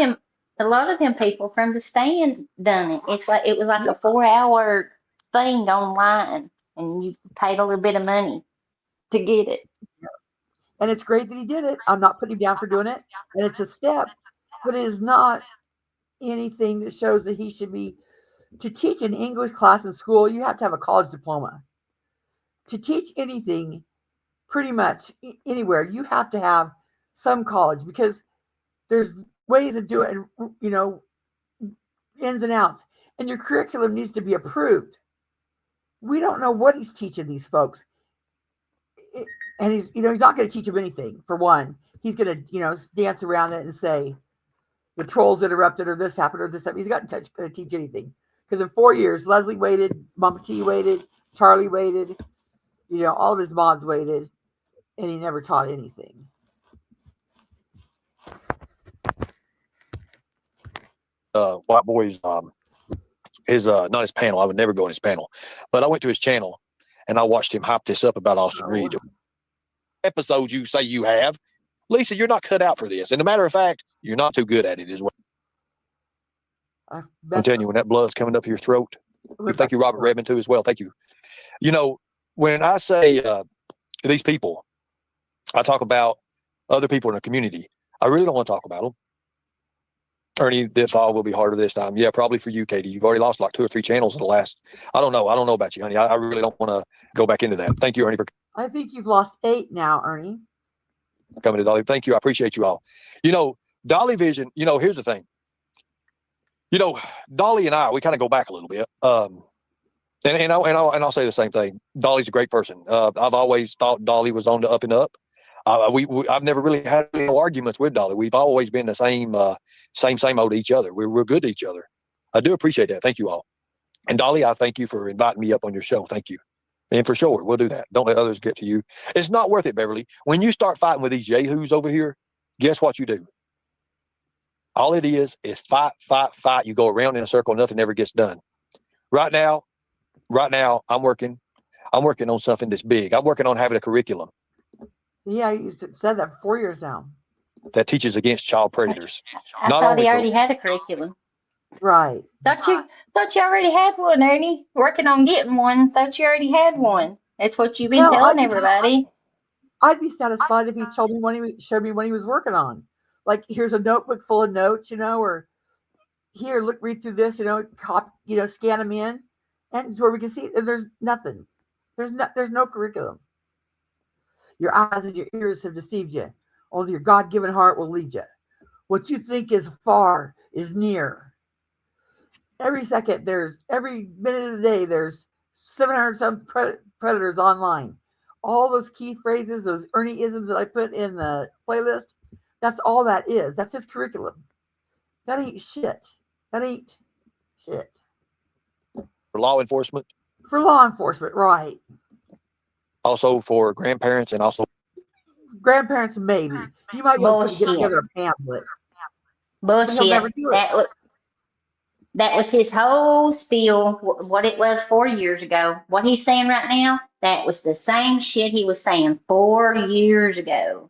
them people from the stand done it. It was like a 4-hour thing online, and you paid a little bit of money to get it. And it's great that he did it. I'm not putting him down for doing it, and it's a step, but it is not anything that shows that he should be. To teach an English class in school, you have to have a college diploma. To teach anything, pretty much anywhere, you have to have some college because there's ways of doing, ins and outs, and your curriculum needs to be approved. We don't know what he's teaching these folks, and he's not going to teach them anything. For one, he's going to dance around it and say the trolls interrupted or this happened or this happened. He's not going to teach anything because in 4 years, Leslie waited, Mama T waited, Charlie waited, all of his mods waited, and he never taught anything. White boys not his panel. I would never go on his panel, but I went to his channel and I watched him hype this up about Austin Reed. Episodes you say you have, Lisa, you're not cut out for this. And a matter of fact, you're not too good at it as well. I'm telling you, when that blood's coming up your throat, thank you, Robert Redmond, too, as well. Thank you. You know, when I say these people, I talk about other people in the community. I really don't want to talk about them. Ernie, the fall will be harder this time. Yeah, probably for you, Katie. You've already lost like 2 or 3 channels in the last. I don't know. I don't know about you, honey. I really don't want to go back into that. Thank you, Ernie, for I think you've lost 8 now, Ernie. coming to Dolly. Thank you. I appreciate you all. You know, Dolly Vision, you know, here's the thing. You know, Dolly and I, we kind of go back a little bit. And I'll say the same thing. Dolly's a great person. I've always thought Dolly was on the up and up. I've never really had no arguments with Dolly. We've always been the same old to each other. We're good to each other. I do appreciate that. Thank you all. And Dolly, I thank you for inviting me up on your show. Thank you. And for sure, we'll do that. Don't let others get to you. It's not worth it, Beverly. When you start fighting with these yahoos over here, guess what you do? All it is fight, fight, fight. You go around in a circle, nothing ever gets done. Right now, I'm working on something that's big. I'm working on having a curriculum. Yeah, you said that for 4 years now. That teaches against child predators. I thought he already had a curriculum. Right. Thought you already had one, Ernie. Working on getting one. Thought you already had one. That's what you've been Hell, telling everybody. I'd be satisfied if he told me showed me what he was working on. Like, here's a notebook full of notes, or here, read through this, scan them in, and it's where we can see. And there's nothing. There's no curriculum. Your eyes and your ears have deceived you. Only your God-given heart will lead you. What you think is far is near. Every second, every minute of the day, there's 700 some predators online. All those key phrases, those Ernie-isms that I put in the playlist, that's all that is. That's his curriculum. That ain't shit. For law enforcement? For law enforcement, right. Also for grandparents and also grandparents, maybe. You might be able to get together a pamphlet. Bullshit. That was his whole spiel, what it was 4 years ago. What he's saying right now, that was the same shit he was saying 4 years ago.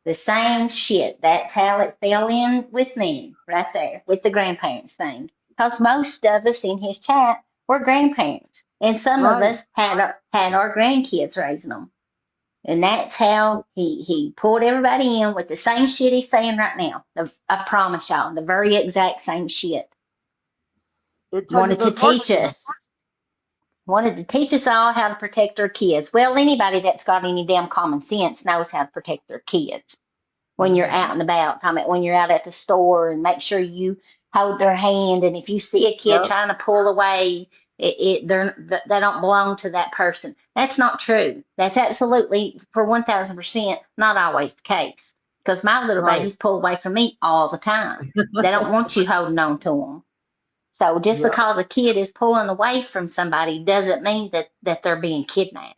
The same shit. That's how it fell in with me right there with the grandparents thing. Because most of us in his chat were grandparents. And some of us had our grandkids raising them. And that's how he pulled everybody in with the same shit he's saying right now. I promise y'all, the very exact same shit. Wanted to teach us all how to protect our kids. Well, anybody that's got any damn common sense knows how to protect their kids when you're out and about. I mean, when you're out at the store, and make sure you hold their hand. And if you see a kid trying to pull away, they don't belong to that person. That's not true. That's absolutely, for 1,000%, not always the case. Because my little babies pull away from me all the time. They don't want you holding on to them. So just because a kid is pulling away from somebody doesn't mean that they're being kidnapped.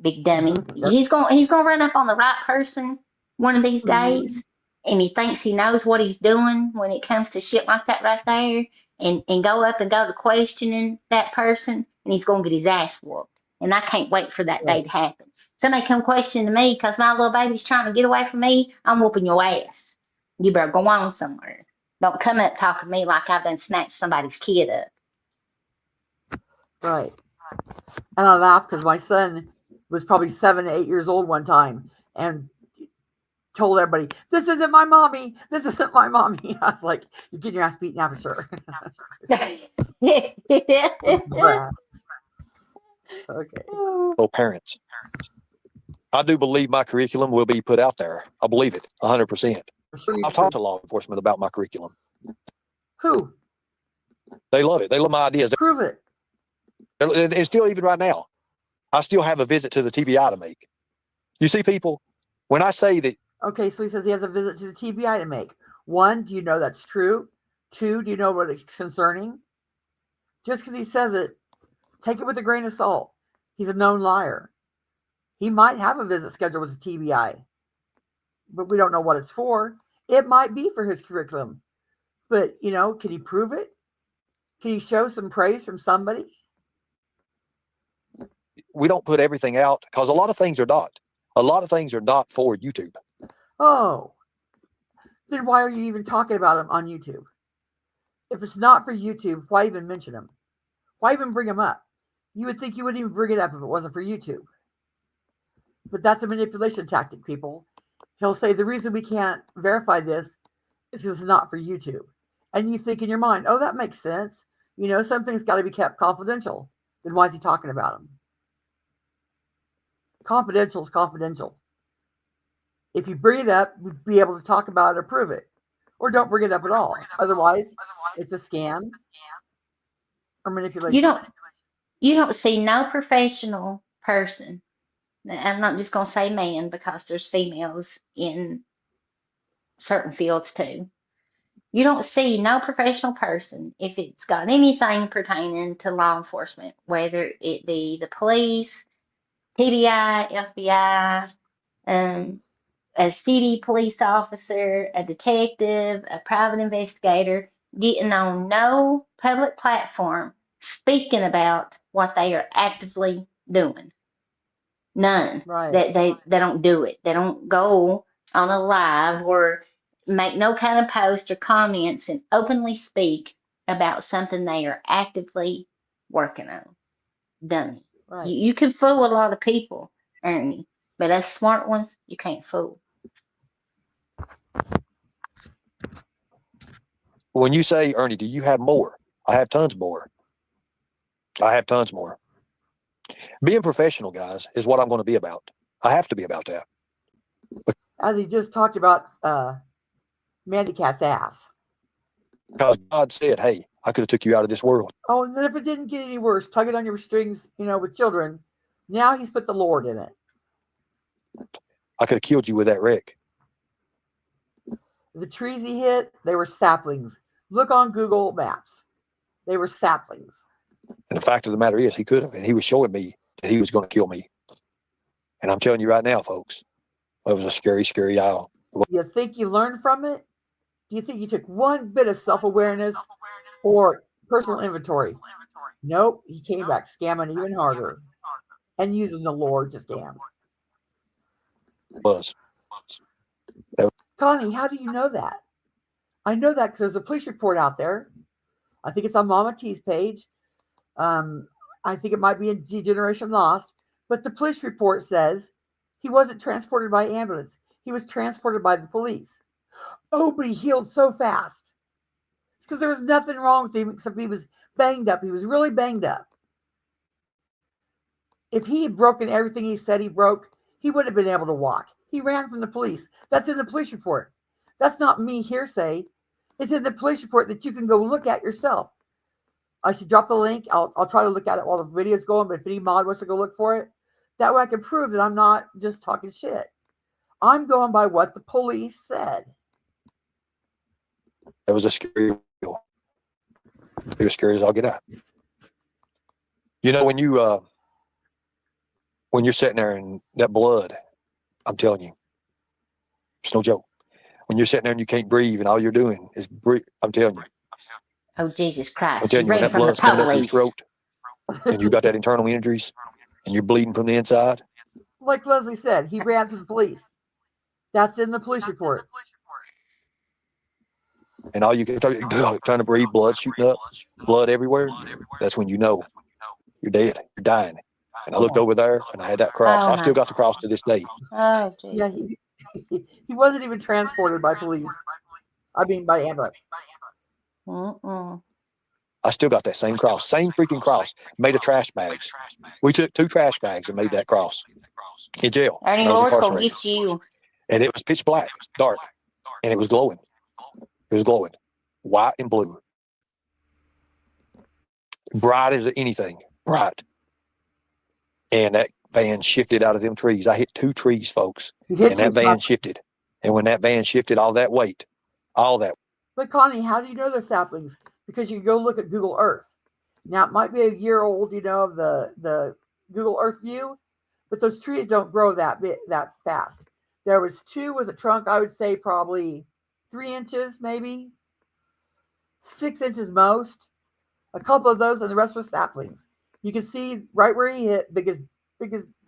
Big dummy. He's gonna run up on the right person one of these days, and he thinks he knows what he's doing when it comes to shit like that right there, and go up and go to questioning that person, and he's gonna get his ass whooped. And I can't wait for that day to happen. Somebody come question me because my little baby's trying to get away from me, I'm whooping your ass. You better go on somewhere. Don't come up talking to me like I've done snatched somebody's kid up. Right. And I laughed because my son was probably 7 to 8 years old one time and told everybody, "This isn't my mommy. This isn't my mommy." I was like, "You're getting your ass beaten now for sure." Okay. So parents, I do believe my curriculum will be put out there. I believe it 100%. I've talked to law enforcement about my curriculum. Who? They love it. They love my ideas. Prove it. And still, even right now, I still have a visit to the TBI to make. You see, people, when I say that. Okay, so he says he has a visit to the TBI to make. 1, do you know that's true? 2, do you know what it's concerning? Just because he says it, take it with a grain of salt. He's a known liar. He might have a visit scheduled with the TBI, but we don't know what it's for. It might be for his curriculum, but can he prove it? Can you show some praise from somebody? We don't put everything out because a lot of things are not. A lot of things are not for YouTube. Oh, then why are you even talking about them on YouTube? If it's not for YouTube, why even mention them? Why even bring them up? You would think you wouldn't even bring it up if it wasn't for YouTube. But that's a manipulation tactic, people. He'll say the reason we can't verify this is because it's not for YouTube. And you think in your mind, oh, that makes sense. You know, something's got to be kept confidential. Then why is he talking about them? Confidential is confidential. If you bring it up, you'd be able to talk about it or prove it. Or don't bring it up at all. Otherwise, it's a scam or manipulation. You don't see no professional person. I'm not just gonna say man because there's females in certain fields too. You don't see no professional person if it's got anything pertaining to law enforcement, whether it be the police, TBI, FBI, a city police officer, a detective, a private investigator, getting on no public platform speaking about what they are actively doing. None. Right. They don't do it. They don't go on a live or make no kind of post or comments and openly speak about something they are actively working on. Dummy. Right. You can fool a lot of people, Ernie, but us smart ones, you can't fool. When you say, Ernie, do you have more? I have tons more. I have tons more. Being professional, guys, is what I'm going to be about. I have to be about that. As he just talked about Mandy Cat's ass. Because God said, hey, I could have took you out of this world. Oh, and then if it didn't get any worse, tugging on your strings, you know, with children, now he's put the Lord in it. I could have killed you with that wreck. The trees he hit, they were saplings. Look on Google Maps. They were saplings. And the fact of the matter is, he could have, and he was showing me that he was going to kill me. And I'm telling you right now, folks, it was a scary, scary hour. Do you think you learned from it? Do you think you took one bit of self-awareness or personal inventory? Nope. He came back scamming even harder and using the Lord to scam. Was. Connie, how do you know that? I know that because there's a police report out there. I think it's on Mama T's page. I think it might be in Generation Lost. But the police report says he wasn't transported by ambulance. He was transported by the police. Oh, but he healed so fast. Because there was nothing wrong with him except he was banged up. He was really banged up. If he had broken everything he said he broke, he wouldn't have been able to walk. He ran from the police. That's in the police report. That's not me hearsay. It's in the police report that you can go look at yourself. I should drop the link. I'll try to look at it while the video's going, but if any mod wants to go look for it, that way I can prove that I'm not just talking shit. I'm going by what the police said. It was a scary deal. It was scary as I'll get out. You know, when you're sitting there and that blood, I'm telling you, it's no joke. When you're sitting there and you can't breathe and all you're doing is breathe, I'm telling you. Oh, Jesus I'm Christ. telling You you, when ran that from the blood's coming up your police. throat and you got that internal injuries and you're bleeding from the inside. Like Leslie said, he ran from the police. That's in the police report. And all you can trying to breathe, blood shooting up, blood everywhere. That's when you know you're dead, you're dying. And I looked over there and I had that cross. Oh, I still my. got the cross to this day. Oh, Jesus. Yeah, he wasn't even transported by police. I mean, by ambulance. Mm-mm. I still got that same cross, same freaking cross, made of trash bags. We took 2 trash bags and made that cross in jail. Ernie, when I was Lord's gonna incarcerated. get you. And it was pitch black, dark, and it was glowing. It was glowing, white and blue, bright as anything, bright. And that van shifted out of them trees. I hit 2 trees, folks, and that van shifted. And when that van shifted, all that weight, all that. But Connie, how do you know they're saplings? Because you can go look at Google Earth. Now, it might be a year old, you know, of the Google Earth view, but those trees don't grow that fast. There was 2 with a trunk, I would say probably 3 inches, maybe 6 inches most. A couple of those, and the rest were saplings. You can see right where he hit, biggest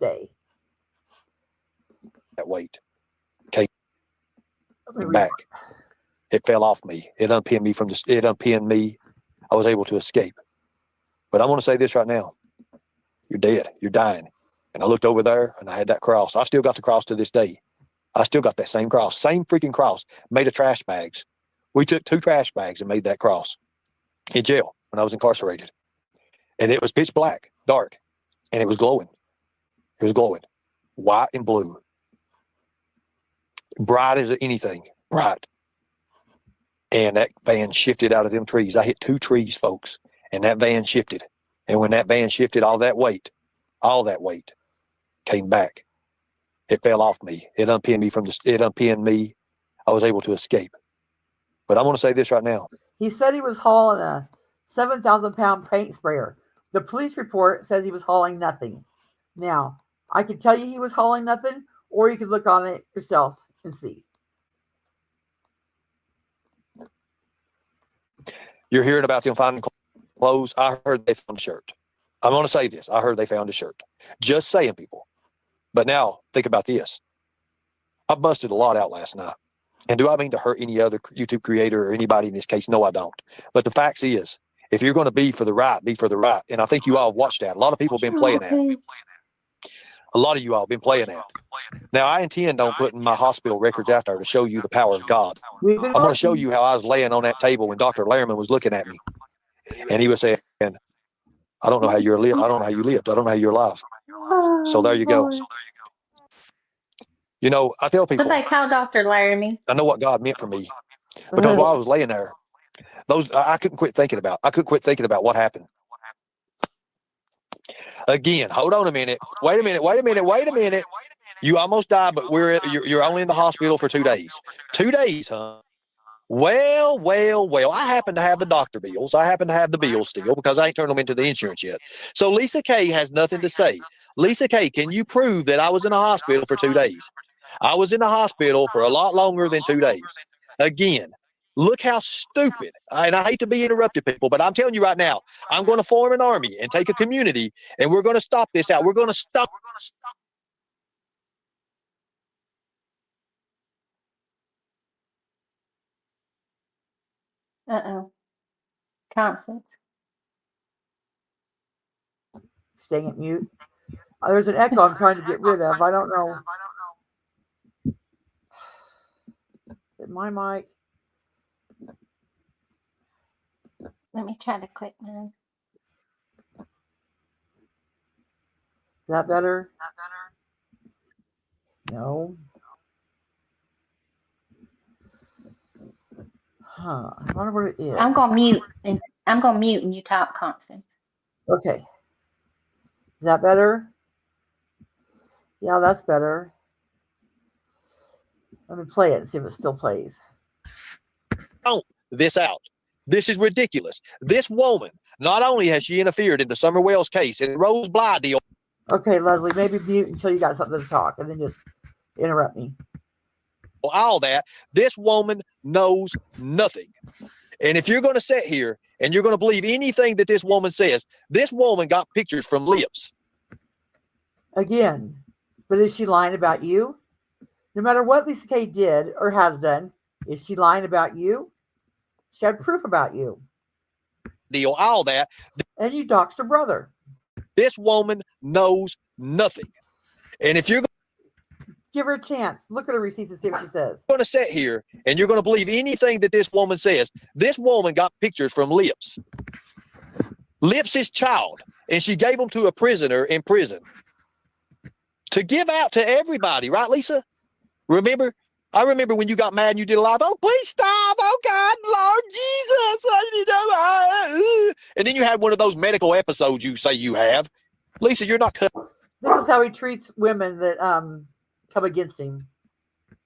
day. That weight came Let me read. back. It fell off me. It unpinned me from the. It unpinned me. I was able to escape. But I want to say this right now. You're dead. You're dying. And I looked over there, and I had that cross. I've still got the cross to this day. I still got that same cross, same freaking cross, made of trash bags. We took 2 trash bags and made that cross in jail when I was incarcerated. And it was pitch black, dark, and it was glowing. It was glowing, white and blue, bright as anything, bright. And that van shifted out of them trees. I hit 2 trees, folks, and that van shifted. And when that van shifted, all that weight came back. It fell off me. It unpinned me from the. It unpinned me. I was able to escape. But I want to say this right now. He said he was hauling a 7,000-pound paint sprayer. The police report says he was hauling nothing. Now, I can tell you he was hauling nothing, or you can look on it yourself and see. You're hearing about them finding clothes. I heard they found a shirt. I'm going to say this. I heard they found a shirt. Just saying, people. But now, think about this. I busted a lot out last night. And do I mean to hurt any other YouTube creator or anybody in this case? No, I don't. But the fact is, if you're going to be for the right, be for the right. And I think you all have watched that. A lot of people have been playing that. A lot of you all have been playing that. Now, I intend on putting my hospital records out there to show you the power of God. I'm going to show you how I was laying on that table when Dr. Lehrman was looking at me. And he was saying, I don't know how you're lived. I don't know how you lived. I don't know how you're alive. So there you go. You know, I tell people. What they call Dr. Laramie. I know what God meant for me. Because while I was laying there, I couldn't quit thinking about. I couldn't quit thinking about what happened. Again, hold on a minute. Wait a minute. You almost died, but you're only in the hospital for 2 days. 2 days, huh? Well. I happen to have the doctor bills. I happen to have the bills still because I ain't turned them into the insurance yet. So Lisa K has nothing to say. Lisa K, can you prove that I was in a hospital for 2 days? I was in the hospital for a lot longer than 2 days. Again, look how stupid. And I hate to be interrupted, people, but I'm telling you right now, I'm going to form an army and take a community, and we're going to stop this out. We're going to stop. Uh-oh. Constance. Staying at mute. There's an echo I'm trying to get rid of. I don't know. Is it my mic? Let me try to click mine. Is that better? No. Huh. I wonder what it is. I'm gonna mute and you talk, Constance. Okay. Is that better? Yeah, that's better. Let me play it and see if it still plays. This out. This is ridiculous. This woman, not only has she interfered in the Summer Wells case and Rose Bly deal. Okay, Leslie, maybe mute until you got something to talk and then just interrupt me. All that. This woman knows nothing. And if you're going to sit here and you're going to believe anything that this woman says, this woman got pictures from lips. Again, but is she lying about you? No matter what Lisa K did or has done, is she lying about you? She had proof about you. Deal, all that. And you doxed her brother. This woman knows nothing. And if you're give her a chance, look at her receipts and see what she says. Going to sit here and you're going to believe anything that this woman says, this woman got pictures from Lips. Lips is child, and she gave them to a prisoner in prison to give out to everybody, right, Lisa? Remember? I remember when you got mad and you did a live. Oh, please stop. Oh, God, Lord Jesus. And then you had one of those medical episodes you say you have. Lisa, you're not cut. This is how he treats women that come against him.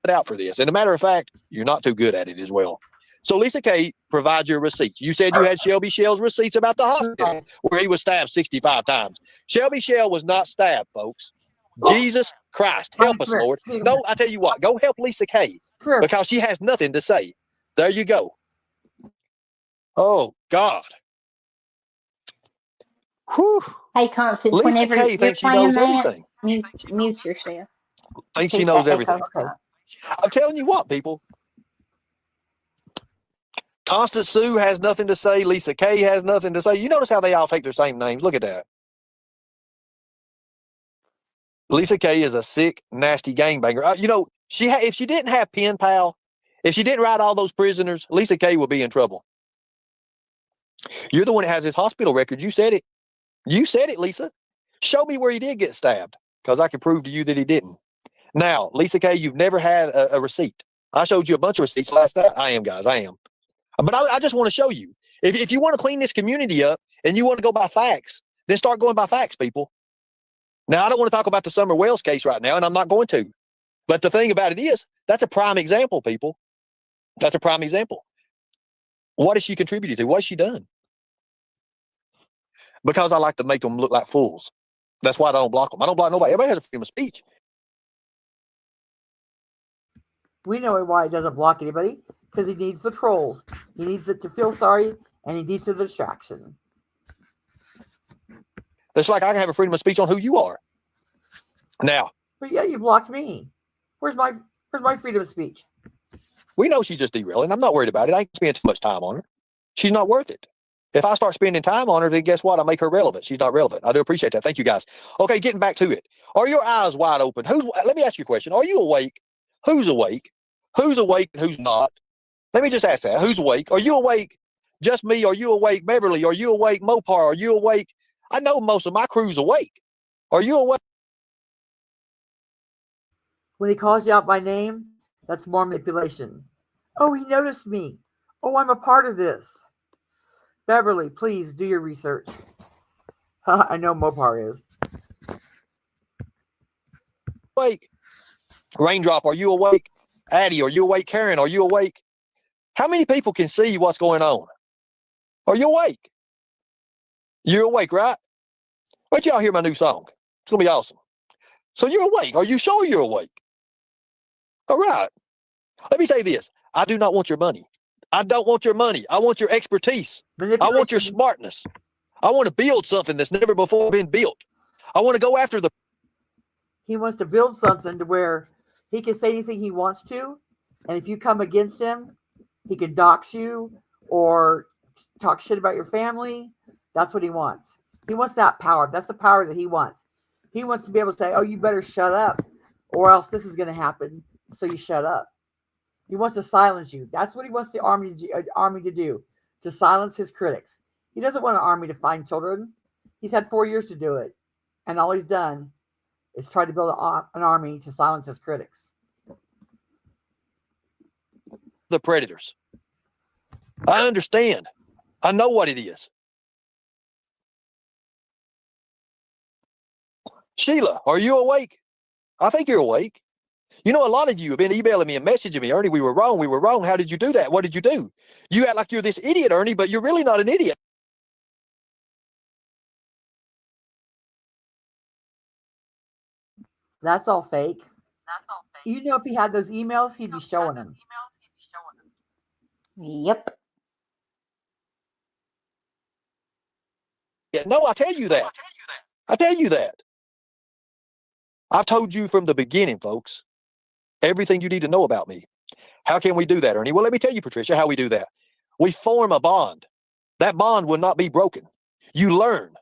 Out for this. And a matter of fact, you're not too good at it as well. So Lisa K provides your receipts. You said you had Shelby Shell's receipts about the hospital where he was stabbed 65 times. Shelby Shell was not stabbed, folks. Jesus Christ, help us, Lord. No, I tell you what, go help Lisa K because she has nothing to say. There you go. Oh, God. Whew. Hey, Constance, Lisa whenever Kay you're thinks she playing knows that, everything. mute yourself. Thinks she Keep knows that everything. echo stop. I'm telling you what, people. Constance Sue has nothing to say. Lisa Kay has nothing to say. You notice how they all take their same names. Look at that. Lisa Kay is a sick, nasty gangbanger. You know, if she didn't have pen pal, if she didn't write all those prisoners, Lisa Kay would be in trouble. You're the one that has his hospital record. You said it. You said it, Lisa. Show me where he did get stabbed, because I can prove to you that he didn't. Now, Lisa Kay, you've never had a receipt. I showed you a bunch of receipts last night. I am, guys. I am. But I just want to show you. If you want to clean this community up and you want to go by facts, then start going by facts, people. Now, I don't want to talk about the Summer Wells case right now, and I'm not going to. But the thing about it is, that's a prime example, people. That's a prime example. What has she contributed to? What has she done? Because I like to make them look like fools. That's why I don't block them. I don't block nobody. Everybody has a freedom of speech. We know why he doesn't block anybody, because he needs the trolls. He needs it to feel sorry, and he needs the distraction. It's like I can have a freedom of speech on who you are. Now, but yeah, you blocked me. Where's my freedom of speech? We know she's just derailing. I'm not worried about it. I ain't spend too much time on her. She's not worth it. If I start spending time on her, then guess what? I make her relevant. She's not relevant. I do appreciate that. Thank you, guys. Okay, getting back to it. Are your eyes wide open? Let me ask you a question. Are you awake? Who's awake? Who's awake and who's not? Let me just ask that. Who's awake? Are you awake? Just me? Are you awake? Beverly? Are you awake? Mopar? Are you awake? I know most of my crew's awake. Are you awake? When he calls you out by name, that's more manipulation. Oh, he noticed me. Oh, I'm a part of this. Beverly, please do your research. I know Mopar is. Awake. Raindrop, are you awake? Addie, are you awake? Karen, are you awake? How many people can see what's going on? Are you awake? You're awake, right? Wait till y'all hear my new song. It's going to be awesome. So you're awake. Are you sure you're awake? All right. Let me say this. I do not want your money. I don't want your money. I want your expertise. I want your smartness. I want to build something that's never before been built. I want to go after the... He wants to build something to where he can say anything he wants to. And if you come against him, he can dox you or talk shit about your family. That's what he wants. He wants that power. That's the power that he wants. He wants to be able to say, oh, you better shut up or else this is going to happen. So you shut up. He wants to silence you. That's what he wants the army to do, to silence his critics. He doesn't want an army to find children. He's had 4 years to do it. And all he's done is try to build an army to silence his critics. The predators. I understand. I know what it is. Sheila, are you awake? I think you're awake. You know, a lot of you have been emailing me and messaging me, Ernie, we were wrong. We were wrong. How did you do that? What did you do? You act like you're this idiot, Ernie, but you're really not an idiot. That's all fake. You know, if he had those emails, he'd be showing them. Yep. Yeah, no, I tell you that. I tell you that. I've told you from the beginning, folks, everything you need to know about me. How can we do that, Ernie? Well, let me tell you, Patricia, how we do that. We form a bond. That bond will not be broken. You learn.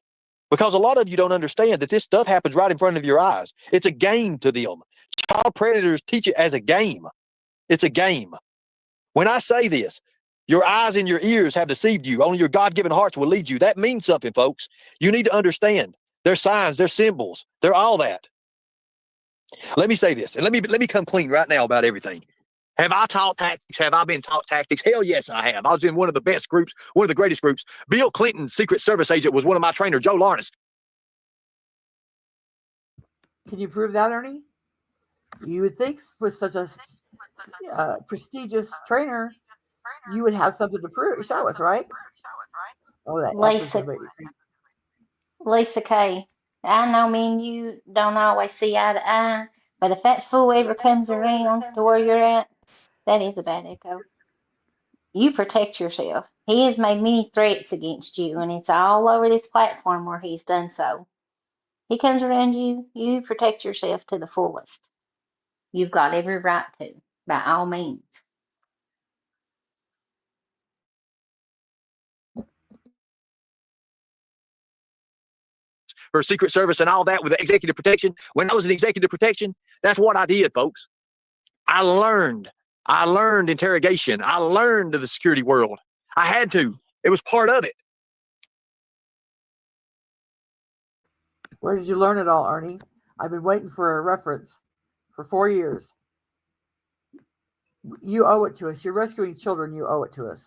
Because a lot of you don't understand that this stuff happens right in front of your eyes. It's a game to them. Child predators teach it as a game. It's a game. When I say this, your eyes and your ears have deceived you. Only your God-given hearts will lead you. That means something, folks. You need to understand. They're signs, they're symbols, they're all that. Let me say this, and let me come clean right now about everything. Have I taught tactics? Have I been taught tactics? Hell yes, I have. I was in one of the best groups, one of the greatest groups. Bill Clinton's Secret Service agent was one of my trainers, Joe Larness. Can you prove that, Ernie? You would think with such a prestigious trainer, you would have something to show us, right? Oh, that Lisa Kay, I know me and you don't always see eye to eye, but if that fool ever comes around to where you're at, that is a bad echo. You protect yourself. He has made many threats against you, and it's all over this platform where he's done so. He comes around you, you protect yourself to the fullest. You've got every right to, by all means. For Secret Service and all that with the executive protection. When I was in executive protection, that's what I did, folks. I learned interrogation. I learned the security world. I had to. It was part of it. Where did you learn it all, Ernie? I've been waiting for a reference for 4 years. You owe it to us. You're rescuing children. You owe it to us.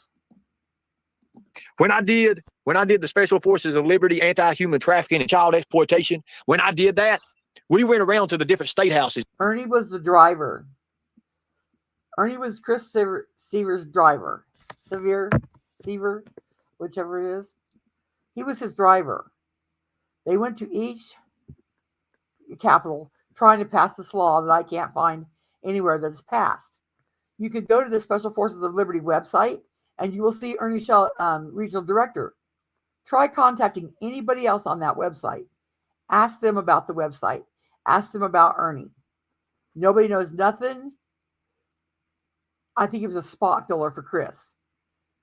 When I did the Special Forces of Liberty, anti-human trafficking and child exploitation, when I did that, we went around to the different state houses. Ernie was the driver. Ernie was Chris Seaver's driver. Seaver, whichever it is. He was his driver. They went to each capital trying to pass this law that I can't find anywhere that's passed. You could go to the Special Forces of Liberty website and you will see Ernie Shell, Regional Director. Try contacting anybody else on that website. Ask them about the website. Ask them about Ernie. Nobody knows nothing. I think it was a spot filler for Chris.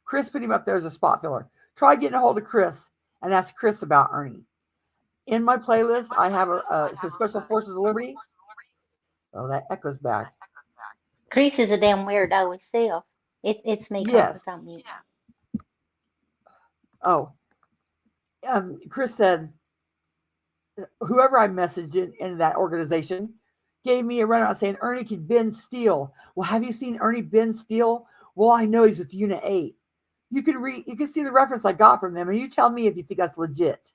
Chris put him up there as a spot filler. Try getting a hold of Chris and ask Chris about Ernie. In my playlist, I have it says Special Forces of Liberty. Oh, that echoes back. Chris is a damn weirdo himself. It's me, Yes. Constance, on mute. Oh, Chris said, whoever I messaged in that organization gave me a runaround saying Ernie could bend steel. Well, have you seen Ernie bend steel? Well, I know he's with Unit 8. You can see the reference I got from them, and you tell me if you think that's legit.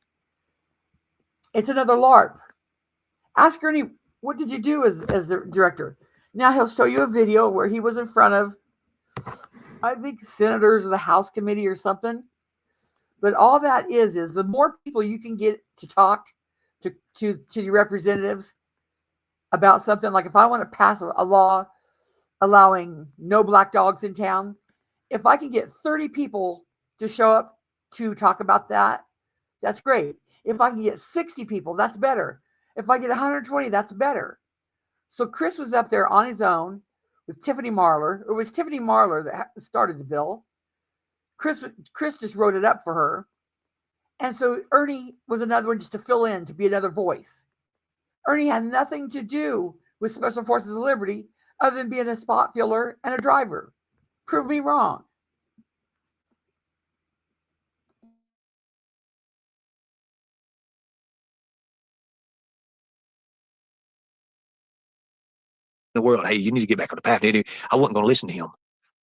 It's another LARP. Ask Ernie, what did you do as the director? Now he'll show you a video where he was in front of, I think, senators or the House committee or something. But all that is the more people you can get to talk to your representatives about something, like if I want to pass a law allowing no black dogs in town, if I can get 30 people to show up to talk about that, that's great. If I can get 60 people, that's better. If I get 120, that's better. So Chris was up there on his own with Tiffany Marlar. It was Tiffany Marlar that started the bill. Chris just wrote it up for her. And so Ernie was another one just to fill in, to be another voice. Ernie had nothing to do with Special Forces of Liberty other than being a spot filler and a driver. Prove me wrong. The world, hey, you need to get back on the path. I wasn't going to listen to him.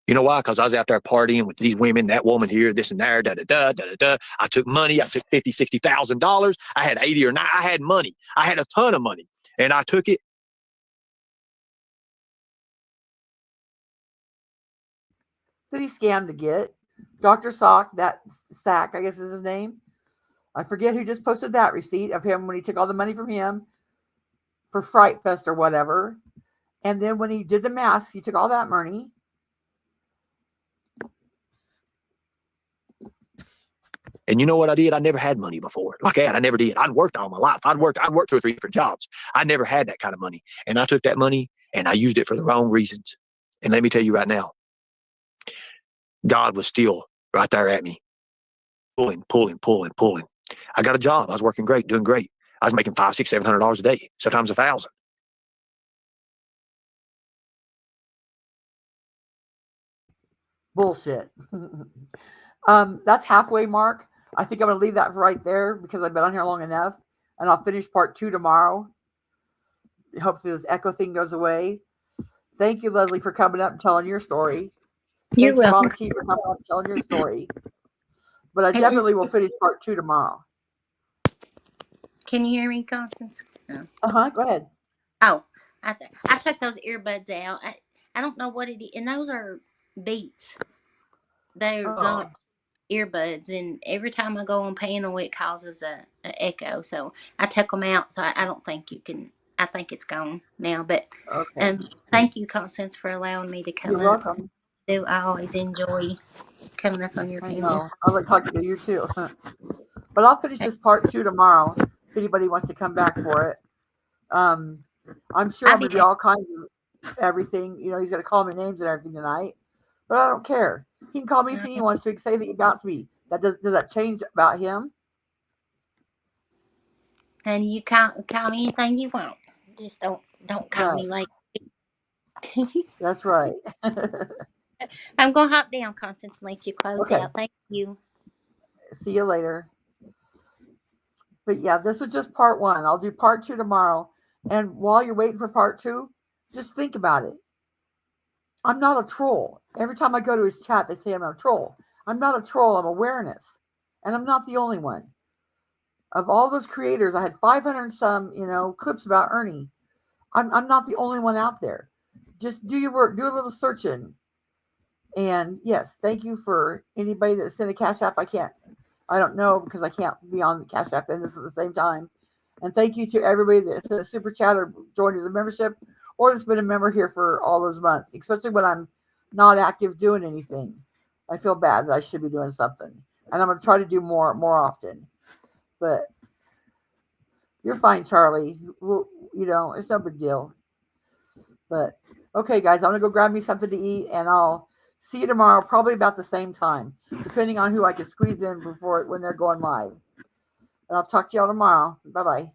You know why? Because I was out there partying with these women, that woman here, this and there, da da da da da. I took money. I took $50,000, $60,000. I had 80 or 90. I had money. I had a ton of money, and I took it. That he scammed to get. Dr. Sack, I guess is his name. I forget who just posted that receipt of him when he took all the money from him for Fright Fest or whatever. And then when he did the mask, he took all that money. And you know what I did? I never had money before. Like that, I never did. I'd worked all my life. I'd worked 2 or 3 different jobs. I never had that kind of money. And I took that money and I used it for the wrong reasons. And let me tell you right now, God was still right there at me, pulling. I got a job. I was working great, doing great. I was making $500, $600, $700 a day, sometimes $1,000. Bullshit. That's halfway mark. I think I'm going to leave that right there because I've been on here long enough, and I'll finish part 2 tomorrow. Hopefully this echo thing goes away. Thank you, Leslie, for coming up and telling your story. You're Thank you, welcome. Mama T, for coming up and telling your story. But I definitely will finish part 2 tomorrow. Can you hear me, Constance? No. Go ahead. Oh, I took those earbuds out. I don't know what it is, and those are Beats. They're not earbuds, and every time I go on panel, it causes a echo. So I took them out. So I don't think you can. I think it's gone now. But Okay. thank you, Constance, for allowing me to come You're up welcome. do. I always enjoy coming up on your I panel. know. I like talking to you too. But I'll finish this part 2 tomorrow if anybody wants to come back for it. I'm sure I'll I'm be going to be back. all kinds of everything. You know, he's going to call me names and everything tonight. But I don't care. He can call me anything he wants to say that about me. Does that change about him? And you call me anything you want. Just don't call Right. me like. That's right. I'm gonna hop down, Constance, and let you close Okay. out. Thank you. See you later. But yeah, this was just part 1. I'll do part 2 tomorrow. And while you're waiting for part 2, just think about it. I'm not a troll. Every time I go to his chat, they say I'm a troll. I'm not a troll. I'm awareness. And I'm not the only one. Of all those creators, I had 500 and some, clips about Ernie. I'm not the only one out there. Just do your work. Do a little searching. And yes, thank you for anybody that sent a Cash App. I don't know because I can't be on the Cash App and this at the same time. And thank you to everybody that sent a super chat or joined as a membership or that's been a member here for all those months, especially when I'm not active doing anything. I feel bad that I should be doing something. And I'm going to try to do more often. But you're fine, Charlie. It's no big deal. But okay, guys, I'm going to go grab me something to eat and I'll see you tomorrow, probably about the same time, depending on who I can squeeze in when they're going live. And I'll talk to y'all tomorrow. Bye-bye.